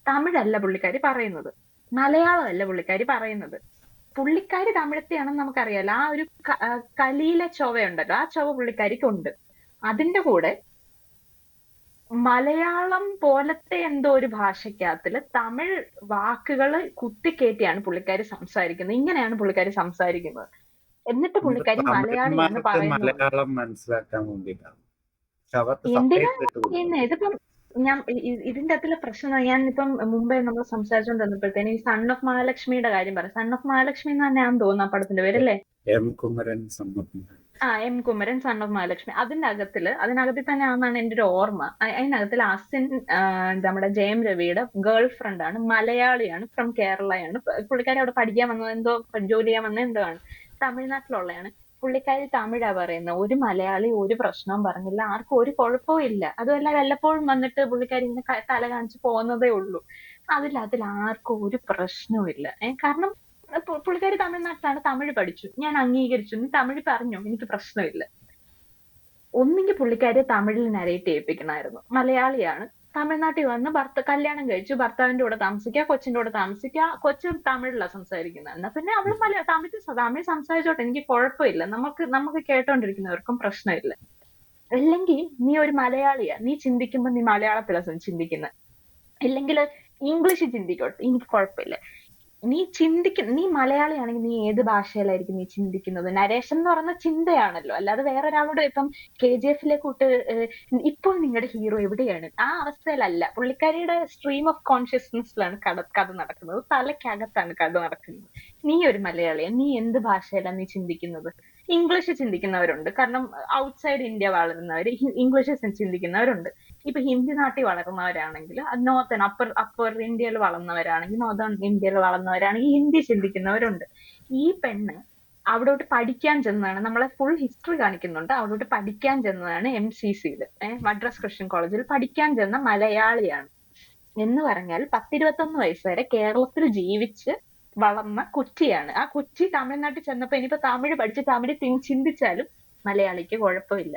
തമിഴല്ല പുള്ളിക്കാരി പറയുന്നത്, മലയാളമല്ല പുള്ളിക്കാരി പറയുന്നത്. പുള്ളിക്കാരി തമിഴത്തെയാണെന്ന് നമുക്കറിയാലോ. ആ ഒരു കലീല ചൊവയുണ്ടല്ലോ, ആ ചൊവ പുള്ളിക്കാരിക്കുണ്ട്. അതിന്റെ കൂടെ മലയാളം പോലത്തെ എന്തോ ഒരു ഭാഷയ്ക്കകത്തില് തമിഴ് വാക്കുകള് കുത്തിക്കേറ്റിയാണ് പുള്ളിക്കാരി സംസാരിക്കുന്നത്. ഇങ്ങനെയാണ് പുള്ളിക്കാരി സംസാരിക്കുന്നത്. എന്നിട്ട് ഇത് പുള്ളിക്കാരി മലയാളിയാണ് തമിഴന്മാർക്ക് പറയുന്നത്. മലയാളം മനസ്സിലാക്കാൻ വേണ്ടിയിട്ടാണ്. പക്ഷെ അവർക്ക് എന്തിനാ സബ്ടൈറ്റിൽ ഇട്ട് ചെയ്യുന്നത്? കൊടുക്കണം. ഇതിപ്പം ഞാൻ ഇതിന്റെ അകത്തുള്ള പ്രശ്നം ഞാനിപ്പം മുമ്പേ നമ്മൾ സംസാരിച്ചുകൊണ്ടിരുന്നപ്പോഴത്തേന് ഈ സൺ ഓഫ് മഹാലക്ഷ്മിയുടെ കാര്യം പറയാം. സൺ ഓഫ് മഹാലക്ഷ്മി എന്ന് തന്നെയാണെന്ന് തോന്നുന്നു ആ പടത്തിന്റെ പേരല്ലേ? എം കുമരൻ സമ്മതം. M Kumaran son of Mahalakshmi. അതിനകത്തിൽ തന്നെ ആണെന്നാണ് എന്റെ ഒരു ഓർമ്മ. അതിനകത്തിൽ അസിൻ നമ്മുടെ ജയം രവിയുടെ ഗേൾ ഫ്രണ്ട് ആണ്, മലയാളിയാണ്, ഫ്രം കേരളയാണ്. പുള്ളിക്കാരി അവിടെ പഠിക്കാൻ വന്നത് എന്തോ ജോലി ചെയ്യാൻ വന്നത് എന്തോ ആണ്, തമിഴ്നാട്ടിലുള്ളതാണ്. പുള്ളിക്കാരി തമിഴാ പറയുന്നത്. ഒരു മലയാളി ഒരു പ്രശ്നവും പറഞ്ഞില്ല, ആർക്കും ഒരു കുഴപ്പവും ഇല്ല. അതുമല്ല വല്ലപ്പോഴും വന്നിട്ട് പുള്ളിക്കാരി ഇങ്ങനെ തല കാണിച്ച് പോകുന്നതേ ഉള്ളൂ. അതിൽ ആർക്കും ഒരു പ്രശ്നവും ഇല്ല. കാരണം പുള്ളിക്കാരി തമിഴ്നാട്ടിലാണ്, തമിഴ് പഠിച്ചു, ഞാൻ അംഗീകരിച്ചു. നീ തമിഴ് പറഞ്ഞോ, എനിക്ക് പ്രശ്നമില്ല. ഒന്നെങ്കിൽ പുള്ളിക്കാരി തമിഴിൽ നരേറ്റ് ചെയ്യിപ്പിക്കണമായിരുന്നു. മലയാളിയാണ്, തമിഴ്നാട്ടിൽ വന്ന് കല്യാണം കഴിച്ചു, ഭർത്താവിന്റെ കൂടെ താമസിക്കുക, കൊച്ചിന്റെ കൂടെ താമസിക്കുക, കൊച്ചു തമിഴിലാണ് സംസാരിക്കുന്നത്. എന്നാ പിന്നെ അവള് തമിഴ് സംസാരിച്ചോട്ടെ, എനിക്ക് കുഴപ്പമില്ല. നമുക്ക് കേട്ടോണ്ടിരിക്കുന്നവർക്കും പ്രശ്നമില്ല. അല്ലെങ്കിൽ നീ ഒരു മലയാളിയാ, നീ ചിന്തിക്കുമ്പോ നീ മലയാളത്തിലാണ് ചിന്തിക്കുന്നത്. ഇല്ലെങ്കിൽ ഇംഗ്ലീഷ് ചിന്തിക്കോട്ടെ, എനിക്ക് കുഴപ്പമില്ല. നീ മലയാളിയാണെങ്കിൽ നീ ഏത് ഭാഷയിലായിരിക്കും നീ ചിന്തിക്കുന്നത്? നരേഷൻ എന്ന് പറയുന്ന ചിന്തയാണല്ലോ, അല്ലാതെ വേറൊരാളോട് ഇപ്പം KGF കൂട്ട് ഇപ്പോൾ നിങ്ങളുടെ ഹീറോ എവിടെയാണ്, ആ അവസ്ഥയിലല്ല. പുള്ളിക്കാരിയുടെ സ്ട്രീം ഓഫ് കോൺഷ്യസ്നെസ്സിലാണ് കഥ നടക്കുന്നത്, തലയ്ക്കകത്താണ് കഥ നടക്കുന്നത്. നീ ഒരു മലയാളിയാ, നീ എന്ത് ഭാഷയിലാണ് നീ ചിന്തിക്കുന്നത്? ഇംഗ്ലീഷ് ചിന്തിക്കുന്നവരുണ്ട്, കാരണം ഔട്ട്സൈഡ് ഇന്ത്യ വളരുന്നവര് ഇംഗ്ലീഷ് ചിന്തിക്കുന്നവരുണ്ട്. ഇപ്പൊ ഹിന്ദി നാട്ടിൽ വളർന്നവരാണെങ്കിൽ, നോർത്തേൺ അപ്പർ ഇന്ത്യയിൽ വളർന്നവരാണെങ്കിൽ, നോർത്തേൺ ഇന്ത്യയിൽ വളർന്നവരാണെങ്കിൽ ഹിന്ദി ചിന്തിക്കുന്നവരുണ്ട്. ഈ പെണ്ണ് അവിടോട്ട് പഠിക്കാൻ ചെന്നതാണ്. നമ്മളെ ഫുൾ ഹിസ്റ്ററി കാണിക്കുന്നുണ്ട്. അവിടോട്ട് പഠിക്കാൻ ചെന്നതാണ് MCC-യില്. മദ്രാസ് ക്രിസ്ത്യൻ കോളേജിൽ പഠിക്കാൻ ചെന്ന മലയാളിയാണ്. എന്ന് പറഞ്ഞാൽ 10-21 വയസ്സ് വരെ കേരളത്തിൽ ജീവിച്ച് വളർന്ന കൊച്ചിയാണ്. ആ കൊച്ചി തമിഴ്നാട്ടിൽ ചെന്നപ്പോ ഇനിയിപ്പോ തമിഴ് പഠിച്ച് തമിഴ് ചിന്തിച്ചാലും മലയാളിക്ക് കുഴപ്പമില്ല.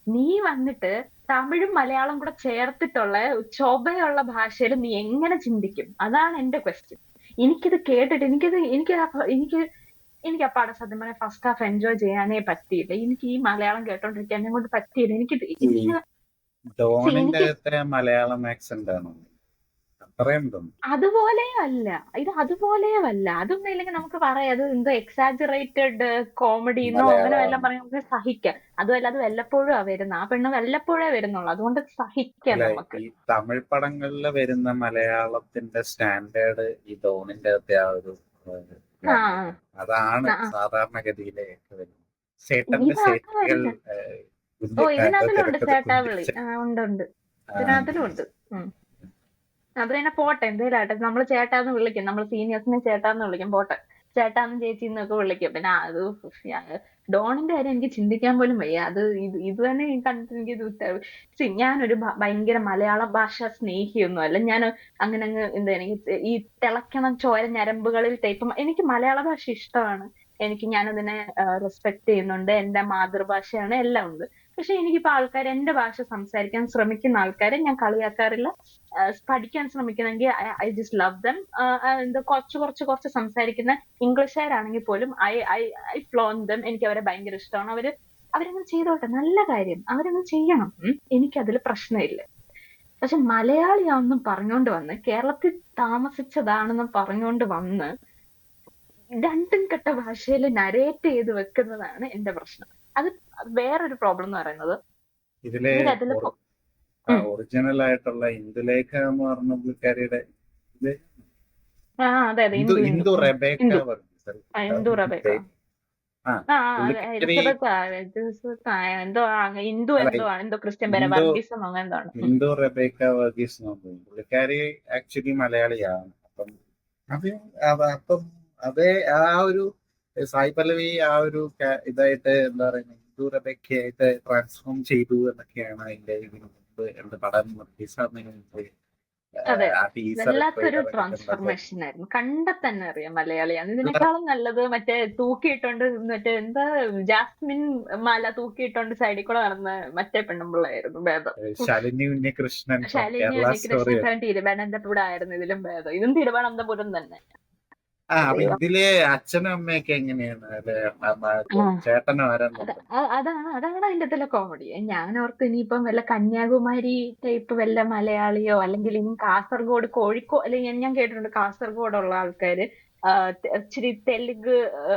നീ വന്നിട്ട് തമിഴും മലയാളം കൂടെ ചേർത്തിട്ടുള്ള ചൊവയുള്ള ഭാഷയിൽ നീ എങ്ങനെ ചിന്തിക്കും? അതാണ് എന്റെ ക്വസ്റ്റ്യൻ. എനിക്കിത് കേട്ടിട്ട് എനിക്ക് ആ പാഠം സത്യം പറഞ്ഞാൽ ഫസ്റ്റ് ഹാഫ് എൻജോയ് ചെയ്യാനേ പറ്റിയില്ല. എനിക്ക് ഈ മലയാളം കേട്ടോണ്ടിരിക്കാൻ എന്നെ കൊണ്ട് പറ്റിയില്ല. ഈ എനിക്ക് ഡോണിന്റെ എനിക്ക് അകത്തെ മലയാളം ആക്സെന്റ് ആണോ അത്രയും അതുപോലെയല്ല. ഇത് അതുപോലെയുമല്ല. അതൊന്നും ഇല്ലെങ്കിൽ നമുക്ക് പറയാം അത് എന്തോ എക്സാജറേറ്റഡ് കോമഡിന്നോ അങ്ങനെ വല്ലതും മലയാളം? പറയാൻ നമുക്ക് സഹിക്കാം. അതുമല്ല അത് വല്ലപ്പോഴും വരുന്നത്. ആ പെണ്ണ് വല്ലപ്പോഴേ വരുന്നുള്ളൂ. അതുകൊണ്ട് സഹിക്കാം അല്ല, നമുക്ക്. ഈ തമിഴ് പടങ്ങളിൽ വരുന്ന മലയാളത്തിന്റെ സ്റ്റാൻഡേർഡ് ഈ ഡോണിന്റെ അകത്തെ ആ ഒരു ആ ലാംഗ്വേജ് അതാണ് ആ, ആ. സാധാരണഗതിയിലേക്ക് വരുന്നത്. ചേട്ടന്റെ ഇത് സെറ്റുകൾ ഓ ഇതിനകത്തിലും ഉണ്ട് തിരക്കഥ ചേട്ടാവിളി. ഉണ്ട് ഉണ്ട്. ഇതിനകത്തിലും ഉണ്ട്. അത് തന്നെ പോട്ടെ എന്തേലാട്ടെ. നമ്മള് ചേട്ടാന്ന് വിളിക്കും. നമ്മൾ സീനിയേഴ്സിനെ ചേട്ടാന്ന് വിളിക്കും. പോട്ടെ. ചേട്ടാന്നും ചേച്ചിന്നൊക്കെ വിളിക്കും. പിന്നെ അത് ഡോണിന്റെ കാര്യം എനിക്ക് ചിന്തിക്കാൻ പോലും വയ്യ. ഇത് തന്നെ കണ്ടിട്ട് എനിക്ക് ഞാനൊരു ഭയങ്കര മലയാള ഭാഷ സ്നേഹിയൊന്നും അല്ല. ഞാൻ അങ്ങനെ എന്താ എനിക്ക് ഈ തിളക്കണം ചോര ഞരമ്പുകളിൽ തേപ്പം എനിക്ക് മലയാള ഭാഷ ഇഷ്ടമാണ്. ഞാനതിനെ റെസ്പെക്ട് ചെയ്യുന്നുണ്ട്. എന്റെ മാതൃഭാഷയാണ്. എല്ലാം ഉണ്ട്. പക്ഷെ എനിക്കിപ്പോ ആൾക്കാർ എന്റെ ഭാഷ സംസാരിക്കാൻ ശ്രമിക്കുന്ന ആൾക്കാരെ ഞാൻ കളിയാക്കാറില്ല. പഠിക്കാൻ ശ്രമിക്കുന്നെങ്കിൽ ഐ ജസ്റ്റ് ലവ് ദം. എന്താ കുറച്ച് സംസാരിക്കുന്ന ഇംഗ്ലീഷുകാരാണെങ്കിൽ പോലും ഐ ഫ്ലോൺ ദം. എനിക്ക് അവരെ ഭയങ്കര ഇഷ്ടമാണ്. അവരങ്ങനെ ചെയ്തോട്ടെ, നല്ല കാര്യം, അവരങ്ങനെ ചെയ്യണം. എനിക്കതിൽ പ്രശ്നമില്ല. പക്ഷെ മലയാളിയാണെന്നും പറഞ്ഞുകൊണ്ട് വന്ന് കേരളത്തിൽ താമസിച്ചതാണെന്നും പറഞ്ഞുകൊണ്ട് വന്ന് രണ്ടും കെട്ട ഭാഷയിൽ നരേറ്റ് ചെയ്ത് വെക്കുന്നതാണ് എന്റെ പ്രശ്നം. അത് വേറൊരു പ്രോബ്ലം എന്ന് പറയുന്നത് ഇതിലെ ഇവരതില് ഒറിജിനൽ ആയിട്ടുള്ള ഇന്ദുലേഖ എന്ന് പറഞ്ഞ പുള്ളിക്കാരിയുടെ ഇത് അതെ ഇന്ദു റെബേക്ക ഹിന്ദു വർഗീസ്. ഹിന്ദു റബേക്ക. പുള്ളിക്കാരി എന്തോ ക്രിസ്ത്യൻ പേര് ഹിന്ദു വർഗീസ് എന്നോ എന്താണ്. ഹിന്ദു റെബേക്ക വർഗീസ് എന്ന് പറഞ്ഞു. പുള്ളിക്കാരി ആക്ച്വലി മലയാളിയാണ്. അപ്പം അതേ ആ ഒരു സായി പല്ലവി ആ ഒരു ഇതായിട്ട് എന്താ പറയുക ഹിന്ദു റെബേക്കയായിട്ട് ട്രാൻസ്ഫോം ചെയ്തു എന്നൊക്കെയാണ് അതിന്റെ ഇതിനു മുമ്പ് എന്റെ പടം റിലീസ് ആവുന്നതിന് മുമ്പ് അതെ, ആ ടീസർ വല്ലാത്തൊരു ട്രാൻസ്ഫർമേഷൻ ആയിരുന്നു. തന്നെ അറിയാം മലയാളിയാണ്. ഇതിനേക്കാളും നല്ലത് മറ്റേ തൂക്കിയിട്ടോണ്ട് മറ്റേ എന്താ ജാസ്മിൻ മാല തൂക്കിയിട്ടോണ്ട് സൈഡിൽ കൂടെ നടന്ന മറ്റേ പെണ്ണുമ്പിള്ളയായിരുന്നു ഭേദം. ശാലിനി ഉണ്ണികൃഷ്ണൻ ശാലിനി കേരള സ്റ്റോറി. ഉണ്ണികൃഷ്ണൻ തിരുവനന്തപുരം ആയിരുന്നു ഇതിലും ഭേദം. ഇതും തിരുവനന്തപുരം തന്നെ. അപ്പൊ ഇതില് അച്ഛനും അമ്മയൊക്കെ എങ്ങനെയാണ്? ചേട്ടനും ആരാന്നുണ്ട്? അതാണ് അതിന്റെ ഇതിലെ കോമഡി. ഞാൻ ഓർത്ത് ഇനിയിപ്പം വല്ല കന്യാകുമാരി ടൈപ്പ് വല്ല മലയാളിയോ അല്ലെങ്കിൽ ഇനി കാസർഗോഡ് കോഴിക്കോട് അല്ലെങ്കിൽ ഞാൻ കേട്ടിട്ടുണ്ട് കാസർഗോഡുള്ള ആൾക്കാര് ഇച്ചിരി തെലുങ്ക്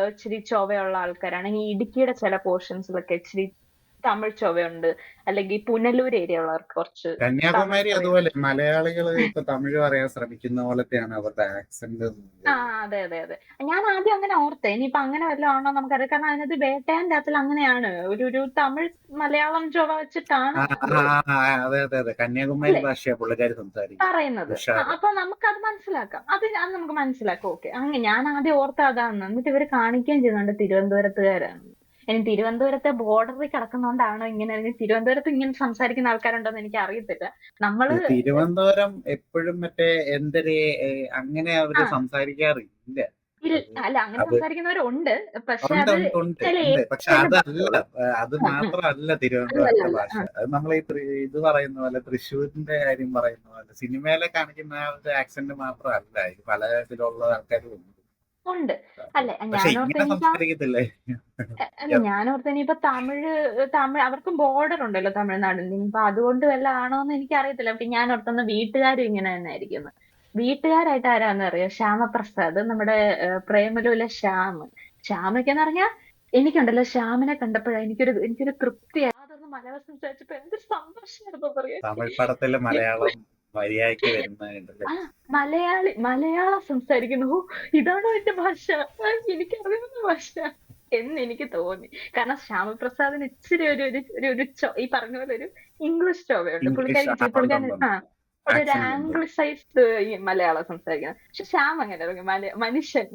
ഇച്ചിരി ചൊവയുള്ള ആൾക്കാരാണ്. ഈ ഇടുക്കിയുടെ ചില പോർഷൻസിലൊക്കെ ഇച്ചിരി തമിഴ് ചൊവയുണ്ട്. അല്ലെങ്കിൽ പുനലൂർ ഏരിയ ഉള്ളവർക്ക് കുറച്ച് കന്യാകുമാരി അതുപോലെ മലയാളികൾ ഇപ്പൊ തമിഴ് പറയാൻ ശ്രമിക്കുന്ന പോലത്തെയാണ് അവരുടെ ആക്സെന്റ്. അതെ. ഞാൻ ആദ്യം അങ്ങനെ ഓർത്തെ. ഇനിയിപ്പോ അങ്ങനെ വല്ലതും ആണോ നമുക്കറിയാം. കാരണം അതിനകത്ത് വേട്ടയാന്റെ അകത്തിൽ അങ്ങനെയാണ്. ഒരു തമിഴ് മലയാളം ചൊവ വെച്ചിട്ടാണ് അതെ കന്യാകുമാരി ഭാഷയാ പുള്ളിക്കാരി പറയുന്നത്. അപ്പൊ നമുക്കത് മനസ്സിലാക്കാം. അത് നമുക്ക് മനസ്സിലാക്കാം. ഓക്കെ. അങ്ങനെ ഞാൻ ആദ്യം ഓർത്ത അതാണ്. എന്നിട്ട് ഇവര് കാണിക്കുകയും ചെയ്യുന്നുണ്ട് തിരുവനന്തപുരത്തുകാരാണ്. ഇനി തിരുവനന്തപുരത്തെ ബോർഡറിൽ കിടക്കുന്നോണ്ടാണോ ഇങ്ങനെ? തിരുവനന്തപുരത്ത് ഇങ്ങനെ സംസാരിക്കുന്ന ആൾക്കാരുണ്ടോന്ന് എനിക്ക് അറിയത്തില്ല. തിരുവനന്തപുരം എപ്പോഴും മറ്റേ എന്തൊരു അങ്ങനെ അവര് സംസാരിക്കാറില്ല. അല്ല, അങ്ങനെ സംസാരിക്കുന്നവരുണ്ട്. പക്ഷെ അത് മാത്രമല്ല തിരുവനന്തപുരത്തെ ഭാഷ. അത് നമ്മൾ ഇത് പറയുന്ന പോലെ തൃശ്ശൂരിന്റെ കാര്യം പറയുന്ന പോലെ സിനിമയിലെ കാണിക്കുന്ന ആക്സെന്റ് മാത്രമല്ല. ഇത് പല തരത്തിലുള്ള ആൾക്കാരും ഉണ്ട്. അല്ലെ, ഞാനോർത്ത് ഇനിയിപ്പോ തമിഴ് അവർക്കും ബോർഡർ ഉണ്ടല്ലോ തമിഴ്നാടിന്. ഇനിയിപ്പോ അതുകൊണ്ട് വല്ല ആണോന്ന് എനിക്ക് അറിയത്തില്ല. പക്ഷെ ഞാൻ ഓർത്തുന്ന വീട്ടുകാരും ഇങ്ങനെ തന്നെ ആയിരിക്കുന്നു. വീട്ടുകാരായിട്ട് ആരാന്നറിയോ? ശ്യാമപ്രസാദ്, നമ്മുടെ പ്രേമലുവിലെ ശ്യാമൊക്കെന്ന് പറഞ്ഞാൽ എനിക്കുണ്ടല്ലോ ശ്യാമിനെ കണ്ടപ്പോഴാണ് എനിക്കൊരു തൃപ്തിയായി. അതൊന്ന് മലയാളം സംസാരിച്ചപ്പോ എന്തൊരു സന്തോഷമായിരുന്നു പറയാ. തമിഴ് പടത്തില് മലയാളം മലയാളം സംസാരിക്കുന്നു. ഇതാണോ എന്റെ ഭാഷ, എനിക്കറിയുന്ന ഭാഷ എന്ന് എനിക്ക് തോന്നി. കാരണം ശ്യാമപ്രസാദിന് ഇച്ചിരി ഒരു ഈ പറഞ്ഞ പോലെ ഒരു ഇംഗ്ലീഷ് ചൊവയുണ്ട്. പുള്ളിക്കാരി ഒരു ആക്സന്റ് ഉണ്ട്. ആംഗ്ലിസൈസ്ഡ് മലയാളം സംസാരിക്കുന്നത്. പക്ഷെ ശ്യാം അങ്ങനെ മനുഷ്യൻ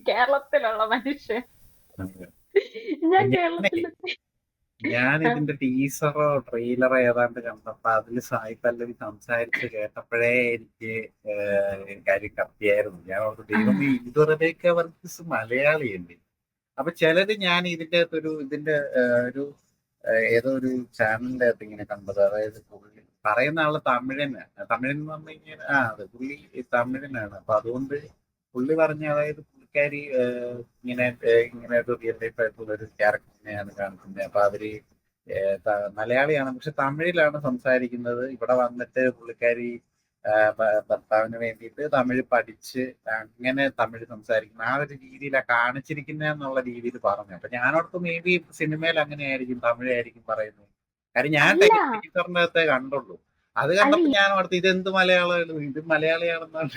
കേരളത്തിലുള്ള മനുഷ്യൻ. അതെ. ഞാൻ ഞാനേ കേരളത്തിൽ ഞാൻ ഇതിന്റെ ടീസറോ ട്രെയിലറോ ഏതാണ്ട് കണ്ടപ്പോ അതില് സായി പല്ലവി സംസാരിച്ച് കേട്ടപ്പോഴേ എനിക്ക് കാര്യം കത്തിയായിരുന്നു. ഞാൻ ഓർത്തു ദൈവം ഇന്ദുറബേക്ക വർഗീസ് മലയാളിയല്ലേ. അപ്പൊ ചിലര് ഞാൻ ഇതിന്റെ അകത്തൊരു ഇതിന്റെ ഒരു ഏതോ ഒരു ചാനലിന്റെ അകത്ത് ഇങ്ങനെ കണ്ടത്, അതായത് പുള്ളി പറയുന്ന ആള് തമിഴൻ എന്ന് പറഞ്ഞു കഴിഞ്ഞാൽ അതെ പുള്ളി തമിഴനാണ്. അപ്പൊ അതുകൊണ്ട് പുള്ളി പറഞ്ഞ, അതായത് പുള്ളിക്കാരി ഇങ്ങനെ ഒരു റിയൽ ലൈഫ് ആയിട്ടുള്ള ഒരു ക്യാരക്ടറിനെയാണ് കാണിക്കുന്നത്. അപ്പൊ അവര് മലയാളിയാണ്, പക്ഷെ തമിഴിലാണ് സംസാരിക്കുന്നത്. ഇവിടെ വന്നിട്ട് പുള്ളിക്കാരി ഭർത്താവിന് വേണ്ടിയിട്ട് തമിഴ് പഠിച്ച് അങ്ങനെ തമിഴ് സംസാരിക്കുന്ന ആ ഒരു രീതിയിലാണ് കാണിച്ചിരിക്കുന്ന എന്നുള്ള രീതിയിൽ പറഞ്ഞു. അപ്പൊ ഞാനോടത്ത് മേ ബി സിനിമയിൽ അങ്ങനെയായിരിക്കും, തമിഴായിരിക്കും പറയുന്നത്. കാര്യം ഞാൻ അല്ല ടീച്ചറിനകത്തെ കണ്ടുള്ളൂ. അത് അല്ല കണ്ടപ്പോ ഞാൻ ഓർത്ത് ഇതെന്ത് മലയാളം, ഇത് മലയാളിയാണെന്നാണ്.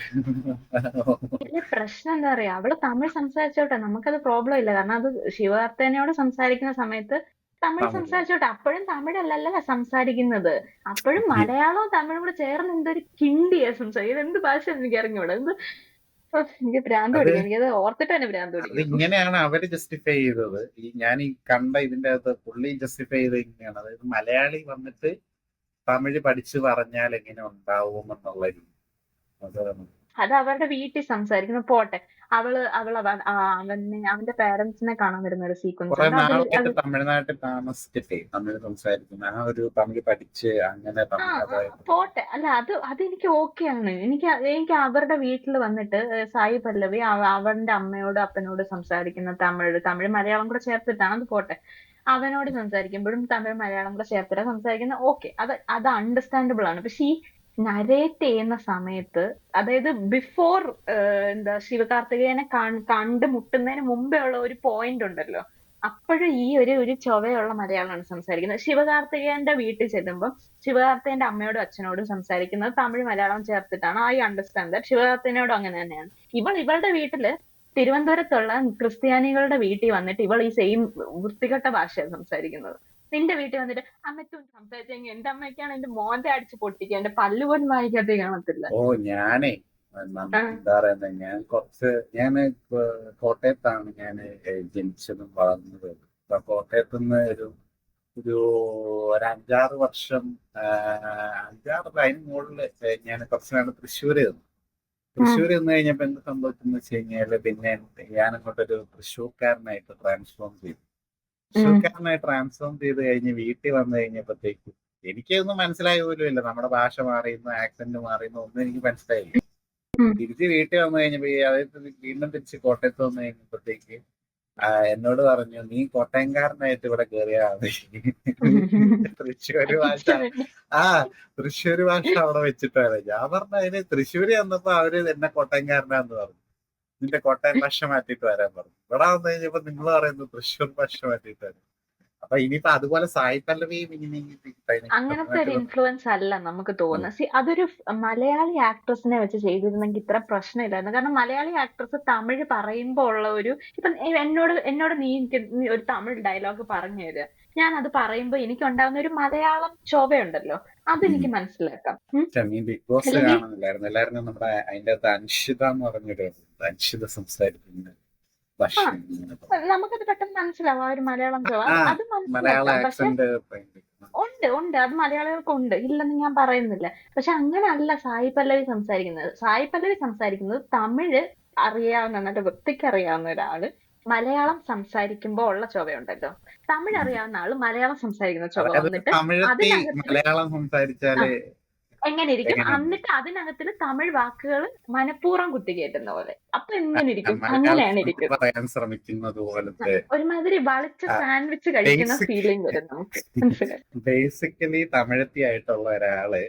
ഇതിലെ പ്രശ്നം എന്താ പറയാ, അവള് തമിഴ് സംസാരിച്ചോട്ടെ, നമുക്കത് പ്രോബ്ലം ഇല്ല. കാരണം അത് ശിവകാർത്തേനയോട് സംസാരിക്കുന്ന സമയത്ത് തമിഴ് തമിഴ് സംസാരിച്ചോട്ടെ. അപ്പോഴും തമിഴല്ലല്ലോ സംസാരിക്കുന്നത്, അപ്പോഴും മലയാളവും തമിഴും കൂടെ ചേർന്ന് എന്തൊരു കിണ്ടിയാ സംസാരിക്കുന്നത്. എന്ത് ഭാഷ എനിക്ക് അറിഞ്ഞൂടാ. എനിക്ക് ഭ്രാന്ത് അത് പിടിക്കും, എനിക്കത് ഓർത്തിട്ട് തന്നെ ഭ്രാന്ത് അത് പിടിക്കും. ഇങ്ങനെയാണ് അവര് ജസ്റ്റിഫൈ ചെയ്തത്. ഞാൻ ഈ കണ്ട ഇതിന്റെ അകത്ത് പുള്ളി ജസ്റ്റിഫൈ ചെയ്തത് ഇങ്ങനെയാണ്, അതായത് മലയാളി വന്നിട്ട് തമിഴ് പഠിച്ചു പറഞ്ഞാൽ എങ്ങനെ ഉണ്ടാവും എന്നുള്ള രീതി. അതാണ് അത് അവരുടെ വീട്ടിൽ സംസാരിക്കുന്നു, പോട്ടെ. അവന്റെ പേരൻസിനെ കാണാൻ വരുന്ന ഒരു സീക്വൻസ് കുറെ ഉണ്ട് അതിൽ. നാളായിട്ട് തമിഴ്നാട്ടിൽ താമസിച്ചിട്ടേ തമിഴ് സംസാരിക്കുന്ന ആ ഒരു തമിഴ് പഠിച്ച് അങ്ങനെ ആ തമിഴ്, ആ, അതായത് പോട്ടെ. അല്ല അതെനിക്ക് ഓക്കെയാണ്. എനിക്ക് അവരുടെ വീട്ടിൽ വന്നിട്ട് സായി പല്ലവി അവന്റെ അമ്മയോട് അപ്പനോട് സംസാരിക്കുന്ന തമിഴ് മലയാളം കൂടെ ചേർത്തിട്ടാണ്, അത് പോട്ടെ. അവനോട് സംസാരിക്കുമ്പോഴും തമിഴ് മലയാളം കൂടെ ചേർത്തിട്ടാണ് സംസാരിക്കുന്നത്, ഓക്കെ. അത് അണ്ടർസ്റ്റാൻഡബിൾ ആണ്. പക്ഷെ ഈ നരേറ്റ് ചെയ്യുന്ന സമയത്ത്, അതായത് ബിഫോർ എന്താ ശിവകാർത്തികേയനെ കണ്ടുമുട്ടുന്നതിന് മുമ്പേ ഉള്ള ഒരു പോയിന്റ് ഉണ്ടല്ലോ, അപ്പോഴും ഈ ഒരു ചൊവയുള്ള മലയാളമാണ് സംസാരിക്കുന്നത്. ശിവകാർത്തികേയന്റെ വീട്ടിൽ ചെല്ലുമ്പോൾ ശിവകാർത്തികേയന്റെ അമ്മയോടും അച്ഛനോടും സംസാരിക്കുന്നത് തമിഴ് മലയാളം ചേർത്തിട്ടാണ്. I understand that. ശിവകാർത്തികേയനോടും അങ്ങനെ തന്നെയാണ്. ഇവളുടെ വീട്ടില് തിരുവനന്തപുരത്തുള്ള ക്രിസ്ത്യാനികളുടെ വീട്ടിൽ വന്നിട്ട് ഇവൾ ഈ സെയിം വൃത്തികെട്ട ഭാഷയാണ് സംസാരിക്കുന്നത്. നിന്റെ വീട്ടിൽ വന്നിട്ട് അമ്മയ്ക്കും സംസാരിച്ചെങ്കിൽ എന്റെ അമ്മയ്ക്കാണ് എന്റെ മോന്റെ അടിച്ച് പൊട്ടിക്കുക, എന്റെ പല്ലുപോലും വായിക്കാതെ കാണത്തില്ല. ഓ ഞാനേ ആ, എന്താ പറയുന്നത്, ഞാന് കോട്ടയത്താണ് ഞാൻ ജനിച്ചതും വളർന്നതും. അപ്പൊ കോട്ടയത്ത് നിന്ന് ഒരു ഒരു 5-6 വർഷം, അതിന് മുകളിൽ ഞാൻ കുറച്ച് നാൾ തൃശ്ശൂര് നിന്നു. ഉം, തൃശ്ശൂർ നിന്ന് കഴിഞ്ഞപ്പോ എന്ത് സംഭവിച്ചെന്ന് വെച്ച് കഴിഞ്ഞാല് പിന്നെ ഞാൻ അങ്ങോട്ടൊരു തൃശ്ശൂർക്കാരനായിട്ട് ട്രാൻസ്ഫോം ചെയ്തു. ഉം, തൃശ്ശൂർക്കാരനായി ട്രാൻസ്ഫോം ചെയ്ത് കഴിഞ്ഞ് വീട്ടിൽ വന്നു കഴിഞ്ഞപ്പോഴത്തേക്കും എനിക്കൊന്നും മനസ്സിലായ പോലും ഇല്ല. നമ്മുടെ ഭാഷ മാറിയുന്നു, ആക്സന്റ് മാറിയുന്നു, ഒന്നും എനിക്ക് മനസ്സിലായില്ല. ഉം. തിരിച്ച് വീട്ടിൽ വന്നു കഴിഞ്ഞപ്പോ അതായത് വീണ്ടും തിരിച്ച് കോട്ടയത്ത് വന്നു കഴിഞ്ഞപ്പോഴത്തേക്ക് എന്നോട് പറഞ്ഞു, നീ കോട്ടയംകാരനായിട്ട് ഇവിടെ കയറിയാ മതി. തൃശ്ശൂര് ഭാഷ, ഇഷ്ടമല്ല. ആ തൃശ്ശൂര് ഭാഷ അവിടെ വെച്ചിട്ട് വരാം. ഞാൻ പറഞ്ഞ അതിന് തൃശ്ശൂര് വന്നപ്പോ അവര് എന്നെ കോട്ടയംകാരനാന്ന് പറഞ്ഞു. നിന്റെ കോട്ടയം ഭാഷ മാറ്റിയിട്ട് വരാൻ പറഞ്ഞു. ഇവിടെ വന്നു കഴിഞ്ഞപ്പോ നിങ്ങൾ പറയുന്നു തൃശ്ശൂർ ഭാഷ മാറ്റിയിട്ട് വരാം. അപ്പൊ ഇനിയിപ്പോ അതുപോലെ സായി പല്ലവിയും ഇനി അങ്ങനത്തെ ഒരു തമിഴ്നാട്ടിൽ വന്നു. ഇൻഫ്ലുവൻസ് അല്ല നമുക്ക് തോന്നുന്നത്. അതൊരു മലയാളി ആക്ട്രസിനെ വെച്ച് ചെയ്തിരുന്നെങ്കിൽ ഇത്ര പ്രശ്നമില്ലായിരുന്നു. കാരണം മലയാളി ആക്ട്രസ് തമിഴ് പറയുമ്പോ ഉള്ള ഇപ്പൊ എന്നോട് നീ ഒരു തമിഴ് ഡയലോഗ് പറഞ്ഞു തരിക, ഞാൻ അത് പറയുമ്പോ എനിക്ക് ഉണ്ടാകുന്ന ഒരു മലയാളം ശോഭയുണ്ടല്ലോ, അതെനിക്ക് മനസ്സിലാക്കാം. നീ ബിഗ് ബോസ് അല്ലെങ്കിൽ കാണുന്നില്ലായിരുന്നു? എല്ലാവരും നമ്മുടെ അതിന്റെ അകത്ത് അൻഷിത എന്ന് പറഞ്ഞൊരു അൻഷിത സംസാരിക്കുന്ന ഭാഷ ആ ഇങ്ങനെ പറയും. നമുക്കത് പെട്ടെന്ന് മനസ്സിലാവും, ആ ഒരു മലയാളം ശോഭ. ആ അത് മലയാള മനസ്സിലാക്കാം. പക്ഷെ ആക്സന്റ് ഉണ്ട് അത് മലയാളികൾക്ക് ഉണ്ട്, ഇല്ലെന്ന് ഞാൻ പറയുന്നില്ല. പക്ഷെ അങ്ങനെയല്ല സായി പല്ലവി സംസാരിക്കുന്നത്. സായി പല്ലവി സംസാരിക്കുന്നത് തമിഴ് അറിയാവുന്ന, എന്നിട്ട് വൃത്തിക്ക് അറിയാവുന്ന ഒരാള് മലയാളം സംസാരിക്കുമ്പോ ഉള്ള ചൊവയുണ്ടല്ലോ, തമിഴ് അറിയാവുന്ന ആള് മലയാളം സംസാരിക്കുന്ന ചൊവ അതായത് വന്നിട്ട് തമിഴത്തി അതിനകത്തില് മലയാളം ആ സംസാരിച്ചാല് എങ്ങനെ ഇരിക്കും, എങ്ങനെയുണ്ട്? എന്നിട്ട് അതിനകത്തില് തമിഴ് വാക്കുകൾ മനഃപൂർവ്വം കുത്തിക്കയറ്റുന്ന പോലെ, അപ്പൊ എങ്ങനെ ഇരിക്കും? അങ്ങനെയാണ് മലയാളത്തിൽ ഇരിക്കുന്നത്. പറയാൻ ശ്രമിക്കുന്നത് പോലത്തെ ഒരുമാതിരി വളിച്ച സാൻഡ്വിച്ച് കഴിക്കുന്ന ബേസിക് ഫീലിംഗ് വരും നമുക്ക്. മനസ്സിലായി? ബേസിക്കലി തമിഴത്തി ആയിട്ടുള്ള ഒരാള്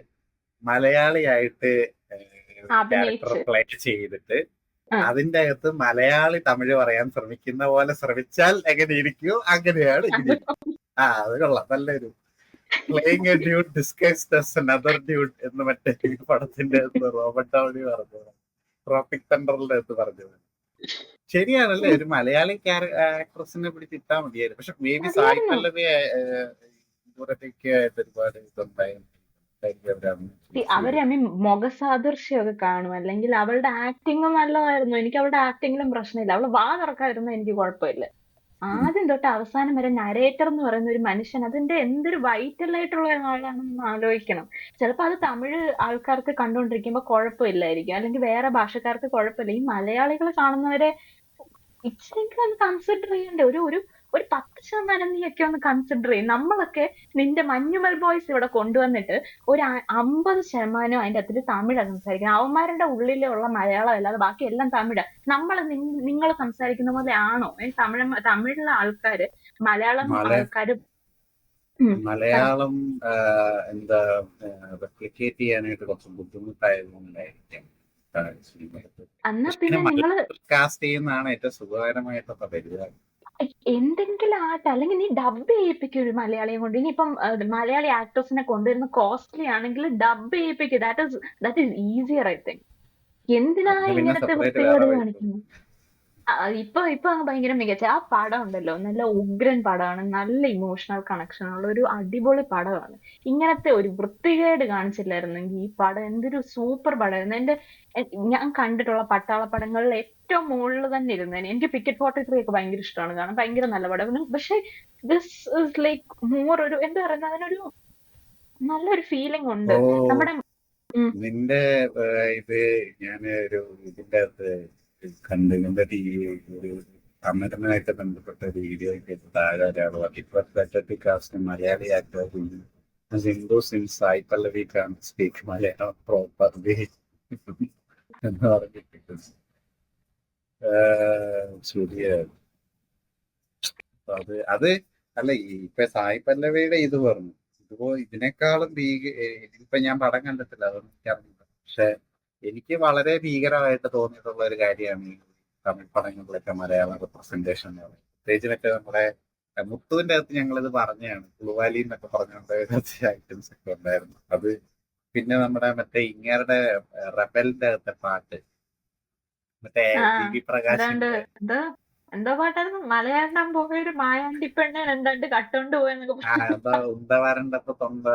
മലയാളിയായിട്ട് ക്യാരക്ടർ അഭിനയിച്ച് പ്ലേ ചെയ്തിട്ട് ആ അതിന്റെ അകത്ത് മലയാളി തമിഴ് പറയാൻ ശ്രമിക്കുന്ന പോലെ ശ്രമിച്ചാൽ എങ്ങനെ ഇരിക്കുമോ അങ്ങനെയാണ് ഇങ്ങനെ. അത് കൊള്ളാം, നല്ലൊരു playing A dude disguised as another dude എന്ന് മറ്റേ പടത്തിന്റെ അകത്ത് റോബർട്ട് ഡൗണി പറഞ്ഞത്, ട്രോപ്പിക് തണ്ടറിന്റെ അകത്ത് പറഞ്ഞത്. ശരിയാണല്ലേ, ഒരു മലയാളി ആക്ട്രസിനെ പിടിച്ചിട്ടാ മതിയായിരുന്നു. പക്ഷെ മേ ബി സായി മതിയായിരുന്നു. പല്ലവി ദൂരത്തേക്ക് ആയിട്ട് ഒരുപാട് ഇതുണ്ടായിരുന്നു. അവര് മുഖസാദൃശ്യമൊക്കെ കാണും, അല്ലെങ്കിൽ അവളുടെ ആക്ടിങ് നല്ലതായിരുന്നു. എനിക്ക് അവളുടെ ആക്ടിങ്ങിലും പ്രശ്നമില്ല. അവള് വാ തുറക്കാതിരുന്ന എനിക്ക് കുഴപ്പമില്ല. ആദ്യം തൊട്ട് അവസാനം വരെ നരേറ്റർ എന്ന് പറയുന്ന ഒരു മനുഷ്യൻ, അതിന്റെ എന്തൊരു വൈറ്റൽ ആയിട്ടുള്ള ആളാണെന്ന് ആലോചിക്കണം. ചിലപ്പോ അത് തമിഴ് ആൾക്കാർക്ക് കണ്ടുകൊണ്ടിരിക്കുമ്പോ കുഴപ്പമില്ലായിരിക്കും, അല്ലെങ്കിൽ വേറെ ഭാഷക്കാർക്ക് കുഴപ്പമില്ല. ഈ മലയാളികൾ കാണുന്നവരെ ഇച്ചിരിയെങ്കിലും ഒന്ന് കൺസിഡർ ചെയ്യണ്ടേ? ഒരു ഒരു ഒരു 10% നീയൊക്കെ ഒന്ന് കൺസിഡർ ചെയ്യും. നമ്മളൊക്കെ നിന്റെ മഞ്ഞുമൽ ബോയ്സ് ഇവിടെ കൊണ്ടുവന്നിട്ട് ഒരു 50% അതിന്റെ അകത്തില് തമിഴാ സംസാരിക്കുന്നത്. അവന്മാരുടെ ഉള്ളിലുള്ള മലയാളം അല്ലാതെ ബാക്കി എല്ലാം തമിഴാ. നിങ്ങൾ സംസാരിക്കുന്ന പോലെ ആണോ? തമിഴിലെ ആൾക്കാര് മലയാളം ആൾക്കാര് പറ. മലയാളം എന്താ റെപ്ലിക്കേറ്റ് ചെയ്യാനായിട്ട് കുറച്ച് ബുദ്ധിമുട്ടായതുകൊണ്ടായിരിക്കും എന്നാ പിന്നെ നിങ്ങള് കാസ്റ്റ് ചെയ്യുന്നതാണ് ഏറ്റവും സുഖകരമായിട്ടുള്ള പരിപാടി. എന്തെങ്കിലും ആട്ടെ, അല്ലെങ്കിൽ നീ ഡബ് ചെയ്യിപ്പിക്കും ഒരു മലയാളിയെ കൊണ്ട്. ഇനിയിപ്പം മലയാളി ആക്ടേഴ്സിനെ കൊണ്ടുവരുന്ന കോസ്റ്റ്ലി ആണെങ്കിൽ ഡബ് ചെയ്യിപ്പിക്കും. That is easier I think. എന്തിനാ അതിന് പിന്നെ ഇങ്ങനത്തെ സെപ്പറേറ്റ് വൃത്തികേട് വേറെ കാണിക്കുന്നത്? ഇപ്പൊ അങ്ങ് ഭയങ്കര മികച്ച ആ പടം ഉണ്ടല്ലോ, നല്ല ഉഗ്രൻ പടമാണ്, നല്ല ഇമോഷണൽ കണക്ഷൻ ഉള്ള ഒരു അടിപൊളി പടമാണ്. ഇങ്ങനത്തെ ഒരു വൃത്തികേട് കാണിച്ചില്ലായിരുന്നെങ്കിൽ ഈ പടം എന്തൊരു സൂപ്പർ പടമായിരുന്നു. ഞാൻ കണ്ടിട്ടുള്ള പട്ടാള പടങ്ങളിൽ ഏറ്റവും മുകളിൽ തന്നെ ഇരുന്നേനെ. എനിക്ക് പിക്കറ്റ് 43 ഒക്കെ ഭയങ്കര ഇഷ്ടമാണ്, കാരണം ഭയങ്കര നല്ല പടം. പക്ഷെ ദിസ് ഇസ് ലൈക്ക് മോർ ഒരു എന്താ പറയുന്നത്, അതിനൊരു നല്ലൊരു ഫീലിംഗ് ഉണ്ട് നമ്മുടെ. നിന്റെ ഇത് ഞാൻ ഒരു ഇതിന്റെ അകത്ത് കണ്ട്, നിന്റെ ഒരു അമരനായിട്ട് ബന്ധപ്പെട്ട ഒരു വീഡിയോ താഴെ ഒരാൾ പറഞ്ഞു, cast Malayali actor Hindu since Sai Pallavi can speak Malayalam properly എന്ന് പറഞ്ഞിട്ട് ശരിയാണ്. അത് അല്ല, ഇപ്പൊ സായി പല്ലവിയുടെ ഇത് പറഞ്ഞു, ഇതിനേക്കാളും ഇപ്പൊ ഞാൻ പടം കണ്ടിട്ടില്ല, അതൊന്നും എനിക്കറിയില്ല. പക്ഷെ എനിക്ക് വളരെ ഭീകരമായിട്ട് തോന്നിയിട്ടുള്ള ഒരു കാര്യമാണ് ഈ തമിഴ് പടങ്ങളിലൊക്കെ മലയാളം റെപ്രസെന്റേഷൻ എന്ന് പറയുന്നത്. പ്രത്യേകിച്ച് മറ്റേ നമ്മുടെ മുത്തുവിന്റെ അകത്ത് ഞങ്ങളിത് പറഞ്ഞാണ്, പുളുവാലി എന്നൊക്കെ പറഞ്ഞുകൊണ്ട് കുറച്ച് ഐറ്റംസ് ഒക്കെ ഉണ്ടായിരുന്നു. അത് പിന്നെ നമ്മുടെ മറ്റേ ഇങ്ങരുടെ റബലിന്റെ അകത്തെ പാട്ട്, മറ്റേ ജി വി പ്രകാശിന്റെ എന്തോ പാട്ടായിരുന്നു, മലയാളം പോയൊരു മായാണ്ടി പെണ്ണെ രണ്ടാണ്ട് കട്ടോണ്ട് പോയെന്നൊക്കെ ഉണ്ടവാരണ്ടപ്പോ തൊണ്ട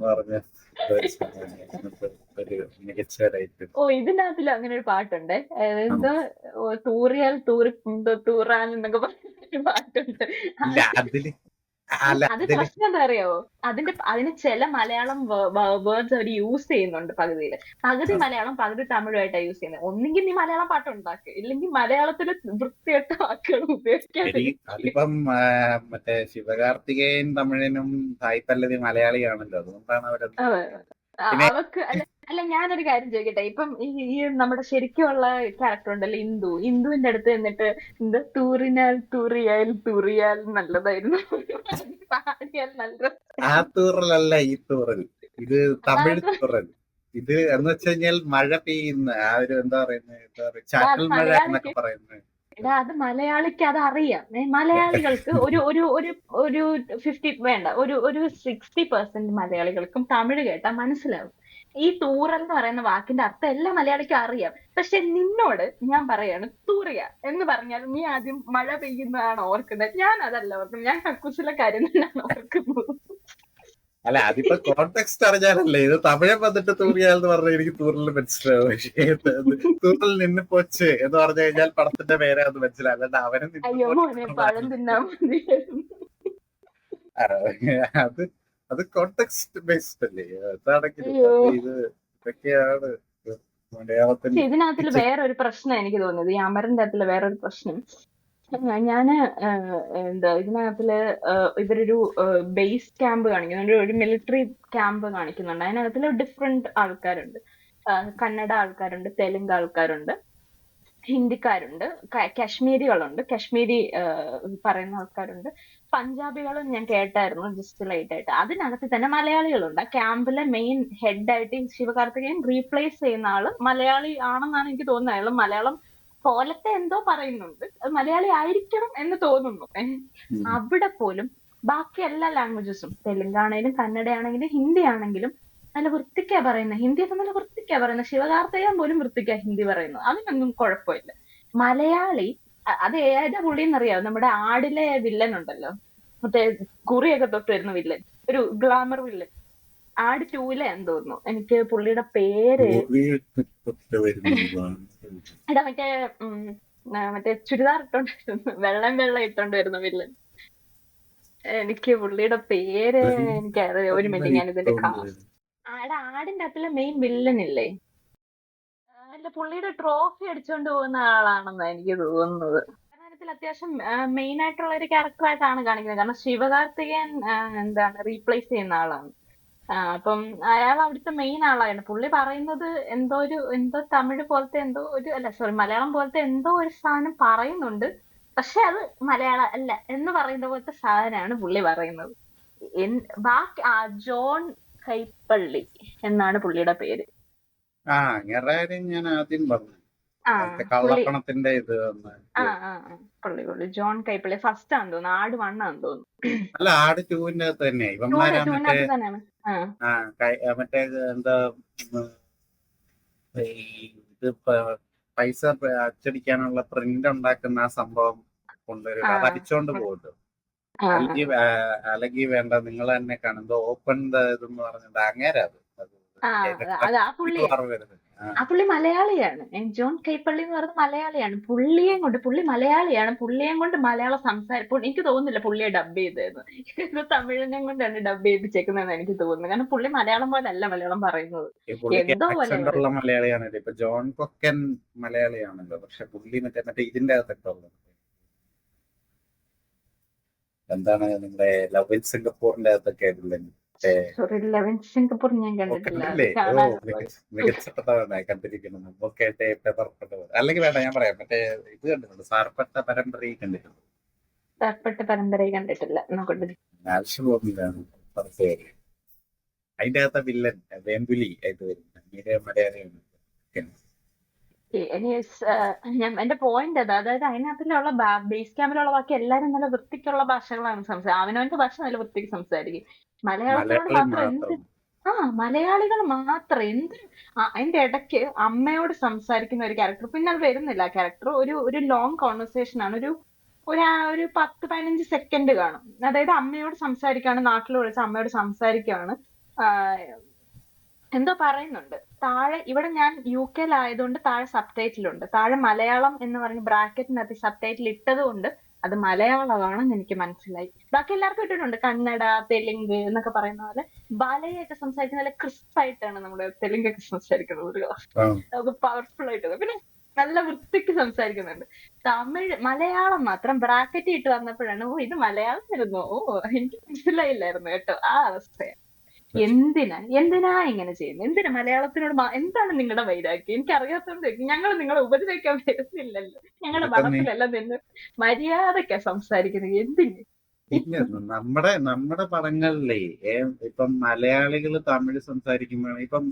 പറഞ്ഞ ഒരു മികച്ച ഓ, ഇതിനകത്തിലും അങ്ങനെ ഒരു പാട്ടുണ്ട്. എന്തോ തൂറിയാൽ തൂറാൻ എന്നൊക്കെ പറഞ്ഞൊരു പാട്ടുണ്ട്. അത് പ്രശ്നം എന്താ അറിയാവോ, അതിന് ചില മലയാളം വേർഡ്സ് അവർ യൂസ് ചെയ്യുന്നുണ്ട് പകുതിയില്. പകുതി മലയാളം പകുതി തമിഴുമായിട്ടാണ് യൂസ് ചെയ്യുന്നത്. ഒന്നെങ്കിൽ നീ മലയാളം പാട്ട് ഉണ്ടാക്കുക, ഇല്ലെങ്കിൽ മലയാളത്തില് വൃത്തികെട്ട വാക്കുകൾ ഉപയോഗിക്കാതെ. അതിപ്പം മറ്റേ ശിവകാർത്തികേയൻ തമിഴനും സായി പല്ലവി മലയാളിയാണല്ലോ, അതുകൊണ്ടാണ് അവരത്. അവക്ക് അല്ല ഞാനൊരു കാര്യം ചോദിക്കട്ടെ, ഇപ്പം ഈ നമ്മുടെ ശരിക്കുള്ള ക്യാരക്ടർ ഉണ്ടല്ലോ ഇന്ദുവിന്റെ അടുത്ത് നിന്നിട്ട് എന്താ തൂറിയാൽ നല്ലതായിരുന്നു പാടിയാൽ നല്ല. ആ തൂറലല്ല ഈ തൂറൽ, ഇത് തമിഴ് തൂറൽ. ഇത് എന്ന് വെച്ച് കഴിഞ്ഞാൽ മഴ പെയ്യുന്ന ആ ഒരു എന്താ പറയുന്നത്, ചാറ്റൽ മഴ എന്നൊക്കെ പറയുന്നത്. അത് മലയാളിക്ക് അത് അറിയാം. മലയാളികൾക്ക് ഒരു 50 വേണ്ട, ഒരു 60% മലയാളികൾക്കും തമിഴ് കേട്ടാൽ മനസ്സിലാവും. ഈ തൂറൽ എന്ന് പറയുന്ന വാക്കിന്റെ അർത്ഥം എല്ലാ മലയാളിക്കും അറിയാം. പക്ഷെ നിന്നോട് ഞാൻ പറയാണ് തൂറിയ എന്ന് പറഞ്ഞാൽ നീ ആദ്യം മഴ പെയ്യുന്നതാണ് ഓർക്കുന്നത്. ഞാൻ അതല്ല ഓർക്കുന്നത്, ഞാൻ കക്കൂസിലെ കാര്യം തന്നെയാണ് ഓർക്കുന്നത്. അല്ല, അതിപ്പോ കോണ്ടെക്സ്റ്റ് അറിഞ്ഞാലല്ലേ. ഇത് തമിഴ് വന്നിട്ട് തൂറിയാൽ പറഞ്ഞാൽ എനിക്ക് തൂറിൽ മനസ്സിലാവും. പക്ഷേ തൂറിൽ നിന്ന് പോച്ച് എന്ന് പറഞ്ഞു കഴിഞ്ഞാൽ പടത്തിന്റെ പേരെ അത് മനസ്സിലാവും. അല്ലാണ്ട് അവനും പഴം തിന്നാൻ അത് കോണ്ടെക്സ്റ്റ് ബേസ്ഡ് അല്ലേ. അതാണെങ്കിലും ഇത് ഇതൊക്കെയാണ് മലയാളത്തിൽ. ഇതിനകത്തില് വേറൊരു പ്രശ്നം എനിക്ക് തോന്നിയത്, ഈ അമരന്റെ അകത്തില് വേറൊരു പ്രശ്നം. ഞാന് ഇതിനകത്തില് ഇവരൊരു ബേസ് ക്യാമ്പ് കാണിക്കുന്നുണ്ട്, ഒരു മിലിറ്ററി ക്യാമ്പ് കാണിക്കുന്നുണ്ട്. അതിനകത്തില് ഡിഫറെന്റ് ആൾക്കാരുണ്ട്. കന്നഡ ആൾക്കാരുണ്ട്, തെലുങ്ക് ആൾക്കാരുണ്ട്, ഹിന്ദിക്കാരുണ്ട്, കാശ്മീരികളുണ്ട്, കാശ്മീരി പറയുന്ന ആൾക്കാരുണ്ട്, പഞ്ചാബികളും ഞാൻ കേട്ടായിരുന്നു ജസ്റ്റ് ലൈറ്റ് ആയിട്ട്. അതിനകത്ത് തന്നെ മലയാളികളുണ്ട്. ആ ക്യാമ്പിലെ മെയിൻ ഹെഡായിട്ട് ശിവകാർത്തികേയൻ റീപ്ലേസ് ചെയ്യുന്ന ആള് മലയാളി ആണെന്നാണ് എനിക്ക് തോന്നുന്നത്. അയാൾ മലയാളം പോലത്തെ എന്തോ പറയുന്നുണ്ട്, അത് മലയാളി ആയിരിക്കണം എന്ന് തോന്നുന്നു. അവിടെ പോലും ബാക്കി എല്ലാ ലാംഗ്വേജസും, തെലുങ്കാണേലും കന്നഡയാണെങ്കിലും ഹിന്ദി ആണെങ്കിലും നല്ല വൃത്തിക്കാ പറയുന്നത്. ഹിന്ദിയൊക്കെ നല്ല വൃത്തിക്കാ പറയുന്നത്. ശിവകാർത്തികൻ പോലും വൃത്തിക്കാ ഹിന്ദി പറയുന്നത്, അതിനൊന്നും കുഴപ്പമില്ല. മലയാളി അത് ഏതാ പുള്ളിന്നറിയാവും, നമ്മുടെ ആടിലെ വില്ലൻ ഉണ്ടല്ലോ, മറ്റേ കുറിയൊക്കെ തൊട്ട് വരുന്ന വില്ലൻ, ഒരു ഗ്ലാമർ വില്ലൻ. ആട് 2-ലെ എന്ന് തോന്നുന്നു. എനിക്ക് പുള്ളിയുടെ പേര് എടാ മറ്റേ മറ്റേ ചുരിദാർ ഇട്ടോണ്ട് വെള്ളം ഇട്ടോണ്ട് വരുന്ന വില്ലൻ. എനിക്ക് പുള്ളിയുടെ പേര് എനിക്കറിയാം. ഒരു മിനിറ്റ് ഞാൻ ഇതിന്റെ ആടിന്റെ അകത്തിലെ മെയിൻ വില്ലൻ ഇല്ലേ? അല്ല പുള്ളിയുടെ ട്രോഫി അടിച്ചോണ്ട് പോകുന്ന ആളാണെന്നാ എനിക്ക് തോന്നുന്നത്. കാര്യത്തിൽ അത്യാവശ്യം മെയിൻ ആയിട്ടുള്ള ഒരു ക്യാരക്ടറായിട്ടാണ് കാണിക്കുന്നത്. കാരണം ശിവകാർത്തികേയൻ എന്താണ് റീപ്ലേസ് ചെയ്യുന്ന ആളാണ്. അപ്പം അയാൾ അവിടുത്തെ മെയിൻ ആളാണ്. പുള്ളി പറയുന്നത് എന്തോ തമിഴ് പോലത്തെ എന്തോ ഒരു അല്ല സോറി മലയാളം പോലത്തെ എന്തോ ഒരു സാധനം പറയുന്നുണ്ട്. പക്ഷെ അത് മലയാളം അല്ല എന്ന് പറയുന്ന പോലത്തെ സാധനമാണ് പുള്ളി പറയുന്നത്. ബാക്കി ജോൺ കൈപ്പള്ളി എന്നാണ് പുള്ളിയുടെ പേര്. അങ്ങനെ ഞാൻ ആദ്യം പറഞ്ഞു ആ മറ്റേ പുള്ളി കള്ളപ്പണത്തിന്റെ ഇത് പുള്ളി ജോൺ കൈപ്പള്ളി ഫസ്റ്റ് ആണെന്ന് തോന്നുന്നു. ആട് 1 ആണെന്ന് തോന്നുന്നു. അല്ല ആട് 2-ന്റെ അകത്ത് തന്നെ ഇവന്മാരാ മറ്റേ ടൂവിനകത്ത് തന്നെയാണ്. മറ്റേ എന്താ ഈ ഇത് പൈസ അച്ചടിക്കാനുള്ള പ്രിന്റ് ഉണ്ടാക്കുന്ന ആ സംഭവം കൊണ്ടുവരും അത് അടിച്ചോണ്ട് പോകുമല്ലോ. അല്ലെങ്കിൽ വേണ്ട നിങ്ങൾ തന്നെ കാണുന്നത് ഓപ്പൺ ഇതെന്ന് പറഞ്ഞിട്ട് അങ്ങേരാ അത് ആ പുള്ളി മലയാളിയാണ്. ജോൺ കൈപ്പള്ളി എന്ന് പറയുന്നത് മലയാളിയാണ്. പുള്ളി മലയാളിയാണ്. പുള്ളിയെ കൊണ്ട് മലയാളം എനിക്ക് തോന്നുന്നില്ല പുള്ളിയെ ഡബ് ചെയ്തതെന്ന്. ഇത് തമിഴിനെ കൊണ്ടാണ് ഡബ് ചെയ്യിപ്പിച്ചേക്കുന്നതെന്ന് എനിക്ക് തോന്നുന്നു. കാരണം പുള്ളി മലയാളം പോലെ അല്ല മലയാളം പറയുന്നത്. എന്തോ പോലെ മലയാളിയാണല്ലോ. ഇപ്പൊ ജോൺ കൊക്കൻ മലയാളിയാണല്ലോ. പക്ഷെ പുള്ളി മറ്റേ ഇതിന്റെ അകത്തൊക്കെ ഉള്ളത് എന്താണ് നിങ്ങളുടെ ലവ് ഇൻ സിംഗപ്പൂറിന്റെ അകത്തൊക്കെ സിംഗപ്പൂർ ഞാൻ കണ്ടിട്ടില്ല. മികച്ചപ്പെട്ടതാണ് കണ്ടിരിക്കുന്നത്. അല്ലെങ്കിൽ വേണ്ട ഞാൻ പറയാം മറ്റേ ഇത് കണ്ടിട്ടുണ്ട് സാർപ്പട്ട പരമ്പരയിൽ കണ്ടിട്ടുണ്ട്. അതിന്റെ അകത്തെ വില്ലൻ വേമ്പുലി ആയിട്ട് വരും മലയാളിയാണ്. എന്റെ പോയിന്റ് അതായത് അതിനകത്തിലുള്ള ബേസ് ക്യാമ്പിലുള്ള ബാക്കി എല്ലാരും നല്ല വൃത്തിക്കുള്ള ഭാഷകളാണ് അവനവന്റെ ഭാഷ നല്ല വൃത്തിക്ക് സംസാരിക്കും. മലയാളത്തിനോട് മാത്രം മലയാളികൾ മാത്രം അതിന്റെ ഇടയ്ക്ക് അമ്മയോട് സംസാരിക്കുന്ന ഒരു ക്യാരക്ടർ പിന്നെ അത് വരുന്നില്ല. ആ ക്യാരക്ടർ ഒരു ലോങ് കോൺവെർസേഷൻ ആണ്. ഒരു 10-15 സെക്കൻഡ് കാണും. അതായത് അമ്മയോട് സംസാരിക്കുകയാണ്, നാട്ടിൽ വിളിച്ച് അമ്മയോട് സംസാരിക്കുകയാണ്, എന്തോ പറയുന്നുണ്ട്. താഴെ ഇവിടെ ഞാൻ UK-ലായതുകൊണ്ട് താഴെ സബ് ടൈറ്റിലുണ്ട്. താഴെ മലയാളം എന്ന് പറഞ്ഞ് ബ്രാക്കറ്റിനകത്ത് സബ് ടൈറ്റിൽ ഇട്ടത് കൊണ്ട് അത് മലയാളമാണെന്ന് എനിക്ക് മനസ്സിലായി. ബാക്കി എല്ലാവർക്കും ഇട്ടിട്ടുണ്ട് കന്നഡ, തെലുങ്ക് എന്നൊക്കെ പറയുന്ന പോലെ. ബാലയൊക്കെ സംസാരിക്കുന്ന നല്ല ക്രിസ്പായിട്ടാണ് നമ്മുടെ തെലുങ്കൊക്കെ സംസാരിക്കുന്നത്. അത് പവർഫുൾ ആയിട്ട് പിന്നെ നല്ല വൃത്തിക്ക് സംസാരിക്കുന്നുണ്ട്. മലയാളം മാത്രം ബ്രാക്കറ്റ് ഇട്ട് വന്നപ്പോഴാണ് ഇത് മലയാളം വരുന്നു. എനിക്ക് മനസ്സിലായില്ലായിരുന്നു കേട്ടോ ആ അവസ്ഥയാണ്. എന്തിനാ ഇങ്ങനെ ചെയ്യുന്നത്? എന്തിനാ മലയാളത്തിനോട് എന്താണ് നിങ്ങളുടെ വൈരാഗ്യം? എനിക്കറിയാത്തോണ്ട് ഞങ്ങൾ നിങ്ങളെ ഉപദ്രവിക്കാൻ വരുന്നില്ലല്ലോ. ഞങ്ങളുടെ മതത്തിലെല്ലാം നിന്ന് മര്യാദക്കാ സംസാരിക്കുന്നത്. എന്തിന്? നമ്മുടെ പടങ്ങളിലേ ഇപ്പം മലയാളികൾ തമിഴ് സംസാരിക്കുമ്പോഴാണ് ഇപ്പം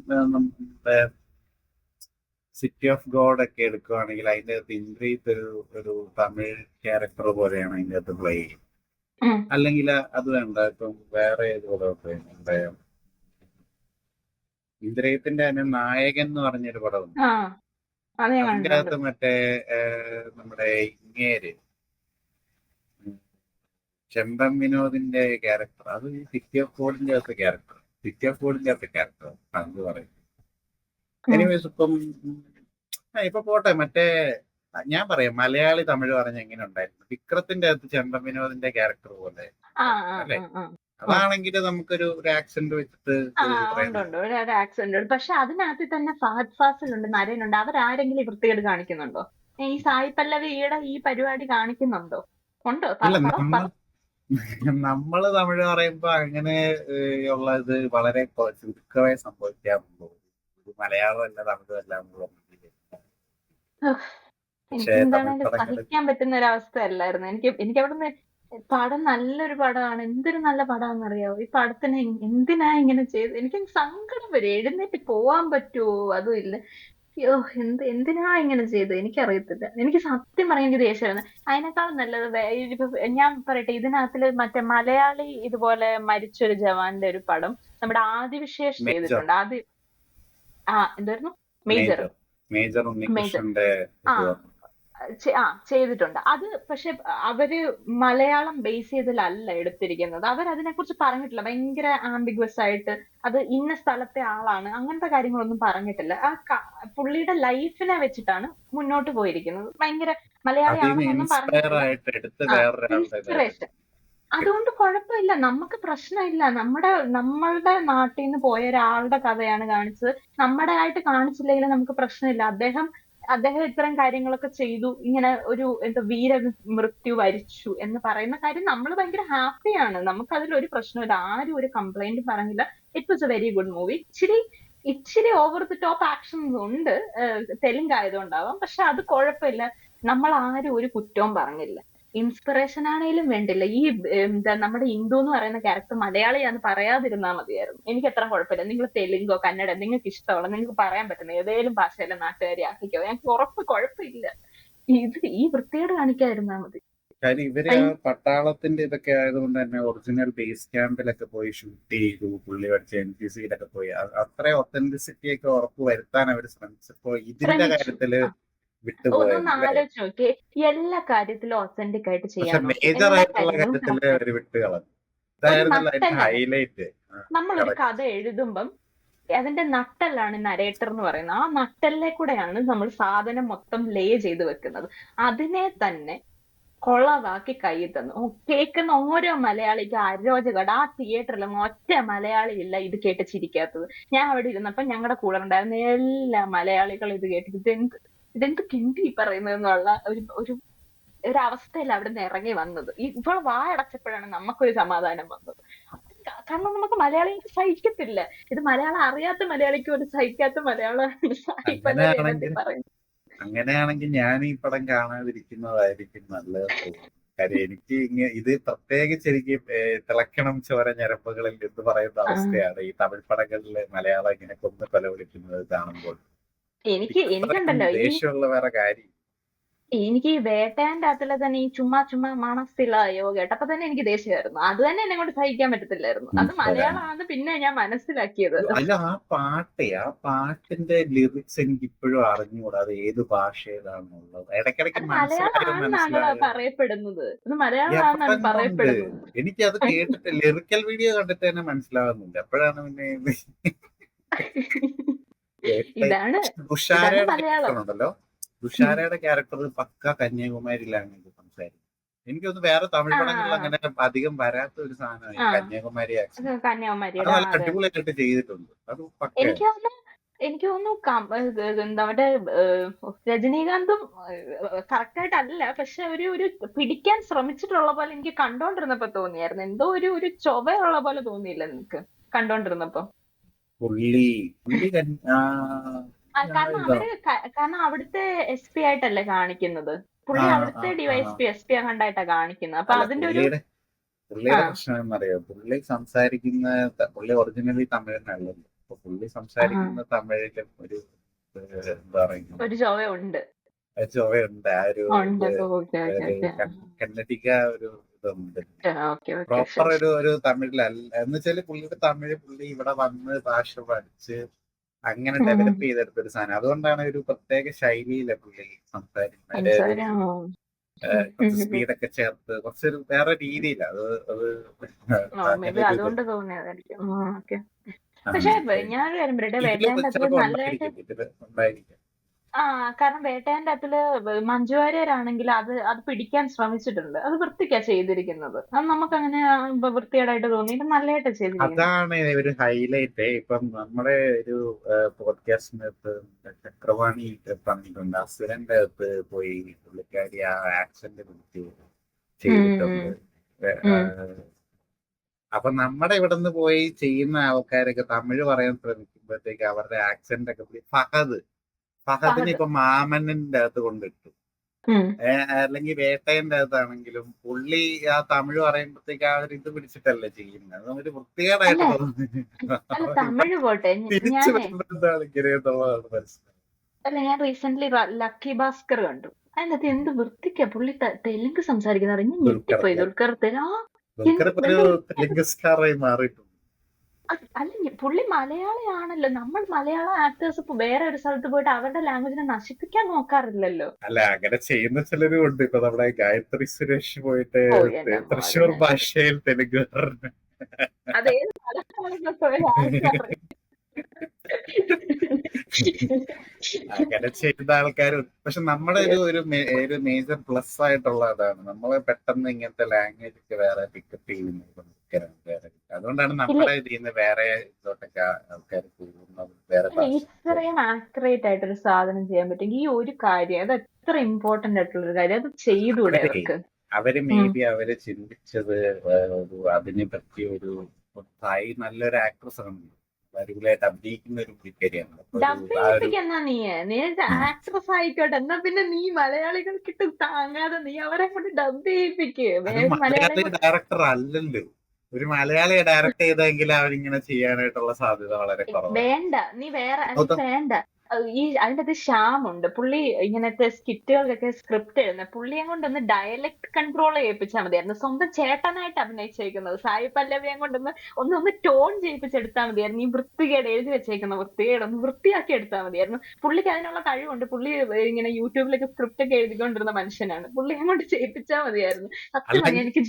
സിറ്റി ഓഫ് ഗോഡ് ഒക്കെ എടുക്കുവാണെങ്കിൽ അതിന്റെ അകത്ത് ഇന്ദ്രിയത്ത് ഒരു തമിഴ് ക്യാരക്ടർ പോലെയാണ് അതിന്റെ അകത്ത് പ്ലേ ചെയ്യും. അല്ലെങ്കിൽ അത് വേണ്ട ഇപ്പം വേറെ ഏതുപോലെ ഇന്ദ്രിയത്തിന്റെ തന്നെ നായകൻ എന്ന് പറഞ്ഞൊരു പടമുണ്ട്. അതിന്റെ അകത്ത് മറ്റേ നമ്മുടെ ഇങ്ങേര് ചെമ്പൻ വിനോദിന്റെ ക്യാരക്ടർ അത് സിറ്റി ഓഫ് ഗോഡിന്റെ അകത്ത് ക്യാരക്ടർ അത് പറയും. എനിവേസ് ഇപ്പൊ പോട്ടെ മറ്റേ ഞാൻ പറയാം മലയാളി തമിഴ് പറഞ്ഞ എങ്ങനെ ഉണ്ടായിരുന്നു. വിക്രത്തിന്റെ അകത്ത് ചെമ്പൻ വിനോദിന്റെ ക്യാരക്ടർ പോലെ അല്ലെ? അതാണെങ്കിൽ നമുക്കൊരു ആക്സെന്റ് വെച്ചിട്ട് ആക്സെന്റ്. പക്ഷെ അതിനകത്ത് തന്നെ ഫഹദ് ഫാസിലുണ്ട്, നരനുണ്ട്. അവരാരെങ്കിലും വൃത്തികേട് കാണിക്കുന്നുണ്ടോ? ഈ സായി പല്ലവിയുടെ ഈ പരിപാടി കാണിക്കുന്നുണ്ടോ? ഉണ്ടോ? നമ്മള് തമിഴ് പറയുമ്പോ അങ്ങനെ ഉള്ള ഇത് വളരെ ചുരുക്കമായി സംഭവിക്കാറുള്ളൂ. മലയാളം അല്ല തമിഴും എല്ലാം സഹിക്കാൻ പറ്റുന്ന ഒരു അവസ്ഥ അല്ലായിരുന്നു. എനിക്ക് അവിടുന്ന് പടം നല്ലൊരു പടമാണ്. എന്തൊരു നല്ല പടമാണെന്നറിയാവോ? ഈ പടത്തിന് എന്തിനാ ഇങ്ങനെ ചെയ്ത്? എനിക്ക് സങ്കടം വരും. എഴുന്നേറ്റ് പോവാൻ പറ്റുമോ? അതും ഇല്ല. അയ്യോ എന്തിനാ ഇങ്ങനെ ചെയ്ത്? എനിക്കറിയത്തില്ല. എനിക്ക് സത്യം പറയാൻ എനിക്ക് ദേഷ്യമായിരുന്നു. അതിനേക്കാളും നല്ലത് ഞാൻ പറയട്ടെ, ഇതിനകത്തില് മറ്റേ മലയാളി ഇതുപോലെ മരിച്ചൊരു ജവാന്റെ ഒരു പടം നമ്മുടെ ആദിവിശേഷ് ചെയ്തിട്ടുണ്ട്. എന്തായിരുന്നു? മേജർ. ചെയ്തിട്ടുണ്ട്. അത് പക്ഷെ അവര് മലയാളം ബേസ് ചെയ്തിലല്ല എടുത്തിരിക്കുന്നത്. അവരതിനെക്കുറിച്ച് പറഞ്ഞിട്ടില്ല. ഭയങ്കര ആംബിഗ്വസ് ആയിട്ട് അത് ഇന്ന സ്ഥലത്തെ ആളാണ് അങ്ങനത്തെ കാര്യങ്ങളൊന്നും പറഞ്ഞിട്ടില്ല. പുള്ളിയുടെ ലൈഫിനെ വെച്ചിട്ടാണ് മുന്നോട്ട് പോയിരിക്കുന്നത്. ഭയങ്കര അതിൽ നിന്ന് മലയാളിയാണെന്നൊന്നും ഇൻസ്പയർ പറഞ്ഞിട്ടില്ല. ആയിട്ട് എടുത്ത് ആ വേറൊരാളുടെ ഇൻസ്പിറേഷൻ. അതുകൊണ്ട് കുഴപ്പമില്ല. നമുക്ക് പ്രശ്നമില്ല. നമ്മളുടെ നാട്ടിൽ നിന്ന് പോയ ഒരാളുടെ കഥയാണ് കാണിച്ചത്. നമ്മുടെ ആയിട്ട് കാണിച്ചില്ലെങ്കിലും നമുക്ക് പ്രശ്നമില്ല. അദ്ദേഹം ഇത്തരം കാര്യങ്ങളൊക്കെ ചെയ്തു. ഇങ്ങനെ ഒരു മൃത്യു വരിച്ചു എന്ന് പറയുന്ന കാര്യം നമ്മൾ ഭയങ്കര ഹാപ്പിയാണ്. നമുക്കതിൽ ഒരു പ്രശ്നമില്ല. ആരും ഒരു കംപ്ലൈന്റ് പറഞ്ഞില്ല. It was A very good movie. ഇച്ചിരി ഓവർ ദി ടോപ്പ് ആക്ഷൻസ് ഉണ്ട്. തെലുങ്ക് ആയതുകൊണ്ടാവാം. പക്ഷെ അത് കുഴപ്പമില്ല. നമ്മൾ ആരും ഒരു കുറ്റവും പറഞ്ഞില്ല. ഇൻസ്പിറേഷൻ ആണേലും വേണ്ടില്ല. നമ്മുടെ ഇന്ദു എന്ന് പറയുന്ന ക്യാരക്ടർ മലയാളിയാന്ന് പറയാതിരുന്നാ മതിയായിരുന്നു. എനിക്ക് അത്ര കുഴപ്പമില്ല. നിങ്ങൾ തെലുങ്കോ കന്നഡ നിങ്ങൾക്ക് ഇഷ്ടമുള്ള നിങ്ങൾക്ക് പറയാൻ പറ്റുന്ന ഏതേലും ഭാഷയിലെ നാട്ടുകാരെ ആക്കിക്കോ. എനിക്ക് ഉറപ്പ് കുഴപ്പമില്ല. ഈ വൃത്തികേട് കാണിക്കാതിരുന്നാ മതി. കാര്യം ഇവര് ആ പട്ടാളത്തിന്റെ ഇതൊക്കെ ആയതുകൊണ്ട് തന്നെ ഒറിജിനൽ ബേസ് ക്യാമ്പിലൊക്കെ പോയി ഷൂട്ട് ചെയ്തു. പുള്ളി പഠിച്ച NCCയിലൊക്കെ പോയി അത്ര ഒത്തന്റിസിറ്റി ഒക്കെ ഉറപ്പ് വരുത്താൻ അവർ ശ്രമിച്ചപ്പോ ഇതിന്റെ കാര്യത്തില് ഒന്ന് വിട്ടുപോയത് അല്ലേ? ആലോചിച്ച് നോക്കിയേ. എല്ലാ കാര്യത്തിലും ഒത്തന്റിക് ആയിട്ട് പക്ഷെ ചെയ്യാൻ നോക്കി. മേജർ എല്ലാ ആയിട്ടുള്ള കാര്യങ്ങളും കാര്യത്തില് correct. അവര് വിട്ടുകളഞ്ഞു. ഒരു ഇതായിരുന്നല്ലോ അതിന്റെ നട്ടെല്ലാണ്. ഹൈലൈറ്റ്. നമ്മളൊരു കഥ എഴുതുമ്പം അതിന്റെ നട്ടെല്ലാണ് നരേറ്റർ എന്ന് പറയുന്നത്. ആ നട്ടെല്ലെ കൂടെയാണ് നമ്മൾ സാധനം മൊത്തം ലേ ചെയ്ത് വെക്കുന്നത്. അതിനെ തന്നെ കൊളവാക്കി കൈ തന്നു. കേൾക്കുന്ന ഓരോ മലയാളിക്കും അരോചകമാണ്. ആ തിയേറ്ററിൽ ഒറ്റ മലയാളി ഇല്ല ഇത് കേട്ട് ചിരിക്കാത്തത്. ഞാൻ അവിടെ ഇരുന്നപ്പോ ഞങ്ങളുടെ കൂടെ ഉണ്ടായിരുന്ന എല്ലാ മലയാളികളും ഇത് കേട്ടിട്ട് ഇതെന്ത് കിണ്ടി പറയുന്നത് എന്നുള്ള ഒരു അവസ്ഥയിൽ അവിടെ നിന്ന് ഇറങ്ങി വന്നത്. ഇപ്പോൾ വായടച്ചപ്പോഴാണ് നമുക്കൊരു സമാധാനം വന്നത്. കാരണം നമുക്ക് മലയാളികൾക്ക് സഹിക്കത്തില്ല. ഇത് മലയാളം അറിയാത്ത മലയാളിക്ക് ഒരു സഹിക്കാത്ത മലയാളം സായിപ്പനെ വേദത്തിൽ പറയുന്നത്. അങ്ങനെയാണെങ്കിൽ ഞാൻ ഈ പടം കാണാതിരിക്കുന്നതായിരിക്കും നല്ലത് തോന്നുന്നു. കാര്യം എനിക്ക് ഇത് പ്രത്യേകിച്ച് എനിക്ക് തിളക്കണം ചോര ഞരമ്പുകളിൽ എന്ന് പറയുന്ന അവസ്ഥയാണ് ഈ തമിഴ് പടങ്ങളില് മലയാളം ഇങ്ങനെ കൊന്ന് കൊലവിളിക്കുന്നത് കാണുമ്പോൾ. എനിക്കുണ്ടല്ലോ ദേഷ്യമുള്ള വേറെ കാര്യം. എനിക്ക് ഈ വേട്ടയാന്റെ അകത്തിലെ തന്നെ ഈ ചുമ്മാ മണസ്സിലായോ കേട്ടപ്പോ തന്നെ എനിക്ക് ദേഷ്യമായിരുന്നു. അത് തന്നെ എന്നെ കൊണ്ട് സഹിക്കാൻ പറ്റത്തില്ലായിരുന്നു. അത് മലയാളമാണെന്ന് പിന്നെ ഞാൻ മനസ്സിലാക്കിയത്. അല്ല ആ പാട്ടിന്റെ ലിറിക്സ് എനിക്ക് ഇപ്പോഴും അറിഞ്ഞുകൂടാ അത് ഏത് ഭാഷയിലാണുള്ളത്. ഇടയ്ക്കിടയ്ക്ക് മലയാളമാണെന്നാണല്ലോ പറയപ്പെടുന്നത്. അത് മലയാളമാണെന്നാണ് പറയപ്പെടുന്നത്. എനിക്ക് അത് കേട്ടിട്ട് ലിറിക്കൽ വീഡിയോ കണ്ടിട്ട് തന്നെ മനസ്സിലാവുന്നില്ല. അപ്പോഴാണ് പിന്നെ ഇതാണ് ഉണ്ടല്ലോ തുഷാരയുടെ ക്യാരക്ടർ പക്ക കന്യാകുമാരി ലാംഗ്വേജ് സംസാരിക്കും. എനിക്കൊന്ന് വേറെ തമിഴ് പടങ്ങളിൽ അങ്ങനെ അധികം വരാത്ത ഒരു സാധനമാണ് കന്യാകുമാരി ആക്ഷൻ. നല്ല അടിപൊളിയായിട്ട് ചെയ്തിട്ടുണ്ട്. അത് എനിക്ക് തോന്നുന്നു നമ്മുടെ രജനീകാന്തും കറക്റ്റ് ആയിട്ടല്ല, പക്ഷെ ഒരു പിടിക്കാൻ ശ്രമിച്ചിട്ടുള്ള പോലെ എനിക്ക് കണ്ടോണ്ടിരുന്നപ്പോ തോന്നിയായിരുന്നു. എന്തോ ഒരു ചൊവയുള്ള പോലെ തോന്നിയില്ല നിനക്ക് കണ്ടോണ്ടിരുന്നപ്പോ? കാരണം അവിടുത്തെ SP ആയിട്ടല്ലേ കാണിക്കുന്നത്. പുള്ളി അവിടുത്തെ DYSP SP കണ്ടായിട്ടാ കാണിക്കുന്നത്. അപ്പൊ അതിന്റെ പുള്ളിയുടെ പ്രശ്നം എന്നറിയോ, പുള്ളി ഒറിജിനലി തമിഴനല്ലല്ലോ. അപ്പൊ പുള്ളി സംസാരിക്കുന്ന തമിഴിലും ഒരു എന്താ പറയുക ഒരു ചൊവയുണ്ട്. ആ ഒരു കന്നഡിക ഒരു ഇതുണ്ട്. പ്രോപ്പർ ഒരു തമിഴിലല്ല എന്ന് വെച്ചാല് പുള്ളിയുടെ തമിഴ് പുള്ളി ഇവിടെ വന്ന് ഭാഷ പഠിച്ച് അങ്ങനെ ഡെവലപ്പ് ചെയ്തെടുത്തൊരു സാധനം. അതുകൊണ്ടാണ് ഒരു പ്രത്യേക ശൈലിയിലെ പുള്ളി സംസാരിക്കുന്നത്. കുറച്ച് സ്പീഡൊക്കെ ചേർത്ത് കുറച്ചൊരു വേറെ രീതിയില്ല. അതുകൊണ്ട് തോന്നിയതായിരിക്കും. പക്ഷെ ഞാനൊരു കാര്യം പറയട്ടെ, വേട്ടേന്റെ അകത്തില് നല്ലതായിട്ട് കാരണം വേട്ടേന്റെ അകത്തില് മഞ്ജു വാര്യരാണെങ്കിൽ അത് പിടിക്കാൻ ശ്രമിച്ചിട്ടുണ്ട്. അത് വൃത്തിക്കാ ചെയ്തിരിക്കുന്നത്. അത് നമുക്ക് അങ്ങനെ വൃത്തികേടായിട്ട് തോന്നിയിട്ട് നല്ലതായിട്ട് ചെയ്തിരിക്കുന്നത്. അതാണ് ഒരു ഹൈലൈറ്റ്. ഇപ്പം നമ്മുടെ ഒരു പോഡ്കാസ്റ്റിനകത്ത് ചക്രവാണി പറഞ്ഞിട്ടുണ്ട്, അസുരന്റെ അകത്ത് പോയി പുള്ളിക്കാരി ആ ആക്സന്റ് പിടിച്ച് ചെയ്തിട്ടുണ്ട്. അപ്പൊ നമ്മുടെ ഇവിടെ നിന്ന് പോയി ചെയ്യുന്ന ആൾക്കാരൊക്കെ തമിഴ് പറയാൻ ശ്രമിക്കുമ്പോഴത്തേക്ക് അവരുടെ ആക്സന്റ് ഒക്കെ ഫഹദിനെ ഇപ്പൊ മാമന്നന്റെ അകത്ത് കൊണ്ടിട്ടു. അല്ലെങ്കിൽ വേട്ടയന്റെ അകത്താണെങ്കിലും പുള്ളി ആ തമിഴ് പറയുമ്പോഴത്തേക്ക് ആ ഒരു ഇത് പിടിച്ചിട്ടല്ലേ ചെയ്യുന്നത്. ഒരു വൃത്തികേടായിട്ട് തിരിച്ചു വരുന്നതാണ് ഇങ്ങനെയെന്നുള്ളതാണ് മനസ്സിലായത്. അല്ല, ഞാൻ റീസെന്റ് ലക്കി ഭാസ്കർ കണ്ടു. അതിനകത്ത് എന്ത് വൃത്തിക്കാ പുള്ളി തെലുങ്ക് സംസാരിക്കുന്ന. ഞെട്ടിപ്പോയി. ദുൽഖർ തെലുങ്ക് സ്റ്റാറായി മാറിയിട്ടുണ്ട്. അല്ല പുള്ളി മലയാളിയാണല്ലോ. നമ്മൾ മലയാളം ആക്ടേഴ്സ് ഇപ്പൊ വേറെ ഒരു സ്ഥലത്ത് പോയിട്ട് അവരുടെ ലാംഗ്വേജിനെ നശിപ്പിക്കാൻ നോക്കാറില്ലല്ലോ. അല്ല അങ്ങനെ ചെയ്യുന്ന ചിലരും ഉണ്ട്. ഇപ്പൊ നമ്മുടെ ഗായത്രി സുരേഷ് പോയിട്ട് ഓ എന്റെ തൃശ്ശൂർ മോനെ, ഭാഷയിൽ തെലുങ്ക് പറഞ്ഞു. അതേത് മലയാളം പോയാലും ആൾക്കറിയാം. അങ്ങനെ ചെയ്യുന്ന ആൾക്കാരും. പക്ഷെ നമ്മുടെ ഒരു മേജർ പ്ലസ് ആയിട്ടുള്ള അതാണ്, നമ്മള് പെട്ടെന്ന് ഇങ്ങനത്തെ ലാംഗ്വേജ് ഒക്കെ വേറെ പിക്കപ്പ് ചെയ്യുന്നത് വേറെ. അതുകൊണ്ടാണ് ഇല്ല, നമ്മുടെ ഇതിൽ നിന്ന് വേറെ ഇതോട്ടൊക്കെ ആൾക്കാർ പോകുന്നത്, വേറെ അല്ല ഭാഷ. ഇത്രയും ആക്യുറേറ്റ് ആയിട്ടൊരു സാധനം ചെയ്യാൻ പറ്റുമെങ്കിൽ ഈ ഒരു കാര്യം അത് എത്ര ഇമ്പോർട്ടന്റ് ആയിട്ടുള്ള ഒരു കാര്യം, അത് ചെയ്തുകൂടെ അവരെ അവർക്ക്? അവര് മേ ഉം. ബി അവര് ചിന്തിച്ചത് അതിനെ പറ്റി ഒരു തായി നല്ലൊരു ആക്ട്രസ് ആണ്, അടിപൊളിയായിട്ട് അഭിനയിക്കുന്ന ഒരു പുള്ളിക്കാരിയാണ്. അപ്പൊ ഡബ് ആ ഒരു ചെയ്യിപ്പിക്കെന്നാ നീ ആക്ട്രസ് ആയിക്കോട്ടെ, എന്നാ പിന്നെ നീ മലയാളികൾക്കിട്ട് താങ്ങാതെ നീ അവരെ കൊണ്ട് ഡബ് ചെയ്യിപ്പിക്ക്. അത് മലയാളി മലയാളി ഡയറക്ടർ അല്ലല്ലോ. ഒരു മലയാളിയെ ഡയറക്ട് ചെയ്തെങ്കിൽ അവരിങ്ങനെ ചെയ്യാനായിട്ടുള്ള സാധ്യത വളരെ കുറവാണ്. വേണ്ട, നീ വേറെ നീ ഗൗതം, വേണ്ട. ഈ അതിന്റെ അത് ശ്യാമുണ്ട്, പുള്ളി ഇങ്ങനത്തെ സ്കിറ്റുകൾക്കൊക്കെ സ്ക്രിപ്റ്റ് എഴുതുന്ന പുള്ളിയെ കൊണ്ടൊന്ന് ഡയലക്ട് കൺട്രോൾ ചെയ്യിപ്പിച്ചാൽ മതിയായിരുന്നു. സ്വന്തം ചേട്ടനായിട്ട് അഭിനയിച്ചേക്കുന്നത് സായി പല്ലവിയെ കൊണ്ടൊന്ന് ഒന്ന് ടോൺ ചെയ്യിപ്പിച്ചെടുത്താൽ മതിയായിരുന്നു. ഈ വൃത്തികേട് എഴുതി വെച്ചേക്കുന്ന വൃത്തികേട് ഒന്ന് വൃത്തിയാക്കി എടുത്താൽ മതിയായിരുന്നു. പുള്ളിക്ക് അതിനുള്ള കഴിവുണ്ട്. പുള്ളി ഇങ്ങനെ യൂട്യൂബിലൊക്കെ സ്ക്രിപ്റ്റ് ഒക്കെ എഴുതിക്കൊണ്ടിരുന്ന മനുഷ്യനാണ്. പുള്ളിയെ കൊണ്ട് ചെയ്യിപ്പിച്ചാൽ മതിയായിരുന്നു. സത്യം പറഞ്ഞാൽ അല്ലെങ്കിൽ എനിക്ക്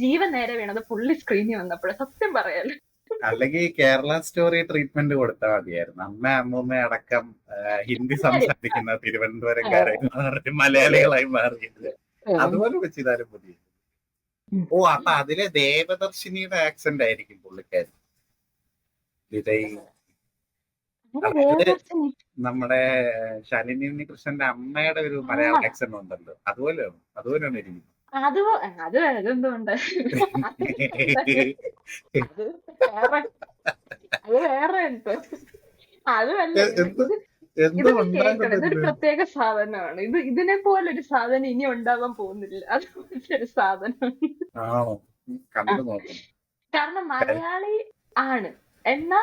ജീവൻ നേരെ വീണത് പുള്ളി സ്ക്രീനിൽ വന്നപ്പോഴേ, സത്യം പറയാലോ. അല്ലെങ്കിൽ കേരള സ്റ്റോറി ട്രീറ്റ്മെന്റ് കൊടുത്താൽ മതിയായിരുന്നു. അമ്മ അമ്മൂമ്മ അടക്കം ഹിന്ദി സംസാരിക്കുന്ന തിരുവനന്തപുരംകാരായി മാറി മലയാളികളായി മാറിയത്. അതുപോലെ വെച്ചിതാലും മതി. ഓ, അപ്പൊ അതിലെ ദേവദർശിനിയുടെ ആക്സെന്റ് ആയിരിക്കും പുള്ളിക്കാരി. വിജയ്, അതായത് നമ്മുടെ ശാലിനി ഉണ്ണികൃഷ്ണന്റെ അമ്മയുടെ ഒരു മലയാള ആക്സെന്റ് ഉണ്ടല്ലോ, അതുപോലെയാണ് ഇരിക്കുന്നത്. അത് അതെന്തുകൊണ്ട് അത് വേറെ അത് വേറെ എന്ത് അതുമല്ല എന്ത് ഇത് എന്തോ നീ കേൾക്കണം, ഇതൊരു ഉണ്ടാകുന്നത്. പ്രത്യേക സാധനമാണ്. ഇതിനെ പോലൊരു സാധനം ഇനി ഉണ്ടാവാൻ പോകുന്നില്ല. അത് ഒരു സാധനം. ആണോ? ആ, കണ്ടു നോക്കണം. കാരണം മലയാളി ആണ്, എന്നാ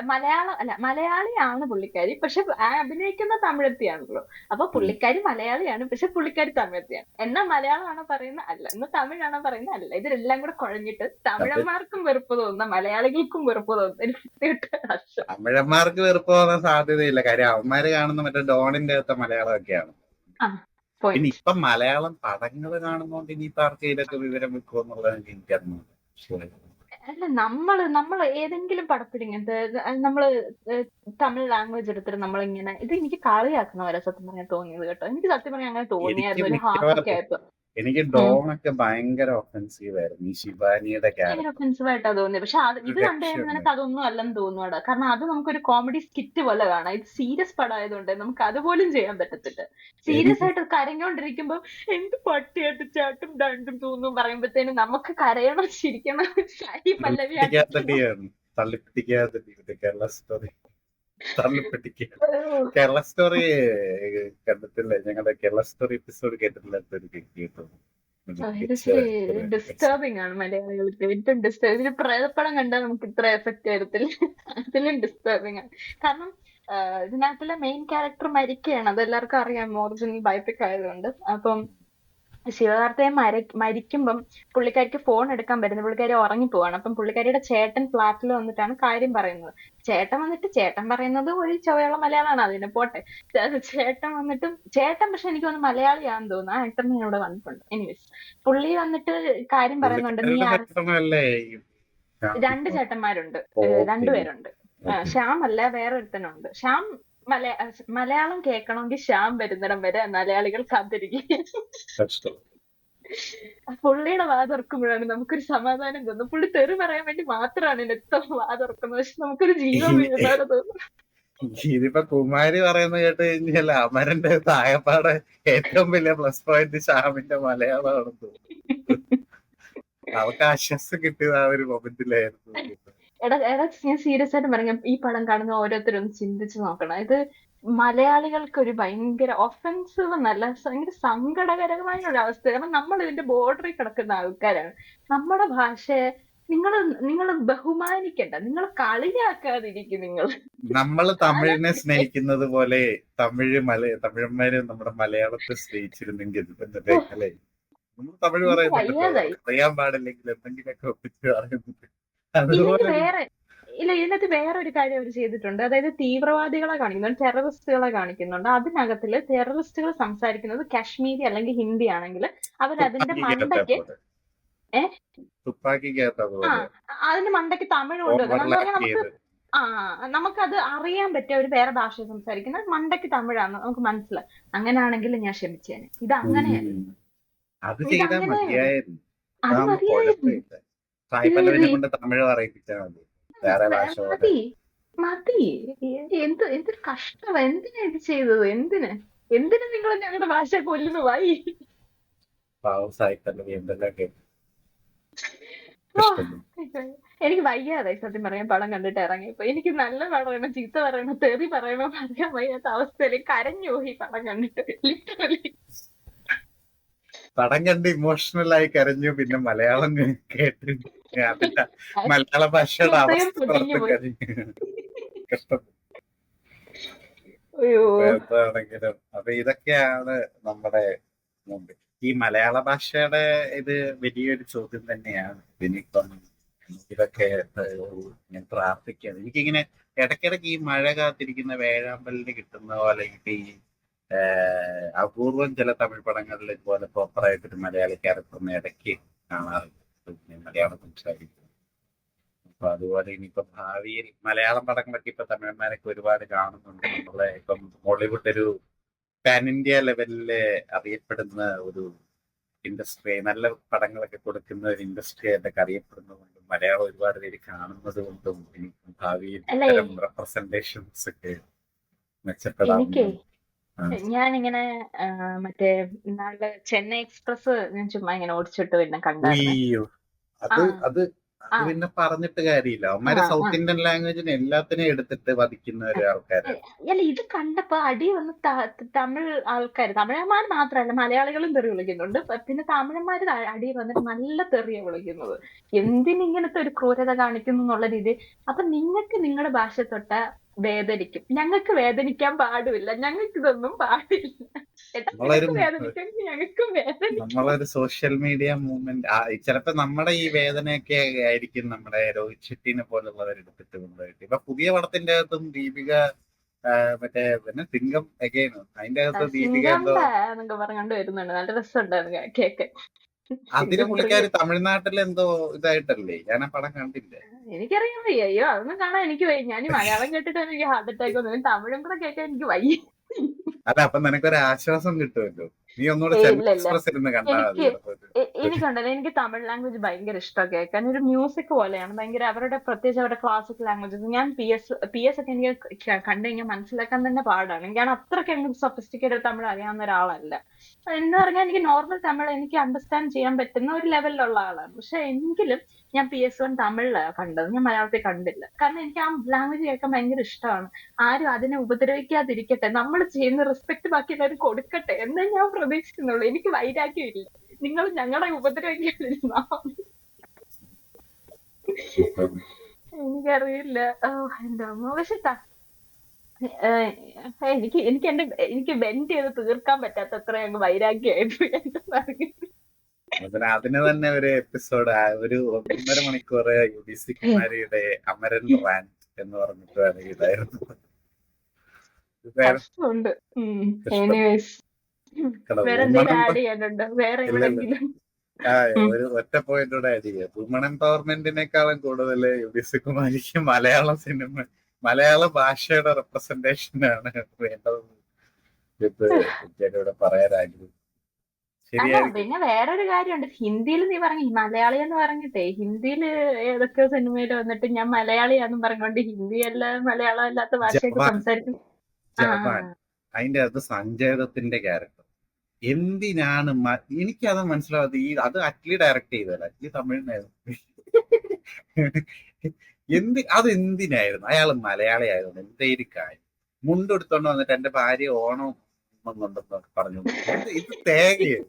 മലയാളം അല്ല, മലയാളിയാണ് പുള്ളിക്കാരി, പക്ഷെ അഭിനയിക്കുന്ന തമിഴത്തിയാണല്ലോ. അപ്പൊ പുള്ളിക്കാരി മലയാളിയാണ്, പക്ഷെ പുള്ളിക്കാരി തമിഴത്തിയാണ്. എന്നാ മലയാളമാണോ പറയുന്നത്? അല്ല. എന്നാ തമിഴാണോ പറയുന്നത്? അല്ല. ഇതിലെല്ലാം കൂടെ കുഴഞ്ഞിട്ട് അത് തമിഴന്മാർക്കും വെറുപ്പ് തോന്നുന്ന മലയാളികൾക്കും വെറുപ്പ് തോന്നുന്ന ഒരു വൃത്തികെട്ട രാഷ്ട്രം. തമിഴന്മാർക്ക് വെറുപ്പ് തോന്നാൻ സാധ്യതയില്ല. കാര്യം അവന്മാര് കാണുന്ന മറ്റേ ഡോണിന്റെ അകത്തെ മലയാളമൊക്കെയാണ്. ആ, പിന്നെ പോയിന്റ്. ഇപ്പൊ മലയാളം പടങ്ങൾ കാണുന്നോണ്ട് ഇനിയിപ്പോ ആർക്കെങ്കിലൊക്കെ വിവരം വെക്കുമോ എന്നുള്ളത് എനിക്കറിഞ്ഞു. അല്ല, നമ്മള് ഏതെങ്കിലും പടത്തിൽ ഇങ്ങനത്തെ നമ്മള് തമിഴ് ലാംഗ്വേജ് എടുത്തിട്ട് നമ്മളിങ്ങനെ ഇത് എനിക്ക് കളിയാക്കുന്ന പോലെ സത്യം പറയാൻ തോന്നിയത് കേട്ടോ. എനിക്ക് സത്യം പറയാൻ അങ്ങനെ എനിക്ക് തോന്നിയായിരുന്നു ഒരു ഹാഫ് ഒക്കെ മിക്കവാറും ആയപ്പോ. എനിക്ക് ഉം. ഡോണൊക്കെ ഭയങ്കര ഒഫൻസീവ് ആയിരുന്നു, ഈ ശിവാനിയുടെ ഭയങ്കര ക്യാരക്ടർ. ഒഫൻസീവ് ആയിട്ടാ തോന്നിയത്. പക്ഷെ ഒരു ഇത് കണ്ടു കഴിയുമ്പോൾ രക്ഷയുണ്ട്. നിനക്ക് അതൊന്നും അല്ലെന്ന് തോന്നുവാടാ. കാരണം അത് നമുക്കൊരു കോമഡി സ്കിറ്റ് പോലെ കാണാം. ഇത് സീരിയസ് പടമായതുകൊണ്ട് നമുക്ക് അതുപോലും ചെയ്യാൻ പറ്റത്തില്ല. സീരിയസ് എനിക്ക് ആയിട്ട് കരഞ്ഞോണ്ടിരിക്കുമ്പോ എന്ത് പട്ടിയായിട്ട് ചാട്ടും രണ്ടും തൂന്നും പറയുമ്പോഴത്തേനും നമുക്ക് കരയണം ചിരിക്കണം. സായി പല്ലവി തള്ളിപ്പിടിക്കാത്തടിയാണ്. തള്ളിപ്പിടിക്കാത്തടി മറ്റേ കേരള സ്റ്റോറി. തള്ളിപ്പിടിക്കുക. കേരള സ്റ്റോറി കണ്ടിട്ടില്ലേ? ഞങ്ങളുടെ കേരള സ്റ്റോറി എപ്പിസോഡ് കേട്ടിട്ടില്ലാത്തൊരു കേട്ടു. ഇത് ഇച്ചിരി ഡിസ്റ്റർബിംഗ് ആണ് മലയാളികൾക്ക്. ഏറ്റവും ഡിസ്റ്റർബ് ഇതിന് പ്രേതപ്പടം കണ്ടാൽ നമുക്ക് ഇത്ര എഫക്റ്റ് വരത്തില്ല. അതിലും ഡിസ്റ്റർബിംഗ് ആണ്. കാരണം ഇതിനകത്തുള്ള മെയിൻ ക്യാരക്ടർ മരിക്കുകയാണ്. അതെല്ലാവർക്കും അറിയാം, ഒറിജിനൽ ബയോപിക് ആയതുകൊണ്ട്. അപ്പം ശിവകാർത്തികേയൻ മരിക്കുമ്പം പുള്ളിക്കാരിക്ക് ഫോൺ എടുക്കാൻ പറ്റുന്നത്, പുള്ളിക്കാരി ഉറങ്ങിപ്പോവാണ്. അപ്പം പുള്ളിക്കാരിയുടെ ചേട്ടൻ ഫ്ലാറ്റിൽ വന്നിട്ടാണ് കാര്യം പറയുന്നത്. ചേട്ടൻ പറയുന്നത് ഒരു ചൊവ്വയുള്ള മലയാളമാണ്, അതിനെ പോട്ടെ. ചേട്ടൻ പക്ഷെ എനിക്ക് തോന്നുന്നു മലയാളിയാണെന്ന് തോന്നുന്നു. ആ ആക്ടറിനെ ഞാൻ ഇവിടെ കണ്ടിട്ടുണ്ട്. എനിവേസ്, പുള്ളി വന്നിട്ട് കാര്യം പറയുന്നുണ്ട്. പുള്ളിക്കാരുടെ ഭക്ഷണമല്ലേ രണ്ട് ചേട്ടന്മാരുണ്ട്, ഓക്കെ. രണ്ടുപേരുണ്ട്. ശ്യാം അല്ല, വേറെ ഒരുത്തനുണ്ട്. ശ്യാം മലയാളം കേൾക്കണമെങ്കിൽ ശ്യാം വരുന്നിടം വരെ മലയാളികൾ കാത്തിരിക്കും. പുള്ളിയുടെ വാ തുറക്കുമ്പോഴാണ് നമുക്കൊരു സമാധാനം തോന്നുന്നത്. പുള്ളി തെറി പറയാൻ വേണ്ടി മാത്രമാണ് ഇത്ര വാ തുറക്കുന്നത്, പക്ഷെ നമുക്കൊരു ജീവൻ വീഴുന്നവരെ തോന്നും. ഇതിപ്പോ കുമാരി പറയുന്നത് കേട്ട് കഴിഞ്ഞാൽ അമരന്റെ തായപ്പാടെ ഏറ്റവും വലിയ പ്ലസ് പോയിന്റ് ശ്യാമിന്റെ മലയാളമാണെന്ന് തോന്നുന്നു. അവർക്ക് ആശ്വാസം കിട്ടിയത് ആ ഒരു മൊമെന്റിലായിരുന്നു. എടാ ഞാൻ സീരിയസ് ആയിട്ട് പറഞ്ഞ ഈ പടം കാണുന്ന ഓരോരുത്തരും ഒന്ന് ചിന്തിച്ചു നോക്കണം. ഇത് മലയാളികൾക്ക് ഒരു ഭയങ്കര ഒഫൻസീവ് എന്നല്ല, ഭയങ്കര സങ്കടകരമായ ഒരു അവസ്ഥ. കാരണം നമ്മൾ ഇതിന്റെ ബോർഡറിൽ കിടക്കുന്ന ആൾക്കാരാണ്. നമ്മുടെ ഭാഷയെ നിങ്ങൾ ബഹുമാനിക്കണ്ട, നിങ്ങൾ കളിയാക്കാതിരിക്കും. നമ്മള് തമിഴിനെ സ്നേഹിക്കുന്നത് പോലെ തമിഴന്മാര് നമ്മുടെ മലയാളത്തെ സ്നേഹിച്ചിരുന്നെങ്കിൽ അല്ലെ? നമ്മൾ തമിഴ് എനിക്ക് പറയുന്നുണ്ടല്ലോ, വയ്യാതായി. അറിയാൻ പാടില്ലെങ്കിൽ എന്തെങ്കിലുമൊക്കെ ഒപ്പിച്ച് പറയുന്നുണ്ട്. ഇല്ലെങ്കിൽ അതുപോലെ വേറെ ഇല്ല, ഇതിനകത്ത് വേറൊരു കാര്യം അവർ ചെയ്തിട്ടുണ്ട്. അതായത് തീവ്രവാദികളെ കാണിക്കുന്നുണ്ട്, ടെററിസ്റ്റുകളെ കാണിക്കുന്നുണ്ട്. അതിനകത്തില് ടെററിസ്റ്റുകൾ സംസാരിക്കുന്നത് കാശ്മീരി അല്ലെങ്കിൽ ഹിന്ദി ആണെങ്കിൽ അവരതിന്റെ തുപ്പാക്കിക്കകത്തെ മണ്ടയ്ക്ക് പോലെ ഏഹ് തുപ്പാക്കിക്കകത്തെ ആ പോലെ അതിന്റെ മണ്ടയ്ക്ക് തമിഴ് കൊണ്ടുവെക്കണം എന്ന് പറഞ്ഞാൽ ഓവർലാപ്പ് നമുക്ക് ചെയ്ത് നമുക്കത് അറിയാൻ പറ്റിയ ഒരു വേറെ ഭാഷ സംസാരിക്കുന്നത് മണ്ടയ്ക്ക് തമിഴാണ് നമുക്ക് മനസ്സിലായി. അങ്ങനെയാണെങ്കിൽ ഞാൻ ക്ഷമിച്ചേനെ. ഇത് അങ്ങനെയല്ല, ഉം. അത് ഇത് ചെയ്താൽ അങ്ങനെയല്ല. മതിയായിരുന്നു. അത് അതാകുമ്പോ മതിയായിരുന്നു. കുഴപ്പമില്ല. സായി പല്ലവിനെ ഈ കൊണ്ട് തമിഴ് പറയിപ്പിച്ചാൽ മതി, വേറെ ഭാഷ പോലെ. മതി മതി. എന്തൊരു കഷ്ടം! എന്തിനാ ഇത് ചെയ്തത്? എന്തിന് നിങ്ങൾ ഞങ്ങളുടെ ഭാഷ കൊല്ലുന്നു? വായി പാവം സായി പല്ലവി എന്തെല്ലാം കേട്ടു ഓ, കഷ്ടം. എനിക്ക് വയ്യാതായി സത്യം പറയാൻ. പടം കണ്ടിട്ട് ഇറങ്ങിയപ്പോ എനിക്ക് നല്ല പറയണോ ചീത്ത പറയണോ തെറി പറയണോ പറയാൻ വയ്യാത്ത അവസ്ഥയിൽ കരഞ്ഞു പോയി പടം കണ്ടിട്ട്, ലിറ്ററലി. പടം കണ്ട് ഇമോഷണൽ ആയി കരഞ്ഞു, പിന്നെ മലയാളം കേട്ട് അതിന്റെ മലയാള ഭാഷയുടെ ഹൃദയം അവസ്ഥ പൊട്ടിഞ്ഞു ഓർത്ത് പോയി. കരഞ്ഞു. കഷ്ടം. അയ്യോ. ഇപ്പൊ എന്താണെങ്കിലും അപ്പൊ ഇതൊക്കെയാണ് നമ്മുടെ മുമ്പിൽ. ഈ മലയാള ഭാഷയുടെ ഇത് വലിയൊരു ചോദ്യം തന്നെയാണ്. ഇനിയിപ്പം ഇതൊക്കെ ഞാൻ പ്രാർത്ഥിക്കുകയാണ്. എനിക്കിങ്ങനെ ഇടയ്ക്കിടയ്ക്ക് ഈ മഴ കാത്തിരിക്കുന്ന വേഴാമ്പലിന് കിട്ടുന്ന പോലെ ഈ അപൂർവം ചില തമിഴ് പടങ്ങളിൽ ഇതുപോലെ പ്രോപ്പറായിട്ടൊരു മലയാളി ക്യാരക്ടറിനെ ഇടയ്ക്ക് കാണാറുണ്ട്, പിന്നെ മലയാളം സംസാരിക്കും. അപ്പൊ അതുപോലെ ഇനിയിപ്പോ ഭാവിയിൽ മലയാളം പടങ്ങളൊക്കെ ഇപ്പൊ തമിഴന്മാരൊക്കെ ഒരുപാട് കാണുന്നുണ്ട്. നമ്മളെ ഇപ്പം ബോളിവുഡ് ഒരു പാൻ ഇന്ത്യ ലെവലില് അറിയപ്പെടുന്ന ഒരു ഇൻഡസ്ട്രി, നല്ല പടങ്ങളൊക്കെ കൊടുക്കുന്ന ഒരു ഇൻഡസ്ട്രി ആയിട്ടൊക്കെ അറിയപ്പെടുന്നതുകൊണ്ടും മലയാളം ഒരുപാട് പേര് കാണുന്നത് കൊണ്ടും എനിക്ക് ഭാവിയിൽ അല്ല, ഇത്തരം റെപ്രസെന്റേഷൻസ് ഒക്കെ എനിക്കേ മെച്ചപ്പെടാവുന്നു. ഞാനിങ്ങനെ മറ്റേ നാളെ ചെന്നൈ എക്സ്പ്രസ് ഞാൻ ചുമ്മാ ഇങ്ങനെ ഓടിച്ചിട്ട് പിന്നെ കണ്ടായിരുന്നേ. ഉയ്യോ, ആ അത് അത് ആ അത് പിന്നെ പറഞ്ഞിട്ട് കാര്യമില്ല. ആ അവന്മാര് ആ സൗത്ത് ഇന്ത്യൻ ലാംഗ്വേജിനെ എല്ലാത്തിനെയും എടുത്തിട്ട് വധിക്കുന്ന ഒരു ആൾക്കാരാണ്. അല്ല, ഇത് കണ്ടപ്പോ അടി വന്ന് തമിഴ് ആൾക്കാർ, തമിഴന്മാർ മാത്രമല്ല മലയാളികളും തെറി വിളിക്കുന്നുണ്ട്. പിന്നെ തമിഴന്മാര് അടി വന്നിട്ട് നല്ല തെറിയ വിളിക്കുന്നത്. എന്തിനിങ്ങനത്തെ ഒരു ക്രൂരത കാണിക്കുന്നു എന്നുള്ള രീതി. അപ്പൊ നിങ്ങൾക്ക് നിങ്ങളുടെ ഭാഷ തൊട്ട വേദനിക്കും, ഞങ്ങൾക്ക് വേദനിക്കാൻ പാടില്ല. ഞങ്ങൾക്ക് ഇതൊന്നും പാടില്ല. ഏട്ടാ, നമ്മളൊരു നിനക്ക് വേദനിക്കും, ഞങ്ങൾക്കും വേദനിക്കും. നമ്മളൊരു സോഷ്യൽ മീഡിയ മൂവ്മെന്റ് ചിലപ്പോ നമ്മുടെ ഈ വേദനയൊക്കെ ആയിരിക്കും നമ്മുടെ രോഹിത് ഷെട്ടിനെ പോലുള്ളവർ എടുത്തിട്ട് കൊണ്ടുപോയിട്ട്. ഇപ്പൊ പുതിയ പടത്തിന്റെ അകത്തും ദീപിക മറ്റേ പിന്നെ സിംഗം എഗെയിനോ അതിന്റെ അകത്ത് ദീപിക എന്തോ സിംഗണ്ട എന്നൊക്കെ പറഞ്ഞോണ്ട് വരുന്നുണ്ട്. നല്ല രസമുണ്ടായിരുന്നു കേക്ക്. അതിന് സിംഗം ത്രീ പുള്ളിക്കാരി തമിഴ്നാട്ടിൽ എന്തോ ഇതായിട്ടല്ലേ, ഞാൻ ആ പടം കണ്ടില്ല. എനിക്കറിയാൻ വയ്യ. അയ്യോ, അതൊന്നും കാണാൻ എനിക്ക് വയ്യ. ഞാൻ ഈ മലയാളം കേട്ടിട്ട് എനിക്ക് ഹാർട്ട് അറ്റാക്ക് വന്നു. തമിഴും കൂടെ കേൾക്കാൻ എനിക്ക് വയ്യ. അല്ല, അപ്പൊ നിനക്കൊരു ആശ്വാസം കിട്ടുമല്ലോ. നീ ഒന്നുകൂടെ ചെന്നൈ ഇല്ല ഇല്ല, എക്സ്പ്രസ് ഇരുന്ന് കണ്ടാൽ മതി. എനിക്കുണ്ടല്ലോ, എനിക്ക് തമിഴ് ലാംഗ്വേജ് ഭയങ്കര ഇഷ്ടമാണ് കേൾക്കാൻ. ഒരു മ്യൂസിക് പോലെയാണ്. ഭയങ്കര അവരുടെ പ്രത്യേകിച്ച് അവരുടെ ക്ലാസിക്കൽ ലാംഗ്വേജസ്. ഞാൻ പി എസ് ഒക്കെ എനിക്ക് കണ്ടു കഴിഞ്ഞാൽ മനസ്സിലാക്കാൻ തന്നെ പാടാണ്. ഞാൻ അത്രയ്ക്ക് എനിക്ക് സൊഫിസ്റ്റിക്കേറ്റഡ് തമിഴ് അറിയാവുന്ന ഒരാളല്ല. എന്ന് പറഞ്ഞാൽ എനിക്ക് നോർമൽ തമിഴ് എനിക്ക് അണ്ടർസ്റ്റാൻഡ് ചെയ്യാൻ പറ്റുന്ന ഒരു ലെവലിലുള്ള ആളാണ്. പക്ഷെ എങ്കിലും ഞാൻ PS1 തമിഴിലാണ് കണ്ടത്, ഞാൻ മലയാളത്തിൽ കണ്ടില്ല. കാരണം എനിക്ക് ആ ലാംഗ്വേജ് കേൾക്കാൻ ഭയങ്കര ഇഷ്ടമാണ്. ആരും അതിനെ ഉപദ്രവിക്കാതിരിക്കട്ടെ, നമ്മൾ ചെയ്യുന്ന റെസ്പെക്ട് ബാക്കിയുള്ളവർ കൊടുക്കട്ടെ എന്നേ ഞാൻ പ്രതീക്ഷിക്കുന്നുള്ളൂ. എനിക്ക് വൈരാഗ്യമില്ല. നിങ്ങൾ ഞങ്ങളെ ഉപദ്രവിക്കാതിരുന്നാ മതി. എനിക്കറിയില്ല. ഓ, എന്റെ അമ്മ. പക്ഷെ എനിക്ക് വെന്റ് ചെയ്ത് തീർക്കാൻ പറ്റാത്തത്ര അങ്ങ് വൈരാഗ്യമായിപ്പോയി എന്റെ പറഞ്ഞത്. അതിന് തന്നെ ഒരു എപ്പിസോഡ്, ഒരു 1.5 മണിക്കൂർ UDC കുമാരിയുടെ അമരൻ റാൻഡ് എന്ന് പറഞ്ഞിട്ട് വേണമെങ്കിൽ ഇതായിരുന്നു. കഷ്ടമുണ്ട്. എനിവേസ്, വേറെ എന്തെങ്കിലും ആഡ് ചെയ്യാനുണ്ടോ? വേറെ എവിടെങ്കിലും? ഒരു ഒറ്റ പോയിന്റോടെ ആയിരിക്കും. വുമൺ എംപവർമെന്റിനേക്കാളും കൂടുതൽ UDC കുമാരിക്ക് മലയാളം സിനിമ, മലയാള ഭാഷയുടെ റെപ്രസെന്റേഷനാണ് വേണ്ടതെന്ന് ഇവിടെ പറയാനായിരുന്നു. അല്ല, ശരിയായിരിക്കും. പിന്നെ വേറൊരു കാര്യമുണ്ട്. ഹിന്ദിയിൽ നീ പറഞ്ഞു മലയാളി എന്ന് പറഞ്ഞിട്ടേ, ഹിന്ദിയില് ഏതൊക്കെയോ സിനിമയിൽ വന്നിട്ട് ഞാൻ മലയാളിയാന്നും പറഞ്ഞുകൊണ്ട് ഹിന്ദി അല്ല മലയാളം അല്ലാത്ത ഭാഷയൊക്കെ ജവാൻ സംസാരിക്കും. ആ ജവാൻ അതിന്റെ അകത്ത് സഞ്ജയ് ദത്തിന്റെ ക്യാരക്ടർ എന്തിനാണ് എനിക്കത് മനസ്സിലാവാത്ത. അത് അറ്റ്ലി ഡയറക്ട് ചെയ്തല്ല, അറ്റ്ലി തമിഴിനായിരുന്നു. അതെന്തിനായിരുന്നു? അയാൾ മലയാളി ആയതുകൊണ്ട് എന്തേലും കാര്യം. മുണ്ടെടുത്തോണ്ട് വന്നിട്ട് എന്റെ ഭാര്യ ഓണം കൊണ്ടെന്ന് പറഞ്ഞു. ഇത് തേങ്ങയോ?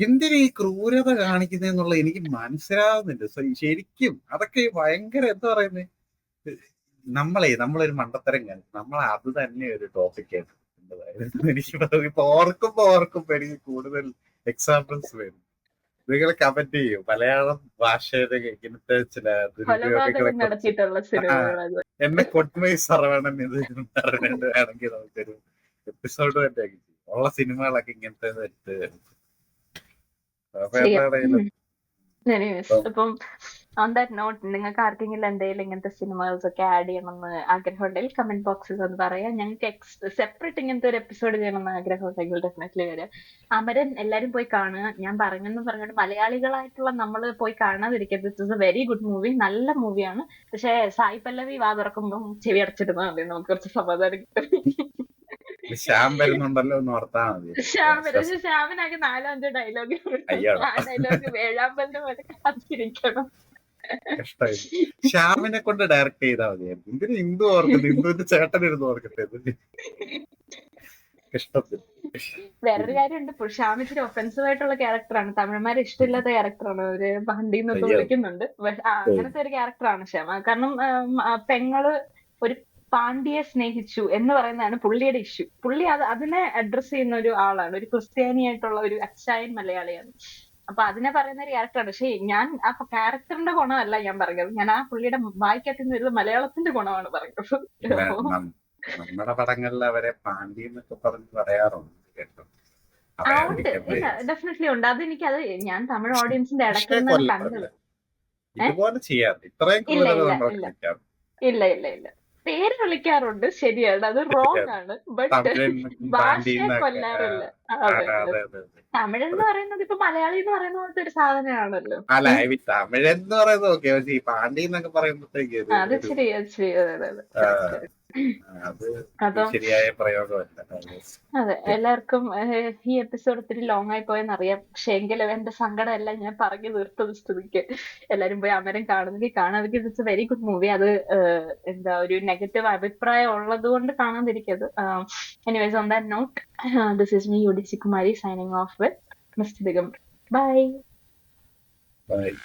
എന്തിനാ ഈ ക്രൂരത കാണിക്കുന്നതെന്നുള്ള എനിക്ക് മനസ്സിലാവുന്നില്ല ശരിക്കും. അതൊക്കെ ഭയങ്കര എന്താ പറയുന്നത്, നമ്മളൊരു മണ്ടത്തരം കാണിക്കും, നമ്മൾ അത് തന്നെ ഒരു ടോപ്പിക്കായിട്ട് എനിക്ക് ഇപ്പൊ ഓർക്കുമ്പോ എനിക്ക് കൂടുതൽ എക്സാമ്പിൾസ് വരും. നിങ്ങൾ കമന്റ് ചെയ്യും മലയാളം ഭാഷയുടെ ഇങ്ങനത്തെ ചില ദുരുപയോഗങ്ങളെ കൊലപാതകം കുറിച്ച്. നടത്തിയിട്ടുള്ള സിനിമകൾ അത്. എന്നെ കൊട്മൈ സർവണൻ ഇത് പറഞ്ഞിട്ട് വേണമെങ്കിൽ നമുക്കൊരു എപ്പിസോഡ് തന്നെ ആക്കി ചെയ്യാം. ഉള്ള സിനിമകളൊക്കെ ഇങ്ങനത്തെ എടുത്ത് അപ്പൊ ചെയ്യാം. എന്താണെങ്കിലും എനിവേസ് അപ്പം ഓൺ ദാറ്റ് നോട്ട് നിങ്ങൾക്ക് ആർക്കെങ്കിലും എന്തെങ്കിലും ഇങ്ങനത്തെ സിനിമകൾസ് ഒക്കെ ആഡ് ചെയ്യണമെന്ന് ആഗ്രഹം ഉണ്ടെങ്കിൽ കമന്റ് ബോക്സിൽ ഒന്ന് പറയാം. ഞങ്ങൾക്ക് സെപ്പറേറ്റ് ഇങ്ങനത്തെ ഒരു എപ്പിസോഡ് ചെയ്യണമെന്ന് ആഗ്രഹം ഉണ്ടെങ്കിൽ ഡെഫിനറ്റ്ലി വരാം. അമരൻ എല്ലാരും പോയി കാണുക. ഞാൻ പറഞ്ഞെന്ന് പറഞ്ഞിട്ട് മലയാളികളായിട്ടുള്ള നമ്മൾ പോയി കാണാതിരിക്കരുത്. It is a very good movie, നല്ല മൂവിയാണ്. പക്ഷെ സായി പല്ലവി വാ തുറക്കുമ്പോൾ ചെവി അടച്ചിരുന്നാൽ മതി, നമുക്ക് കുറച്ച് സമാധാനം കിട്ടും. ശ്യാം വരുന്നുണ്ടല്ലോ എന്ന് ഓർത്താ മതി. ശ്യാമിനാകെ 4-5 ഡയലോഗ്, അയ്യോ ആ ഡയലോഗ് വേഴാമ്പലിന്റെ പോലെ കാത്തിരിക്കണം. കഷ്ടമായി. ശ്യാമിനെ കൊണ്ട് ഡയറക്ട് ചെയ്താൽ മതിയായിരുന്നു. ഇതിന് ഹിന്ദു ഓർക്കുന്നു, ഹിന്ദുവിന്റെ ചേട്ടനിരുന്ന് ഓർക്കട്ടെ. കഷ്ടത്തിൽ. വേറൊരു കാര്യമുണ്ട്, ശ്യാം ഇച്ചിരി ഒഫൻസീവ് ആയിട്ടുള്ള ക്യാരക്ടറാണ്. തമിഴന്മാരെ ഇഷ്ടമില്ലാത്ത ക്യാരക്ടറാണ്. ഒരു ബണ്ടി എന്നൊക്കെ അയ്യോ വിളിക്കുന്നുണ്ട്. അങ്ങനത്തെ ഒരു ക്യാരക്ടറാണ് ശ്യാം. കാരണം പെങ്ങള് ഒരു പാണ്ഡ്യയെ സ്നേഹിച്ചു എന്ന് പറയുന്നതാണ് പുള്ളിയുടെ ഇഷ്യൂ. പുള്ളി അതിനെ അഡ്രസ് ചെയ്യുന്ന ഒരു ആളാണ്. ഒരു ക്രിസ്ത്യാനിയായിട്ടുള്ള ഒരു അച്ചായൻ മലയാളിയാണ്. അപ്പൊ അതിനെ പറയുന്ന ഒരു ക്യാരക്ടറാണ്. പക്ഷെ ഞാൻ ആ ക്യാരക്ടറിന്റെ ഗുണമല്ല ഞാൻ പറഞ്ഞത്, ഞാൻ ആ പുള്ളിയുടെ വായിക്കകത്ത് വരുന്ന മലയാളത്തിന്റെ ഗുണമാണ് പറഞ്ഞത്. ഇല്ല, നമ്മുടെ പടങ്ങളിൽ അവരെ പാണ്ഡ്യ എന്നൊക്കെ പറഞ്ഞ് പറയാറുണ്ട് കേട്ടോ. ആ ഉണ്ട്, ഇല്ല ഡെഫിനറ്റ്ലി ഉണ്ട്. അതെനിക്കത് ഞാൻ തമിഴ് ഓഡിയൻസിന്റെ ഇടയ്ക്ക് നിന്നാണ് കണ്ടത്. ഇതുപോലെ ചെയ്യാറ് ഇത്രയും ഇല്ല ക്രൂരത ഇല്ല നമ്മൾ ഇല്ല കാണിക്കാറ്. ഇല്ല ഇല്ല ഇല്ല പേര് വിളിക്കാറുണ്ട്, ശരിയാണ്, അത് റോങ് ആണ്. ബട്ട് തമിഴൻ ഭാഷയെ പാണ്ഡ്യന്നൊക്കെ കൊല്ലാറില്ല. അതെ അതെ അതെ. അതെ. തമിഴ് എന്ന് പറയുന്നത് ഇപ്പൊ മലയാളി എന്ന് പറയുന്ന പോലത്തെ ഒരു സാധനമാണല്ലോ. അല്ല ഈ തമിഴ് എന്ന് പറയുന്നത് ഓക്കെ, പക്ഷെ ഈ പാണ്ഡ്യ എന്നൊക്കെ പറയുമ്പോഴത്തേക്ക് അത് ശരി, അത് ശരി. അതെ അതെ അതെ. അത് അപ്പം ശരിയായ പ്രയോഗമല്ല. അതെ, എല്ലാവർക്കും ഈ എപ്പിസോഡ് ഒത്തിരി ലോങ് ആയി പോയെന്നറിയാം. പക്ഷെ എങ്കിലും എന്റെ സങ്കടം എല്ലാം ഞാൻ പറഞ്ഞു തീർത്തത് സ്ഥിതിക്ക് എല്ലാരും പോയി അമരം കാണുന്നെങ്കിൽ കാണാൻ. It's a very good movie. അത് എന്താ ഒരു നെഗറ്റീവ് അഭിപ്രായം ഉള്ളത് കൊണ്ട് കാണാതിരിക്കരുത്. Anyways on that note, this is me UDC Kumari signing off with mister Digambar. Bye. Bye.